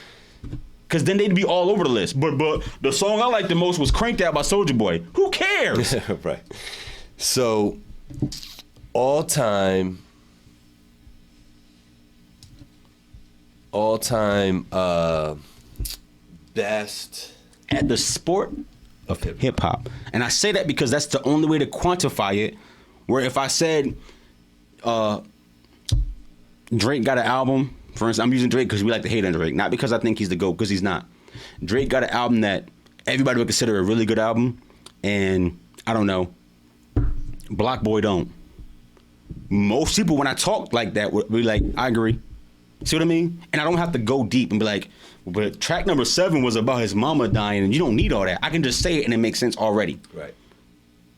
A: Because then they'd be all over the list. But the song I liked the most was Cranked Out by Soulja Boy. Who cares?
C: Right. So, all-time best
B: at the sport of hip hop. And I say that because that's the only way to quantify it. Where if I said Drake got an album, for instance, I'm using Drake because we like to hate on Drake, not because I think he's the GOAT, because he's not. Drake got an album that everybody would consider a really good album, and I don't know, Block Boy don't. Most people, when I talk like that, would be like, I agree. See what I mean? And I don't have to go deep and be like, but track number 7 was about his mama dying, and you don't need all that. I can just say it and it makes sense already.
C: Right.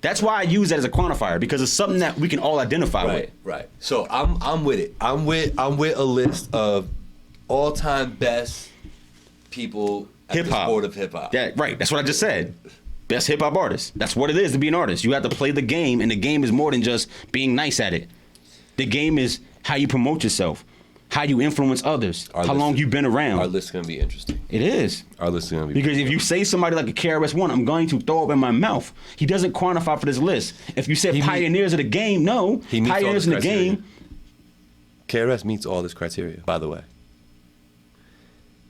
B: That's why I use that as a quantifier, because it's something that we can all identify with.
C: Right. So I'm with it. I'm with a list of all-time best people at
B: Hip
C: the
B: hop.
C: sport of hip hop.
B: Yeah, right. That's what I just said. Best hip hop artist. That's what it is to be an artist. You have to play the game, and the game is more than just being nice at it. The game is how you promote yourself, how you influence others, how long you've been around.
C: Our list's gonna be interesting.
B: It is.
C: Our list's gonna be
B: Because if you say somebody like a KRS-One, I'm going to throw up in my mouth. He doesn't quantify for this list. If you said pioneers of the game, no.
C: He meets all
B: Pioneers in
C: this
B: the
C: criteria.
B: game.
C: KRS meets all this criteria, by the way.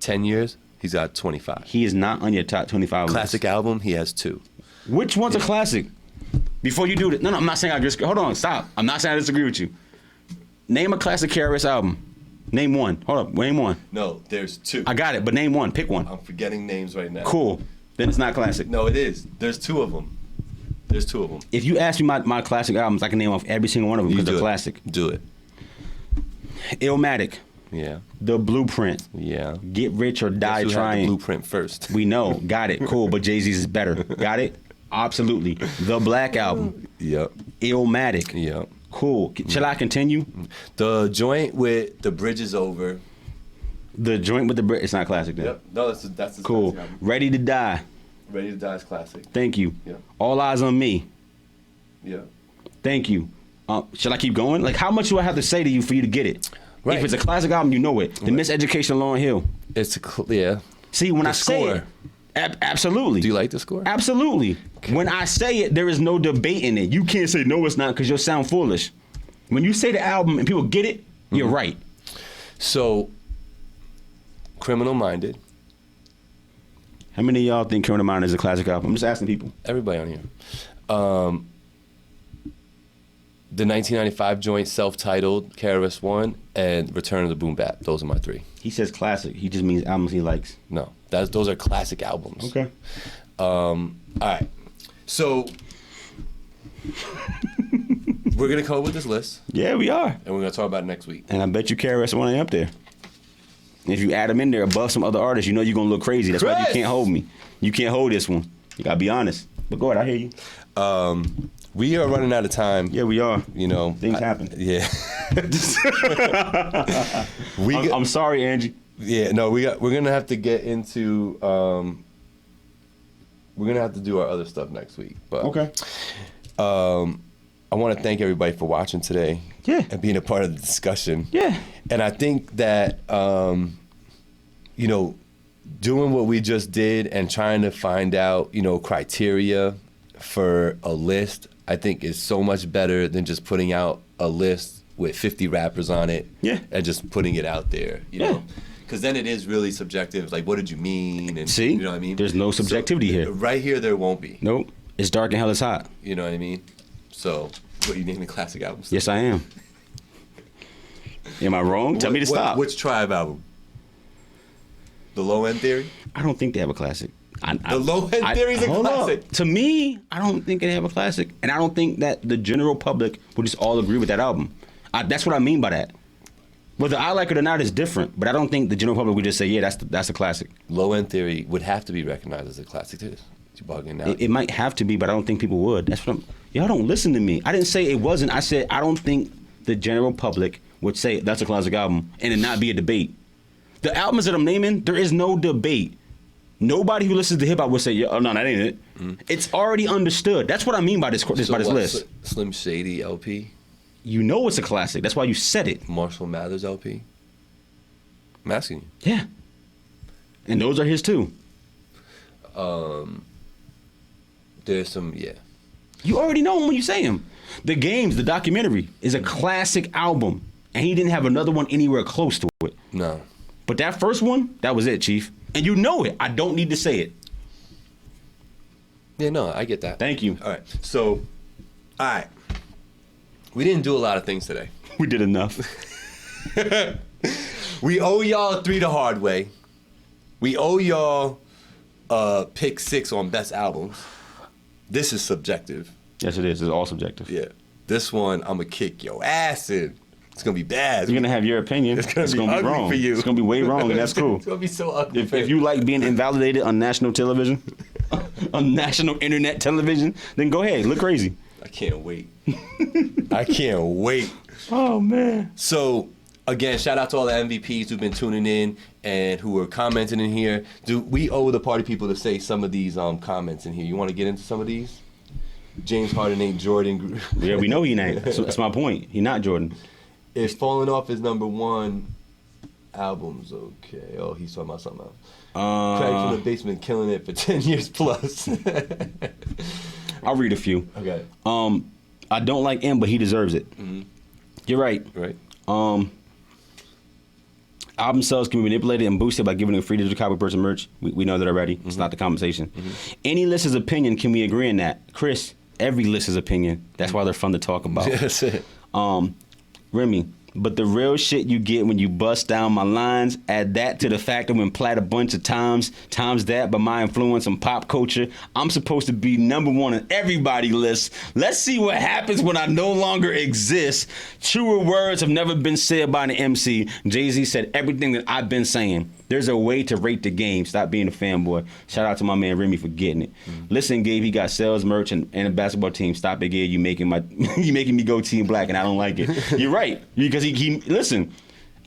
C: 10 years, he's got 25.
B: He is not on your top 25
C: Classic
B: list.
C: album, he has 2.
B: Which one's a classic? Before you do it, no, I'm not saying I disagree. Hold on, stop. I'm not saying I disagree with you. Name a classic KRS album. Name one. Hold up, name one.
C: No, there's 2.
B: I got it, but name one. Pick one.
C: I'm forgetting names right now.
B: Cool. Then it's not classic.
C: No, it is. There's 2 of them. There's 2 of them.
B: If you ask me my classic albums, I can name off every single one of them because they're classic.
C: Do it.
B: Illmatic,
C: Yeah.
B: The Blueprint,
C: Yeah.
B: Get Rich or Die
C: Guess who had the
B: Trying.
C: blueprint first.
B: We know. Got it. Cool, but Jay-Z's is better. Got it? Absolutely. The Black Album,
C: Yep.
B: Illmatic.
C: Yep.
B: Cool. Shall I continue?
C: The joint with the bridge is over.
B: The Joint with the Brit. It's not classic then.
C: Yep. No, that's the
B: Cool.
C: classic album.
B: Ready to Die.
C: Ready to Die is classic.
B: Thank you.
C: Yeah.
B: All Eyes on Me.
C: Yeah.
B: Thank you. Shall I keep going? Like, how much do I have to say to you for you to get it?
C: Right.
B: If it's a classic album, you know it. The Miseducation of Lauryn Hill.
C: It's yeah.
B: See, when
C: The
B: I say
C: score.
B: it, absolutely.
C: Do you like the score?
B: Absolutely. When I say it, there is no debate in it. You can't say no, it's not, because you'll sound foolish. When you say the album and people get it, you're right.
C: So, Criminal Minded.
B: How many of y'all think Criminal Minded is a classic album? I'm just asking people.
C: Everybody on here. The 1995 joint, self-titled, KRS-One, and Return of the Boom Bap. Those are my 3.
B: He says classic. He just means albums he likes.
C: No, those are classic albums.
B: Okay.
C: All right. So, we're gonna come up with this list,
B: Yeah, we are.
C: and we're gonna talk about it next week.
B: And I bet you KRS-One ain't up there. If you add them in there above some other artists, you know you're going to look crazy. That's why you
C: Chris!
B: can't hold me. You can't hold this one. You got to be honest. But go ahead, I hear you.
C: We are running out of time.
B: Yeah, we are.
C: You know,
B: Things happen.
C: Yeah.
B: I'm sorry, Angie.
C: Yeah, no, we're gonna have to get into we're gonna have to do our other stuff next week. But
B: Okay.
C: I want to thank everybody for watching today.
B: Yeah.
C: And being a part of the discussion.
B: Yeah.
C: And I think that you know, doing what we just did and trying to find out, you know, criteria for a list, I think is so much better than just putting out a list with 50 rappers on it.
B: Yeah.
C: And just putting it out there, you know. Because then it is really subjective. Like, what did you mean? And
B: See?
C: you know what I mean?
B: There's no subjectivity here.
C: Right here, there won't be.
B: Nope. It's dark and hell is hot.
C: You know what I mean? So, what are you naming classic albums?
B: Yes, I am. Am I wrong? Tell me to stop.
C: Which Tribe album? The Low End Theory?
B: I don't think they have a classic.
C: The Low End Theory is a
B: hold
C: classic.
B: up. To me, I don't think they have a classic. And I don't think that the general public would just all agree with that album. That's what I mean by that. Whether I like it or not is different, but I don't think the general public would just say, yeah, that's a classic.
C: Low End Theory would have to be recognized as a classic too. You bugging now?
B: It might have to be, but I don't think people would. That's what y'all don't listen to me. I didn't say it wasn't. I said I don't think the general public would say that's a classic album and it not be a debate. The albums that I'm naming, there is no debate. Nobody who listens to hip hop would say, "Oh no, that ain't it." It's already understood. That's what I mean by this list.
C: Slim Shady LP,
B: You know it's a classic. That's why you said it.
C: Marshall Mathers LP. I'm asking you.
B: Yeah. And those are his too.
C: There's some, yeah.
B: You already know him when you say him. The Games, the documentary, is a classic album, and he didn't have another one anywhere close to it.
C: No.
B: But that first one, that was it, Chief. And you know it. I don't need to say it.
C: Yeah, no, I get that.
B: Thank you.
C: All right. So, all right. We didn't do a lot of things today.
B: We did enough.
C: We owe y'all 3 the hard way. We owe y'all pick 6 on best albums. This is subjective.
B: Yes, it is. It's all subjective.
C: Yeah. This one, I'm going to kick your ass in. It's going to be bad.
B: You're going to have your opinion.
C: It's gonna be
B: gonna
C: ugly
B: wrong.
C: for you.
B: It's going to be way wrong, and that's cool.
C: It's going to be so ugly
B: If,
C: for
B: if you like being invalidated on national television, on national internet television, then go ahead. Look crazy.
C: I can't wait. I can't wait.
B: Oh, man.
C: So, Again, shout out to all the MVPs who've been tuning in and who are commenting in here. We owe the party people to say some of these comments in here. You want to get into some of these? James Harden ain't Jordan.
B: Yeah, we know he ain't. That's my point. He not Jordan.
C: Is Falling Off his #1 albums okay? Oh, he's talking about something else. Craig from the Basement killing it for 10 years plus.
B: I'll read a few.
C: Okay.
B: I don't like M, but he deserves it.
C: Mm-hmm.
B: You're right.
C: Right.
B: Album sales can be manipulated and boosted by giving a free digital copy of person merch. We know that already. It's not the conversation. Any list is opinion. Can we agree on that? Chris, every list is opinion. That's why they're fun to talk about.
C: That's it.
B: Remy, but the real shit you get when you bust down my lines, add that to the fact that when played a bunch of times that by my influence on pop culture, I'm supposed to be #1 on everybody's list. Let's see what happens when I no longer exist. Truer words have never been said by an MC. Jay-Z said everything that I've been saying. There's a way to rate the game. Stop being a fanboy. Shout out to my man Remy for getting it. Listen, Gabe, he got sales, merch, and a basketball team. Stop it, Gabe. You making me go Team Black, and I don't like it. You're right, because he listen.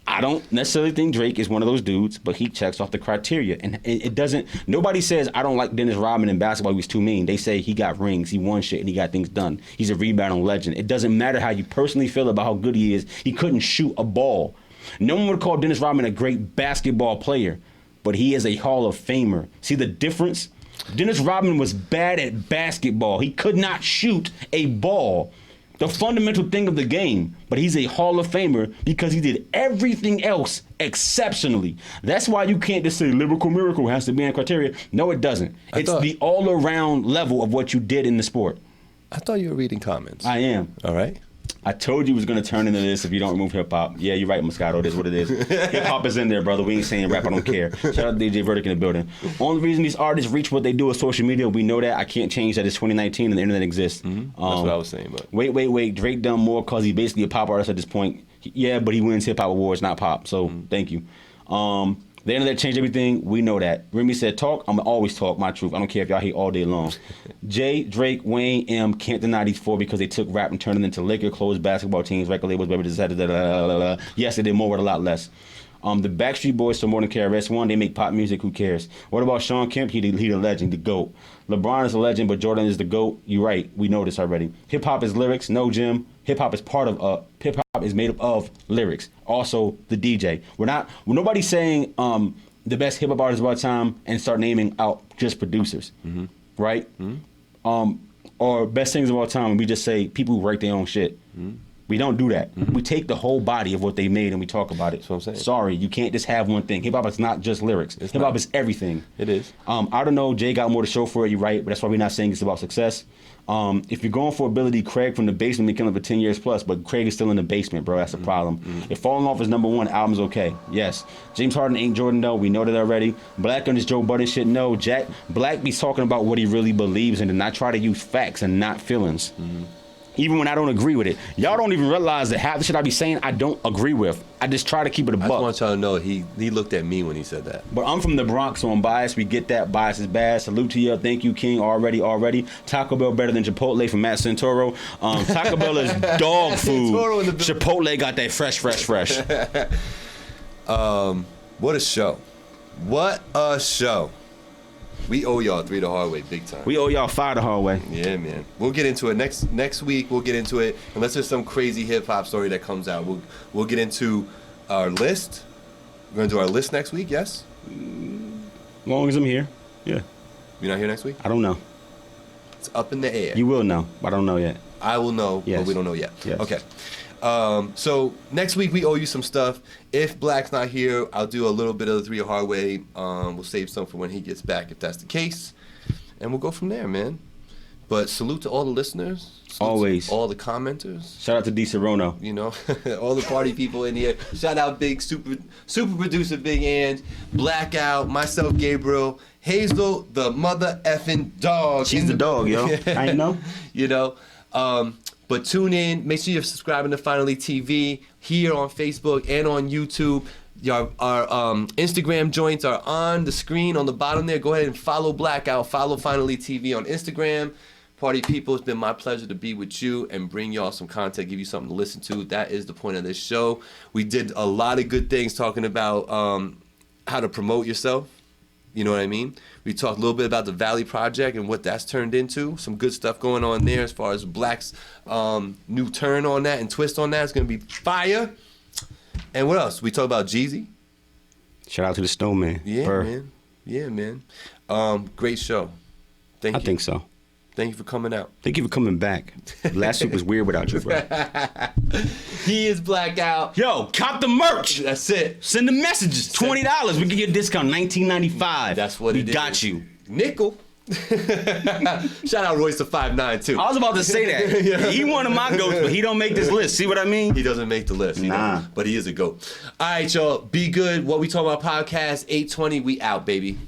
B: I don't necessarily think Drake is one of those dudes, but he checks off the criteria, and it doesn't. Nobody says I don't like Dennis Rodman in basketball. He was too mean. They say he got rings, he won shit, and he got things done. He's a rebounding legend. It doesn't matter how you personally feel about how good he is. He couldn't shoot a ball. No one would call Dennis Rodman a great basketball player, but he is a Hall of Famer. See the difference? Dennis Rodman was bad at basketball. He could not shoot a ball. The fundamental thing of the game, but he's a Hall of Famer because he did everything else exceptionally. That's why you can't just say lyrical miracle has to be in criteria. No, it doesn't. It's the all-around level of what you did in the sport.
C: I thought you were reading comments.
B: I am.
C: All right.
B: I told you it was going to turn into this if you don't remove hip-hop. Yeah, you're right, Moscato. It is what it is. Hip-hop is in there, brother. We ain't saying rap. I don't care. Shout out to DJ Verdict in the building. Only reason these artists reach what they do is social media. We know that. I can't change that. It's 2019 and the internet exists.
C: That's what I was saying. But
B: Wait. Drake done more because he's basically a pop artist at this point. Yeah, but he wins hip-hop awards, not pop. So thank you. The internet changed everything. We know that. Remy said, talk. I'm going to always talk my truth. I don't care if y'all hate all day long. Jay, Drake, Wayne, M, can't deny these four because they took rap and turned it into liquor, clothes, basketball teams, record labels, baby, yes, they did more with a lot less. The Backstreet Boys still more than KRS-One. They make pop music. Who cares? What about Sean Kemp? He the legend, the GOAT. LeBron is a legend, but Jordan is the GOAT. You're right. We know this already. Hip-hop is lyrics. No, Jim. Hip-hop is part of hip-hop is made up of lyrics. Also, the DJ. Nobody's saying the best hip-hop artists of our time and start naming out just producers, right? Or best singers of all time, and we just say people who write their own shit. We don't do that. We take the whole body of what they made and we talk about it.
C: That's what I'm saying.
B: Sorry, you can't just have one thing. Hip-hop is not just lyrics. Hip-hop is everything.
C: It is.
B: I don't know. Jay got more to show for it. You're right, but that's why we're not saying it's about success. If you're going for ability, Craig from the basement been killing for 10 years plus, but Craig is still in the basement, bro. That's the problem. If Falling Off is #1, album's okay. Yes. James Harden ain't Jordan, though. We know that already. Black on this Joe Budden shit, no. Jack Black be talking about what he really believes in and not try to use facts and not feelings. Even when I don't agree with it. Y'all don't even realize that half the shit I be saying I don't agree with. I just try to keep it a
C: I
B: buck.
C: just want y'all to know he looked at me when he said that.
B: But I'm from the Bronx, so I'm biased. We get that. Bias is bad. Salute to you. Thank you, King. Already. Taco Bell better than Chipotle from Matt Santoro. Taco Bell is dog food. Chipotle got that fresh.
C: What a show. What a show. We owe y'all 3 the hard way, big time.
B: We owe y'all 5 the hard way.
C: Yeah, man. We'll get into it next week. We'll get into it unless there's some crazy hip hop story that comes out. We'll get into our list. We're gonna do our list next week. Yes.
B: As long as I'm here. Yeah.
C: You're not here next week?
B: I don't know.
C: It's up in the air.
B: You will know, but I don't know yet.
C: I will know,
B: yes.
C: but we don't know yet.
B: Yes.
C: Okay. So next week we owe you some stuff. If Black's not here, I'll do a little bit of the 3 the hard way. We'll save some for when he gets back, if that's the case, and we'll go from there, man. But salute to all the listeners.
B: Always.
C: To all the commenters.
B: Shout out to D. Serono.
C: You know, all the party people in here. Shout out Big super producer Big Ange, Blackout, myself Gabriel, Hazel, the mother effing dog.
B: She's the dog, yo. I ain't know.
C: You know. But tune in. Make sure you're subscribing to Finally TV here on Facebook and on YouTube. Our Instagram joints are on the screen on the bottom there. Go ahead and follow Blackout. Follow Finally TV on Instagram.
A: Party people, it's been my pleasure to be with you and bring y'all some content, give you something to listen to. That is the point of this show. We did a lot of good things talking about how to promote yourself. You know what I mean? We talked a little bit about the Valley Project and what that's turned into. Some good stuff going on there as far as Black's new turn on that and twist on that. It's going to be fire. And what else? We talked about Jeezy.
B: Shout out to the Snowman.
A: Yeah,
B: Burr.
A: man. Yeah, man. Great show. Thank you.
B: I think so.
A: Thank you for coming out.
B: Thank you for coming back. Last week was weird without you, bro.
A: He is Blackout.
B: Yo, cop the merch.
A: That's it.
B: Send the messages. $20. We give you a discount. $19.95.
A: That's what
B: we
A: it is.
B: got you.
A: Nickel. Shout out Royce to 5'9" too.
B: I was about to say that.
A: Yeah.
B: He one of my goats, but he don't make this list. See what I mean?
A: He doesn't make the list.
B: Nah.
A: But he is a GOAT. All right, y'all. Be good. What we talking about podcast 820. We out, baby.